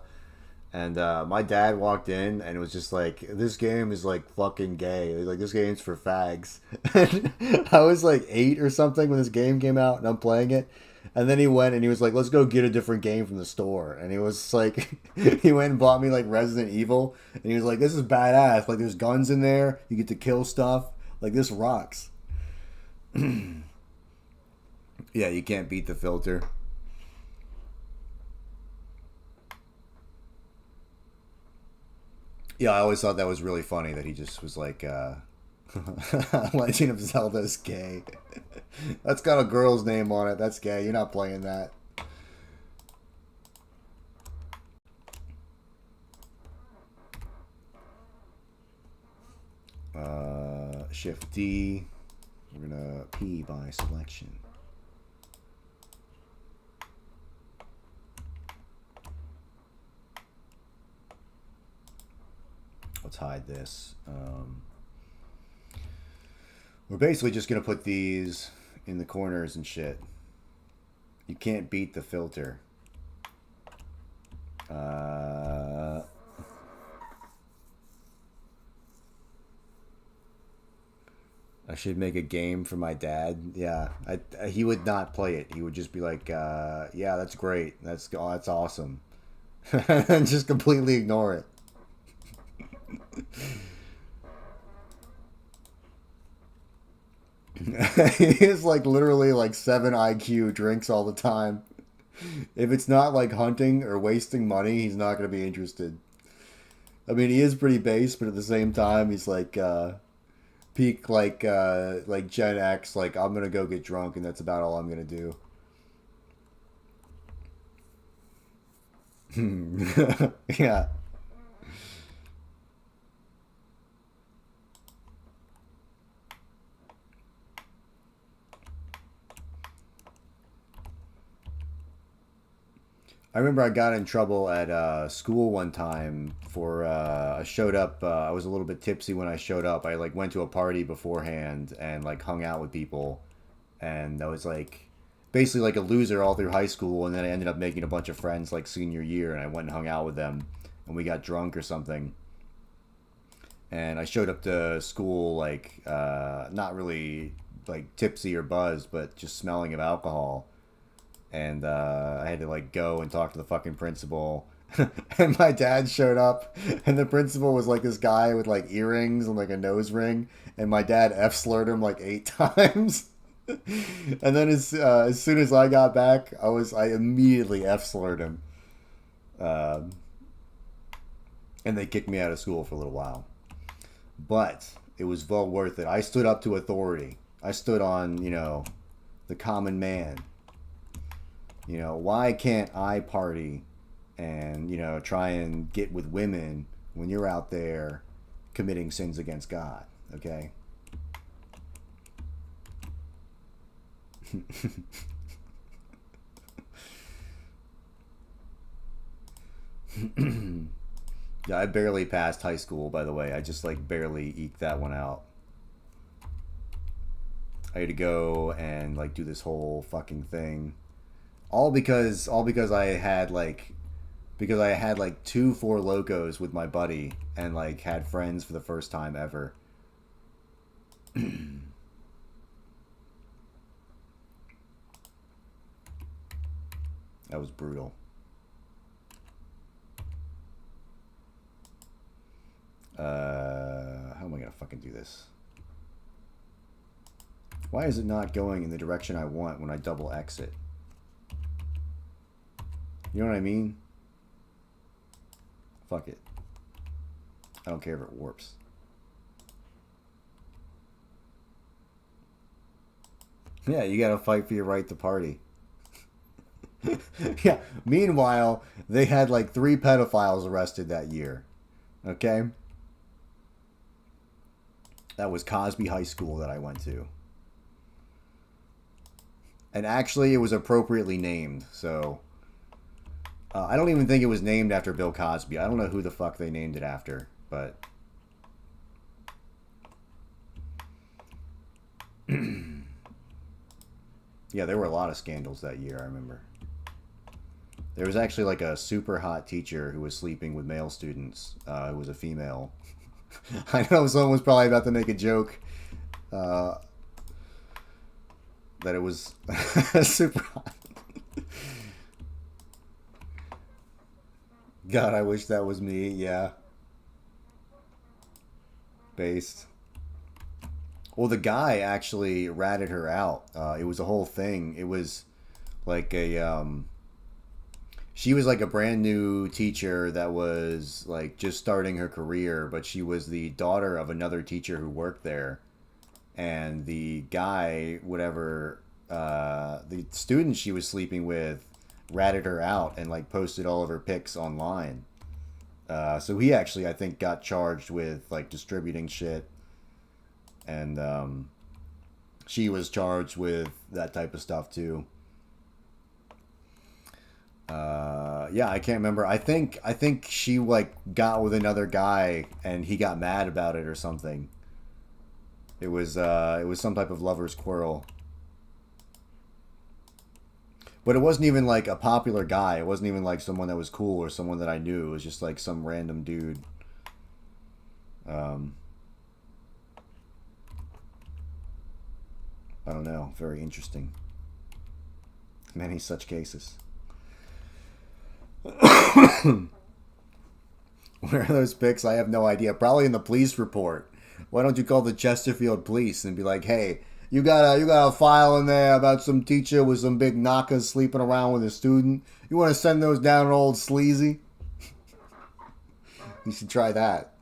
And my dad walked in and it was just like, this game is like fucking gay. Like, this game's for fags. And I was like 8 or something when this game came out and I'm playing it. And then he went and he was like, let's go get a different game from the store. And he was like, he went and bought me like Resident Evil. And he was like, this is badass. Like, there's guns in there. You get to kill stuff. Like, this rocks. Yeah, you can't beat the filter. Yeah, I always thought that was really funny that he just was like, Legend of Zelda's gay. That's got a girl's name on it. That's gay. You're not playing that. Shift D. We're gonna P by selection. Let's hide this. We're basically just going to put these in the corners and shit. You can't beat the filter. I should make a game for my dad. Yeah, he would not play it. He would just be like, yeah, that's great. That's awesome. And just completely ignore it. He is like literally like 7 IQ, drinks all the time. If it's not like hunting or wasting money, he's not going to be interested. I mean, he is pretty base, but at the same time, he's like peak like Gen X. Like, I'm going to go get drunk, and that's about all I'm going to do. Yeah. I remember I got in trouble at school one time for I showed up. I was a little bit tipsy when I showed up. I like went to a party beforehand and like hung out with people, and I was like basically like a loser all through high school. And then I ended up making a bunch of friends like senior year, and I went and hung out with them, and we got drunk or something. And I showed up to school like not really like tipsy or buzzed, but just smelling of alcohol. And I had to like go and talk to the fucking principal. And my dad showed up, and the principal was like this guy with like earrings and like a nose ring, and my dad F-slurred him like 8 times. And then as soon as I got back, I immediately F-slurred him. And they kicked me out of school for a little while. But it was well worth it. I stood up to authority. I stood on, you know, the common man. You know, why can't I party and, you know, try and get with women when you're out there committing sins against God? Okay? Yeah, I barely passed high school, by the way. I just like barely eked that one out. I had to go and like do this whole fucking thing. All because I had like two Four Locos with my buddy and like had friends for the first time ever. That was brutal. How am I gonna fucking do this? Why is it not going in the direction I want when I double exit? You know what I mean? Fuck it. I don't care if it warps. Yeah, you gotta fight for your right to party. Yeah, meanwhile, they had like 3 pedophiles arrested that year. Okay? That was Cosby High School that I went to. And actually, it was appropriately named, so... I don't even think it was named after Bill Cosby. I don't know who the fuck they named it after, but... Yeah, there were a lot of scandals that year, I remember. There was actually like a super hot teacher who was sleeping with male students, who was a female. I know someone was probably about to make a joke that it was super hot. God, I wish that was me, yeah. Based. Well, the guy actually ratted her out. It was a whole thing. It was like a... she was like a brand new teacher that was like just starting her career, but she was the daughter of another teacher who worked there. And the guy, whatever, the student she was sleeping with ratted her out and like posted all of her pics online. So he actually, I think, got charged with like distributing shit. And she was charged with that type of stuff too. Yeah, I can't remember. I think she like got with another guy and he got mad about it or something. It was some type of lover's quarrel. But it wasn't even like a popular guy. It wasn't even like someone that was cool or someone that I knew. It was just like some random dude. I don't know. Very interesting. Many such cases. Where are those pics? I have no idea. Probably in the police report. Why don't you call the Chesterfield police and be like, hey, you got a file in there about some teacher with some big knockers sleeping around with a student? You want to send those down to old Sleazy? You should try that.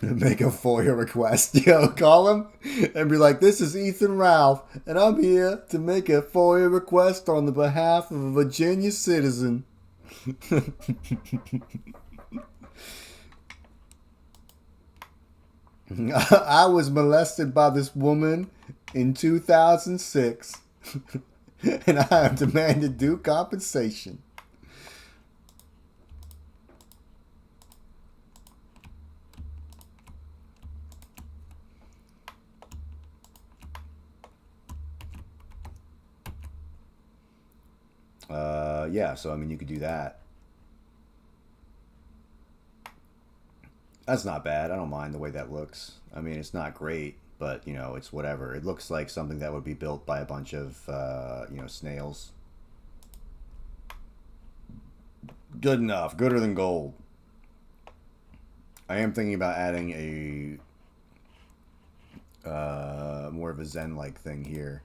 Make a FOIA request. Yo, call him and be like, this is Ethan Ralph, and I'm here to make a FOIA request on the behalf of a Virginia citizen. I was molested by this woman in 2006, and I have demanded due compensation. Yeah, so I mean, you could do that. That's not bad. I don't mind the way that looks. I mean, it's not great, but, you know, it's whatever. It looks like something that would be built by a bunch of, you know, snails. Good enough. Gooder than gold. I am thinking about adding a more of a Zen-like thing here.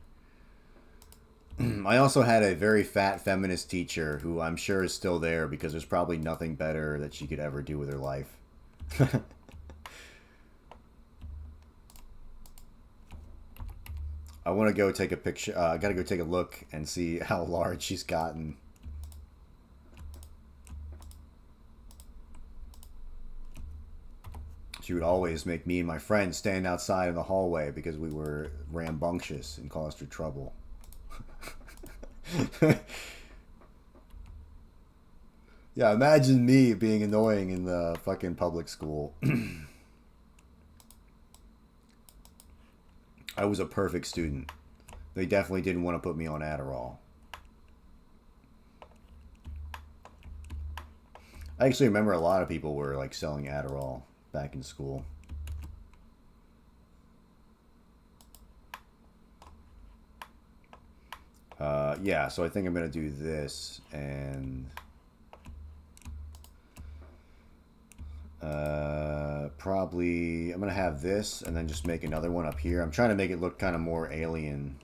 I also had a very fat feminist teacher who I'm sure is still there because there's probably nothing better that she could ever do with her life. I want to go take a picture. I got to go take a look and see how large she's gotten. She would always make me and my friends stand outside in the hallway because we were rambunctious and caused her trouble. Yeah, imagine me being annoying in the fucking public school. I was a perfect student. They definitely didn't want to put me on Adderall. I actually remember a lot of people were like selling Adderall back in school. Yeah, so I think I'm going to do this and probably I'm going to have this and then just make another one up here. I'm trying to make it look kind of more alien.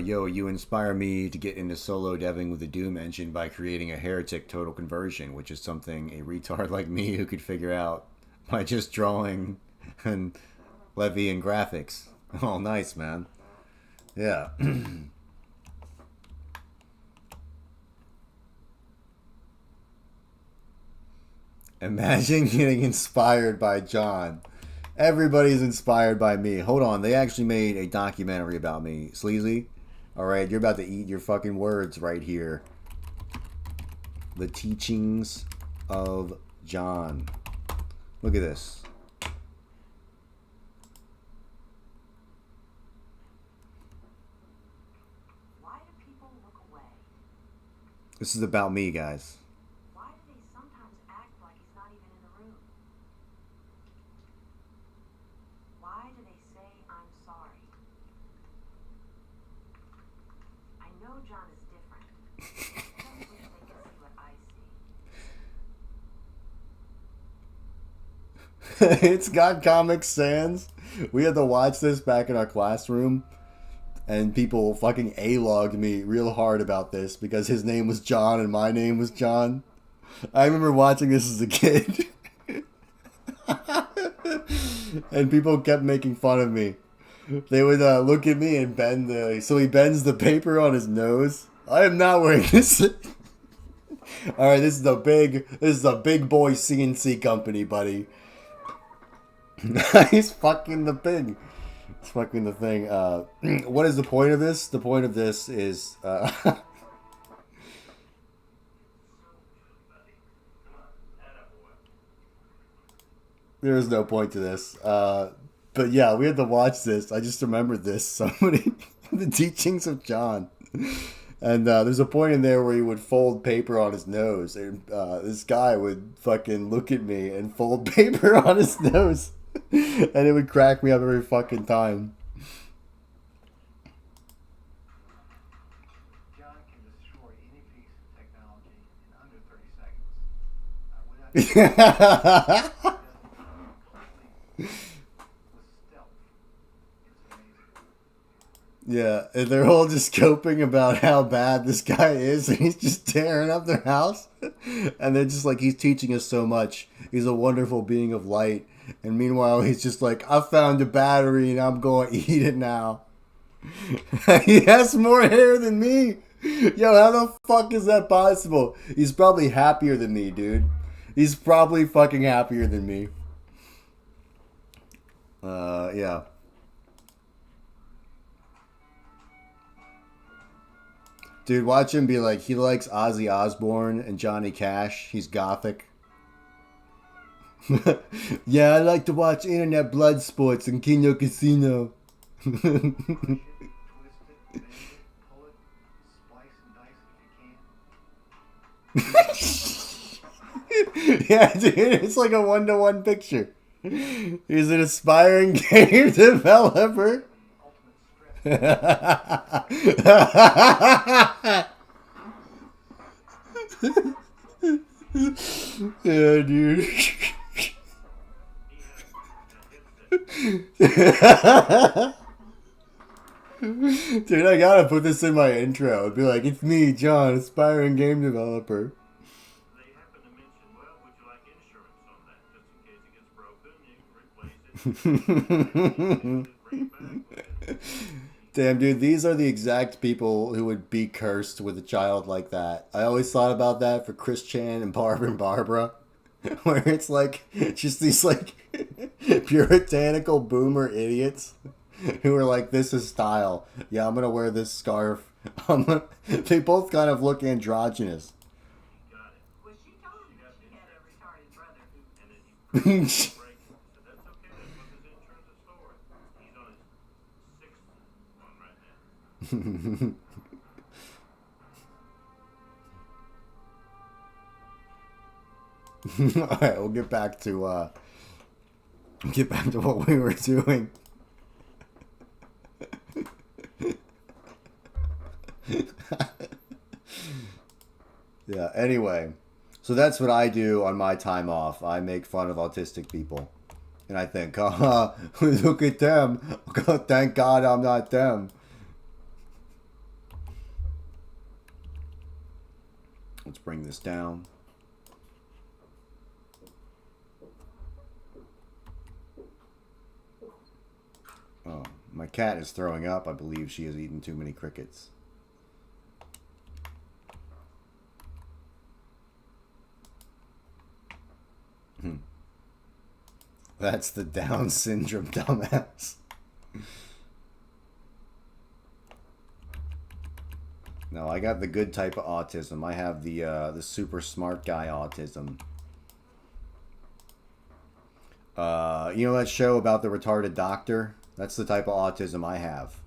Yo, you inspire me to get into solo deving with the Doom engine by creating a heretic total conversion, which is something a retard like me who could figure out by just drawing and Levy and graphics. Oh, nice, man. Yeah. Imagine getting inspired by John. Everybody's inspired by me. Hold on, they actually made a documentary about me. Sleazy? Alright, you're about to eat your fucking words right here. The Teachings of John. Look at this. Why do people look away? This is about me, guys. Why do they sometimes act like he's not even in the room? Why do they say I'm sorry? I know John is different. I just wish they could see what I see. It's got Comic Sans. We had to watch this back in our classroom. And people fucking A-logged me real hard about this because his name was John and my name was John. I remember watching this as a kid. And people kept making fun of me. They would look at me and bend the... So he bends the paper on his nose. I am not wearing this. Alright, this is a big boy CNC company, buddy. He's fucking the pig. It's fucking the thing. What is the point of this? The point of this is... there is no point to this. But yeah, we had to watch this. I just remembered this. Somebody... the Teachings of John. And there's a point in there where he would fold paper on his nose. And this guy would fucking look at me and fold paper on his nose. And it would crack me up every fucking time. John can destroy any piece of technology in under 30 seconds. Yeah, and they're all just coping about how bad this guy is, and he's just tearing up their house. And they're just like, he's teaching us so much. He's a wonderful being of light. And meanwhile, he's just like, I found a battery and I'm going to eat it now. He has more hair than me. Yo, how the fuck is that possible? He's probably happier than me, dude. He's probably fucking happier than me. Yeah. Dude, watch him be like, he likes Ozzy Osbourne and Johnny Cash. He's gothic. Yeah, I like to watch Internet Blood Sports and Kino Casino. Yeah, dude, it's like a 1-to-1 picture. He's an aspiring game developer. Yeah, dude. Dude, I gotta put this in my intro. It'd be like, it's me, John, aspiring game developer. They happen to mention, well, would you like insurance on that? Just in case it gets broken, you can replace it. Bring it back. Damn, dude, these are the exact people who would be cursed with a child like that. I always thought about that for Chris Chan and Barb and Barbara. Where it's like, just these like puritanical boomer idiots who are like, this is style. Yeah, I'm gonna wear this scarf. They both kind of look androgynous. Well, she told me she had a retarded brother who. And then he breaks it. So that's okay. That's what his insurance is for. He's on his 6th one right now. Alright, we'll get back to what we were doing. Yeah, anyway. So that's what I do on my time off. I make fun of autistic people. And I think, look at them. Thank God I'm not them. Let's bring this down. Oh, my cat is throwing up. I believe she has eaten too many crickets. That's the Down syndrome dumbass. No, I got the good type of autism. I have the super smart guy autism. You know that show about the retarded doctor? That's the type of autism I have.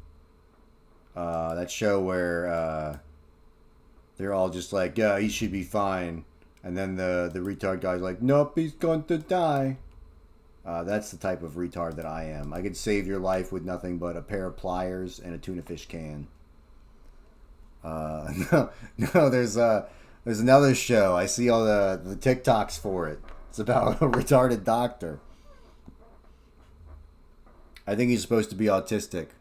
That show where they're all just like, yeah, he should be fine. And then the retard guy's like, nope, he's going to die. That's the type of retard that I am. I could save your life with nothing but a pair of pliers and a tuna fish can. No, there's another show. I see all the TikToks for it. It's about a retarded doctor. I think he's supposed to be autistic.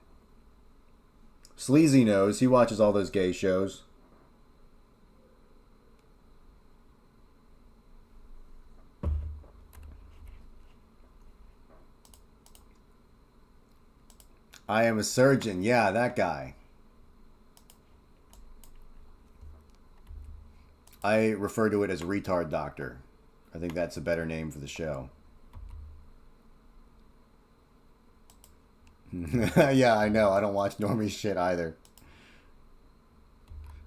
Sleazy knows. He watches all those gay shows. I am a surgeon. Yeah, that guy. I refer to it as retard doctor. I think that's a better name for the show. Yeah, I know. I don't watch normie shit either.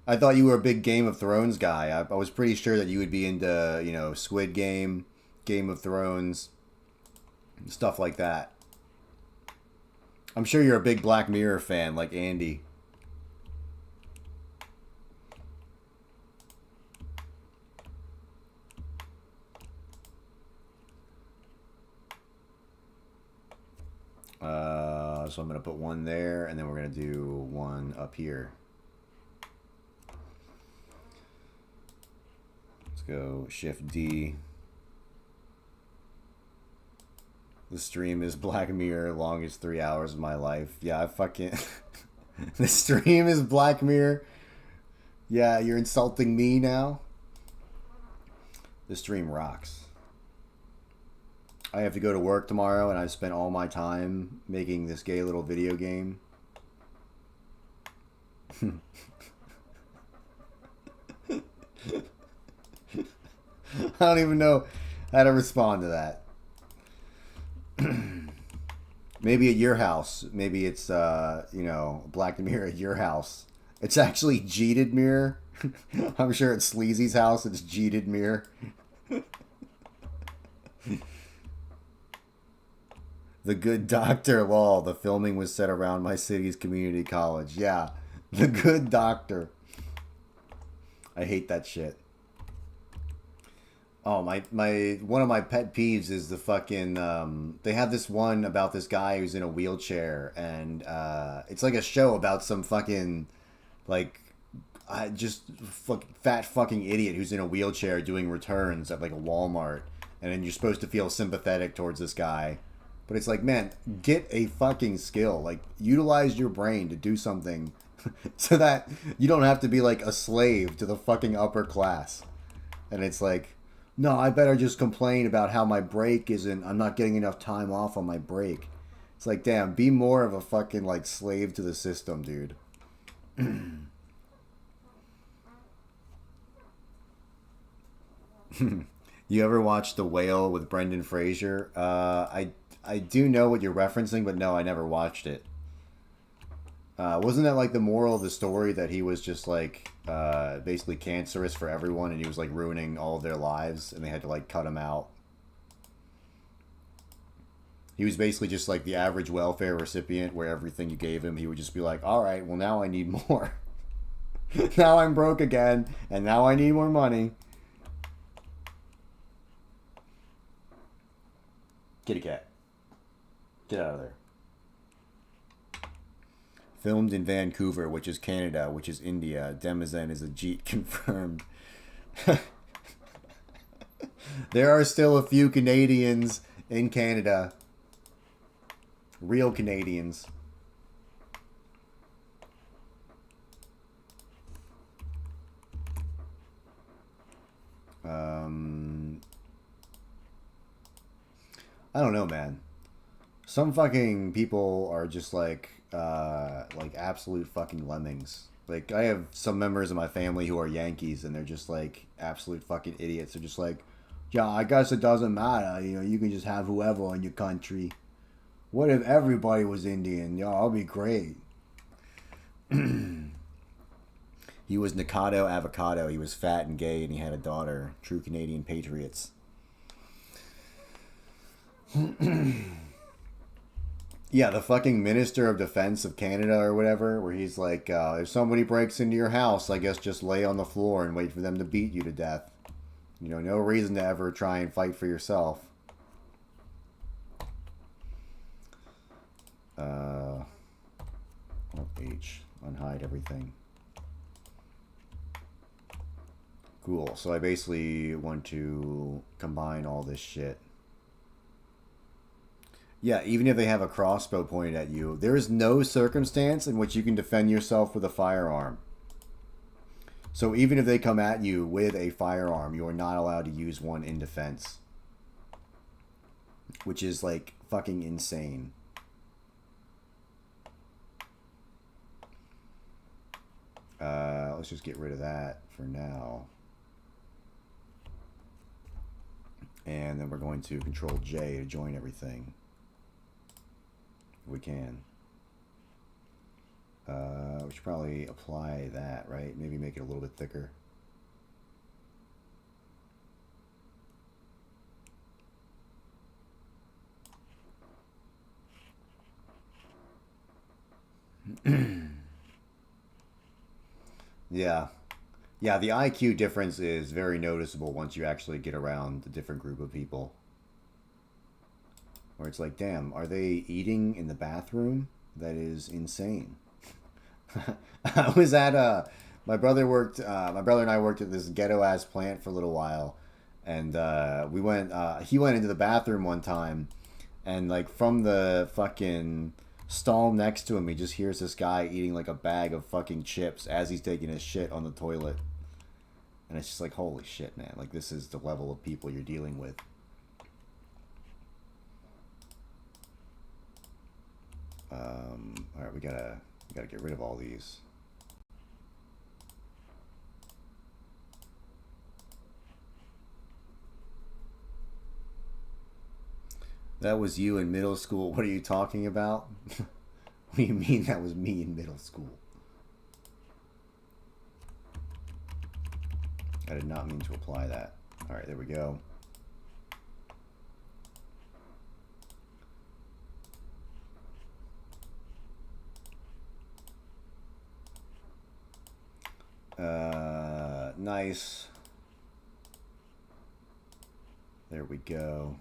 I thought you were a big Game of Thrones guy. I was pretty sure that you would be into, you know, Squid Game, Game of Thrones, stuff like that. I'm sure you're a big Black Mirror fan like Andy. So I'm going to put one there, and then we're going to do one up here. Let's go Shift D. The stream is Black Mirror, longest 3 hours of my life. Yeah, I fucking... The stream is Black Mirror. Yeah, you're insulting me now? The stream rocks. I have to go to work tomorrow, and I've spent all my time making this gay little video game. I don't even know how to respond to that. Maybe at your house. Maybe it's, you know, Black Mirror at your house. It's actually Jeeted Mirror. I'm sure at Sleazy's house it's Jeeted Mirror. The Good Doctor, lol. The filming was set around my city's community college. Yeah, The Good Doctor. I hate that shit. Oh, my one of my pet peeves is the fucking they have this one about this guy who's in a wheelchair, and it's like a show about some fucking like fat fucking idiot who's in a wheelchair doing returns at like a Walmart, and then you're supposed to feel sympathetic towards this guy. But it's like, man, get a fucking skill. Like, utilize your brain to do something so that you don't have to be like a slave to the fucking upper class. And it's like, no, I better just complain about how my break I'm not getting enough time off on my break. It's like, damn, be more of a fucking like slave to the system, dude. You ever watch The Whale with Brendan Fraser? I do know what you're referencing, but no, I never watched it. Wasn't that like the moral of the story, that he was just like basically cancerous for everyone, and he was like ruining all of their lives, and they had to like cut him out? He was basically just like the average welfare recipient, where everything you gave him, he would just be like, all right, well, now I need more. Now I'm broke again, and now I need more money. Kitty cat. Get out of there. Filmed in Vancouver, which is Canada, which is India. Demazen is a Jeet confirmed. There are still a few Canadians in Canada. Real Canadians. I don't know, man. Some fucking people are just like absolute fucking lemmings. Like, I have some members of my family who are Yankees, and they're just like absolute fucking idiots. They're just like, yeah, I guess it doesn't matter. You know, you can just have whoever in your country. What if everybody was Indian? Yeah, I'll be great. He was Nikado Avocado. He was fat and gay, and he had a daughter. True Canadian patriots. Yeah, the fucking Minister of Defense of Canada or whatever, where he's like, if somebody breaks into your house, I guess just lay on the floor and wait for them to beat you to death. You know, no reason to ever try and fight for yourself. H, unhide everything. Cool, so I basically want to combine all this shit. Yeah, even if they have a crossbow pointed at you, there is no circumstance in which you can defend yourself with a firearm. So even if they come at you with a firearm, you are not allowed to use one in defense. Which is like fucking insane. Let's just get rid of that for now. And then we're going to Control J to join everything. If we can. We should probably apply that, right? Maybe make it a little bit thicker. Yeah. Yeah, the IQ difference is very noticeable once you actually get around a different group of people. Where it's like, damn, are they eating in the bathroom? That is insane. I was at my brother and I worked at this ghetto ass plant for a little while, and he went into the bathroom one time, and like from the fucking stall next to him, he just hears this guy eating like a bag of fucking chips as he's taking his shit on the toilet. And it's just like, holy shit, man. Like, this is the level of people you're dealing with. Alright, we gotta get rid of all these. That was you in middle school. What are you talking about? What do you mean that was me in middle school? I did not mean to apply that. Alright, there we go. Nice. There we go.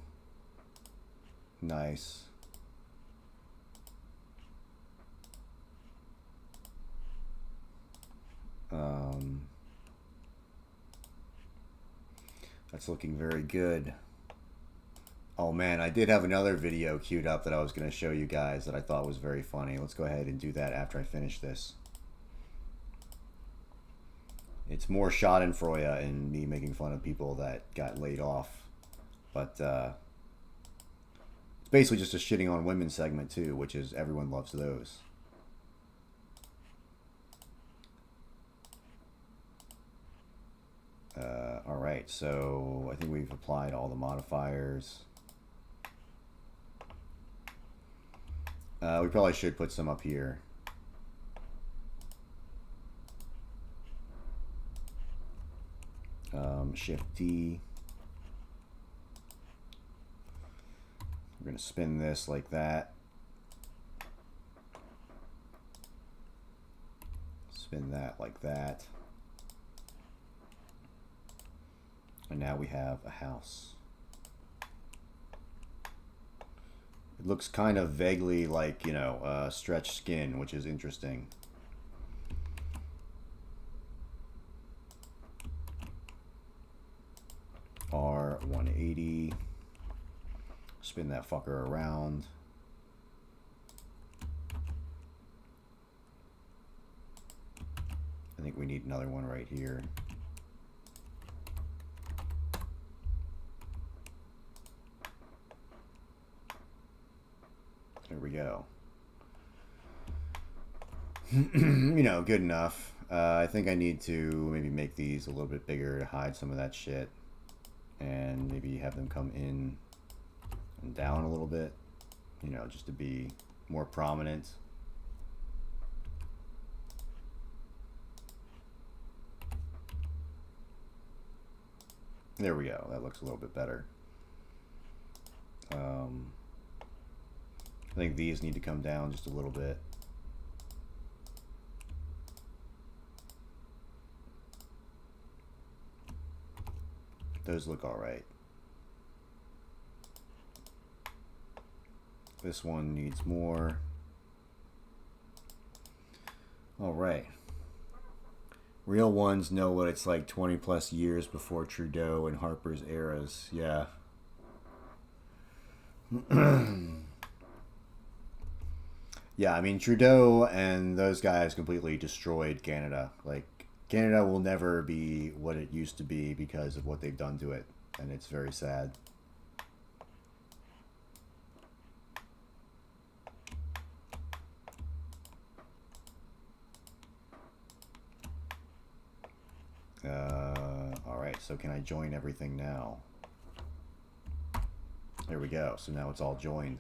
Nice. That's looking very good. Oh man, I did have another video queued up that I was going to show you guys that I thought was very funny. Let's go ahead and do that after I finish this. It's more schadenfreude and me making fun of people that got laid off. But it's basically just a shitting on women segment too, which is everyone loves those. Alright, so I think we've applied all the modifiers. We probably should put some up here. Shift D. We're going to spin this like that. Spin that like that. And now we have a house. It looks kind of vaguely like, you know, stretched skin, which is interesting. R180. Spin that fucker around. I think we need another one right here. There we go. You know, good enough. I think I need to maybe make these a little bit bigger to hide some of that shit. And maybe have them come in and down a little bit. You know, just to be more prominent. There we go. That looks a little bit better. I think these need to come down just a little bit. Those look all right. This one needs more. All right. Real ones know what it's like 20 plus years before Trudeau and Harper's eras. Yeah. Yeah, I mean, Trudeau and those guys completely destroyed Canada. Like, Canada will never be what it used to be because of what they've done to it. And it's very sad. Alright, so can I join everything now? There we go. So now it's all joined.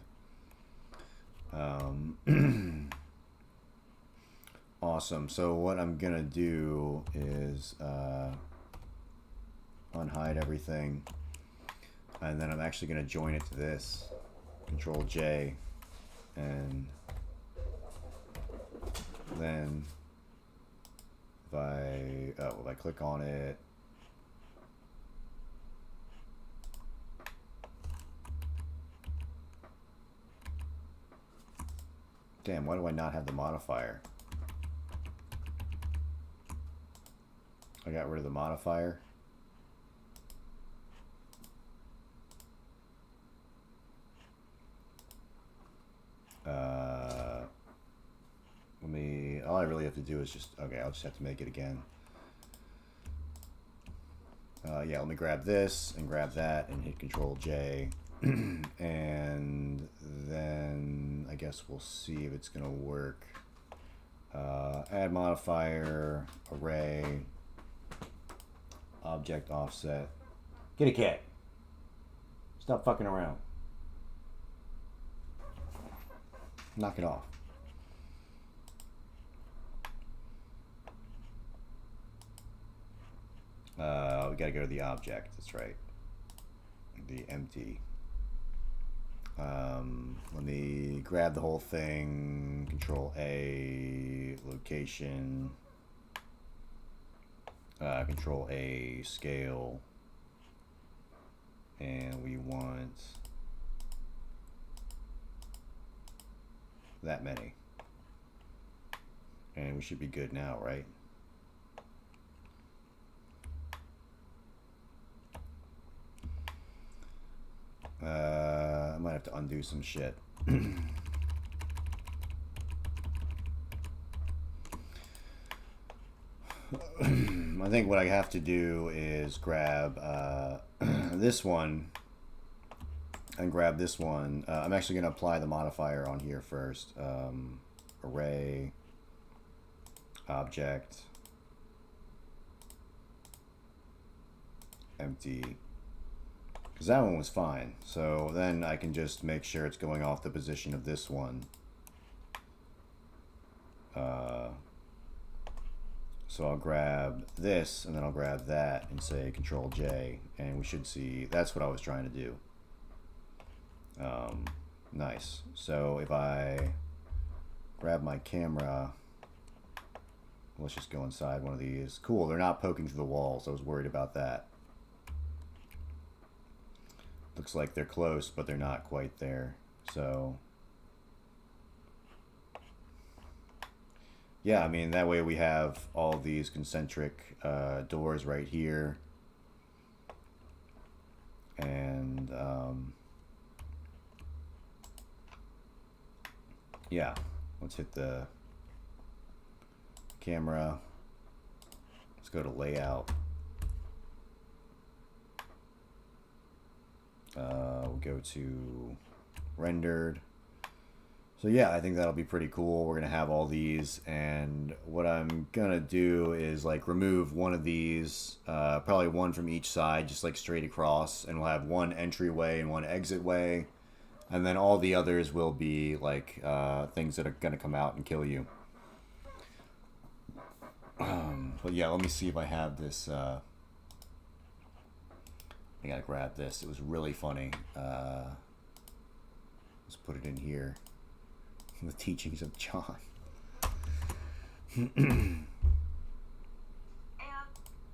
Awesome. So what I'm gonna do is unhide everything, and then I'm actually gonna join it to this. Control J, and then if I click on it, damn, why do I not have the modifier? I got rid of the modifier. All I really have to do is just, okay, I'll just have to make it again. Yeah, let me grab this and grab that and hit Control J. And then I guess we'll see if it's gonna work. Add modifier, array, object offset. Get a cat. Stop fucking around. Knock it off. We gotta go to the object, that's right. The empty. Let me grab the whole thing, Control A, location, Control A, scale, And we want that many. And we should be good now, right? I might have to undo some shit. I think what I have to do is grab this one and grab this one. I'm actually going to apply the modifier on here first. Array, object, empty. Because that one was fine. So then I can just make sure it's going off the position of this one. So I'll grab this, and then I'll grab that, and say Control J, and we should see, that's what I was trying to do. Nice. So if I grab my camera, let's just go inside one of these. Cool, they're not poking through the walls. I was worried about that. Looks like they're close, but they're not quite there. So yeah, I mean, that way we have all these concentric doors right here. And yeah, let's hit the camera. Let's go to layout. We'll go to rendered. So yeah, I think that'll be pretty cool. We're gonna have all these, and what I'm gonna do is like remove one of these, probably one from each side, just like straight across, and we'll have one entryway and one exit way, and then all the others will be like things that are gonna come out and kill you. But yeah, let me see if I have this. I gotta grab this. It was really funny. Let's put it in here. The teachings of John. And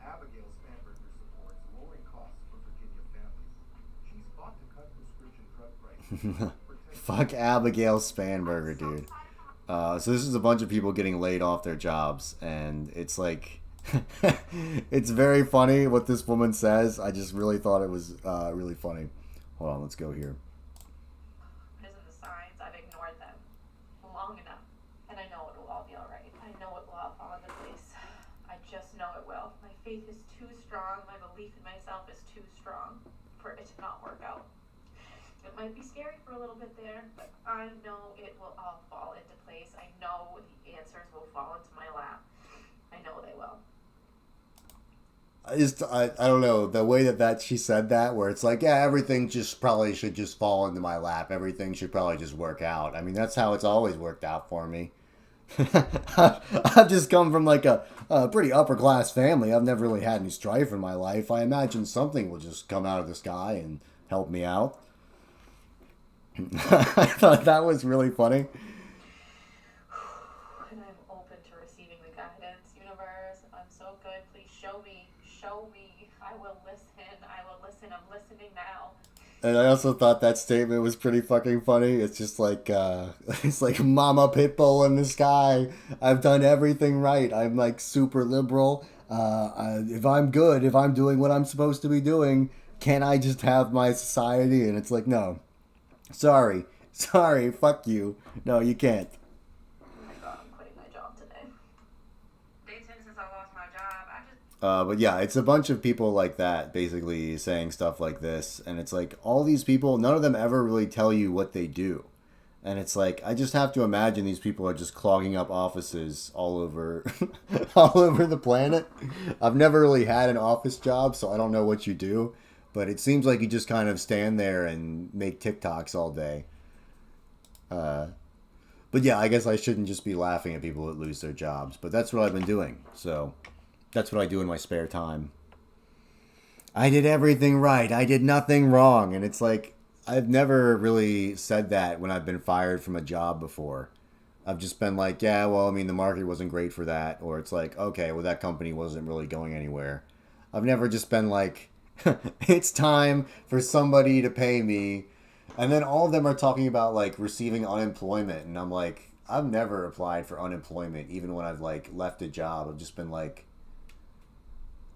Abigail Spanberger supports lowering costs for Virginia families. She's fought to cut prescription drug prices. Fuck Abigail Spanberger, dude. So this is a bunch of people getting laid off their jobs, and it's like, it's very funny what this woman says. I just really thought it was really funny. Hold on, let's go here. Isn't the signs? I've ignored them long enough, and I know it will all be all right. I know it will all fall into place. I just know it will. My faith is too strong. My belief in myself is too strong for it to not work out. It might be scary for a little bit there, but I know it will all fall into place. I know the answers will fall into my lap. I know they will. I don't know, the way that she said that, where it's like, yeah, everything just probably should just fall into my lap. Everything should probably just work out. I mean, that's how it's always worked out for me. I've just come from like a pretty upper class family. I've never really had any strife in my life. I imagine something will just come out of the sky and help me out. I thought that was really funny. And I'm open to receiving the guidance. Universe, I'm so good. Please show me. Show me. I will listen. I will listen. I'm listening now. And I also thought that statement was pretty fucking funny. It's just like, it's like Mama Pitbull in the sky. I've done everything right. I'm like super liberal. If I'm good, if I'm doing what I'm supposed to be doing, can't I just have my society? And it's like, no. Sorry, fuck you. No, you can't. Oh my god, I'm quitting my job today. Day 10 since I lost my job. But yeah, it's a bunch of people like that, basically saying stuff like this, and it's like all these people, none of them ever really tell you what they do, and it's like I just have to imagine these people are just clogging up offices all over, all over the planet. I've never really had an office job, so I don't know what you do. But it seems like you just kind of stand there and make TikToks all day. But yeah, I guess I shouldn't just be laughing at people that lose their jobs. But that's what I've been doing. So that's what I do in my spare time. I did everything right. I did nothing wrong. And it's like, I've never really said that when I've been fired from a job before. I've just been like, yeah, well, I mean, the market wasn't great for that. Or it's like, okay, well, that company wasn't really going anywhere. I've never just been like... It's time for somebody to pay me. And then all of them are talking about like receiving unemployment, and I'm like, I've never applied for unemployment, even when I've like left a job. I've just been like,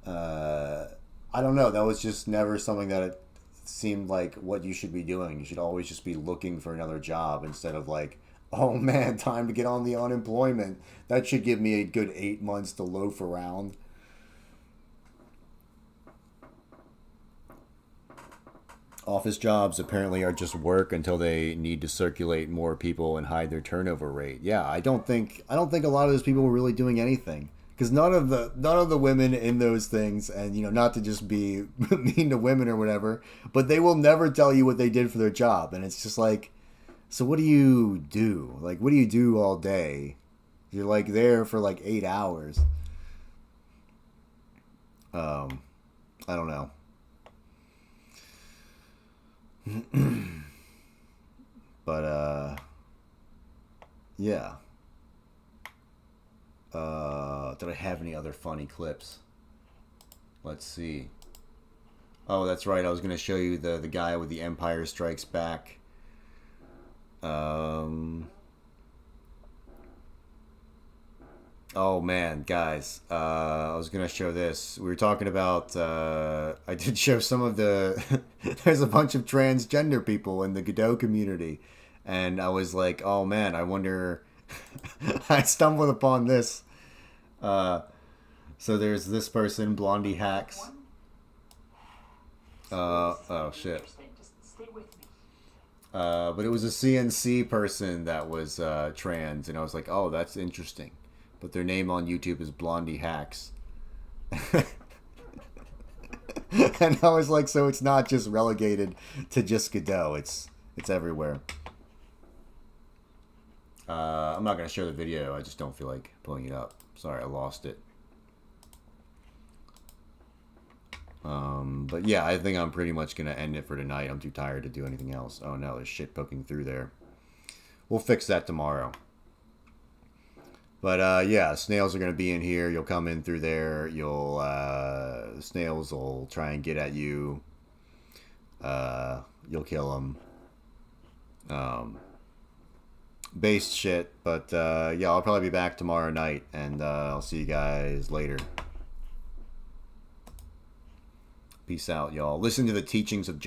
I don't know. That was just never something that it seemed like what you should be doing. You should always just be looking for another job instead of like, oh man, time to get on the unemployment. That should give me a good 8 months to loaf around. Office jobs apparently are just work until they need to circulate more people and hide their turnover rate. Yeah, I don't think a lot of those people were really doing anything, because none of the women in those things, and you know, not to just be mean to women or whatever, but they will never tell you what they did for their job, and it's just like, so what do you do? Like, what do you do all day? You're like there for like 8 hours. I don't know. But yeah. Did I have any other funny clips? Let's see. Oh, that's right. I was gonna show you the guy with the Empire Strikes Back. Oh man, guys, I was gonna show this. We were talking about, I did show some of the, there's a bunch of transgender people in the Godot community, and I was like, oh man, I wonder, I stumbled upon this. So there's this person, Blondie Hacks. Oh shit. But it was a CNC person that was trans, and I was like, oh, that's interesting. But their name on YouTube is Blondie Hacks. And I was like, so it's not just relegated to just Godot, it's everywhere. I'm not going to share the video, I just don't feel like pulling it up. Sorry, I lost it. But yeah, I think I'm pretty much going to end it for tonight. I'm too tired to do anything else. Oh no, there's shit poking through there. We'll fix that tomorrow. But yeah, snails are going to be in here. You'll come in through there. You'll snails will try and get at you. You'll kill them. Based shit. But yeah, I'll probably be back tomorrow night. And I'll see you guys later. Peace out, y'all. Listen to the teachings of John.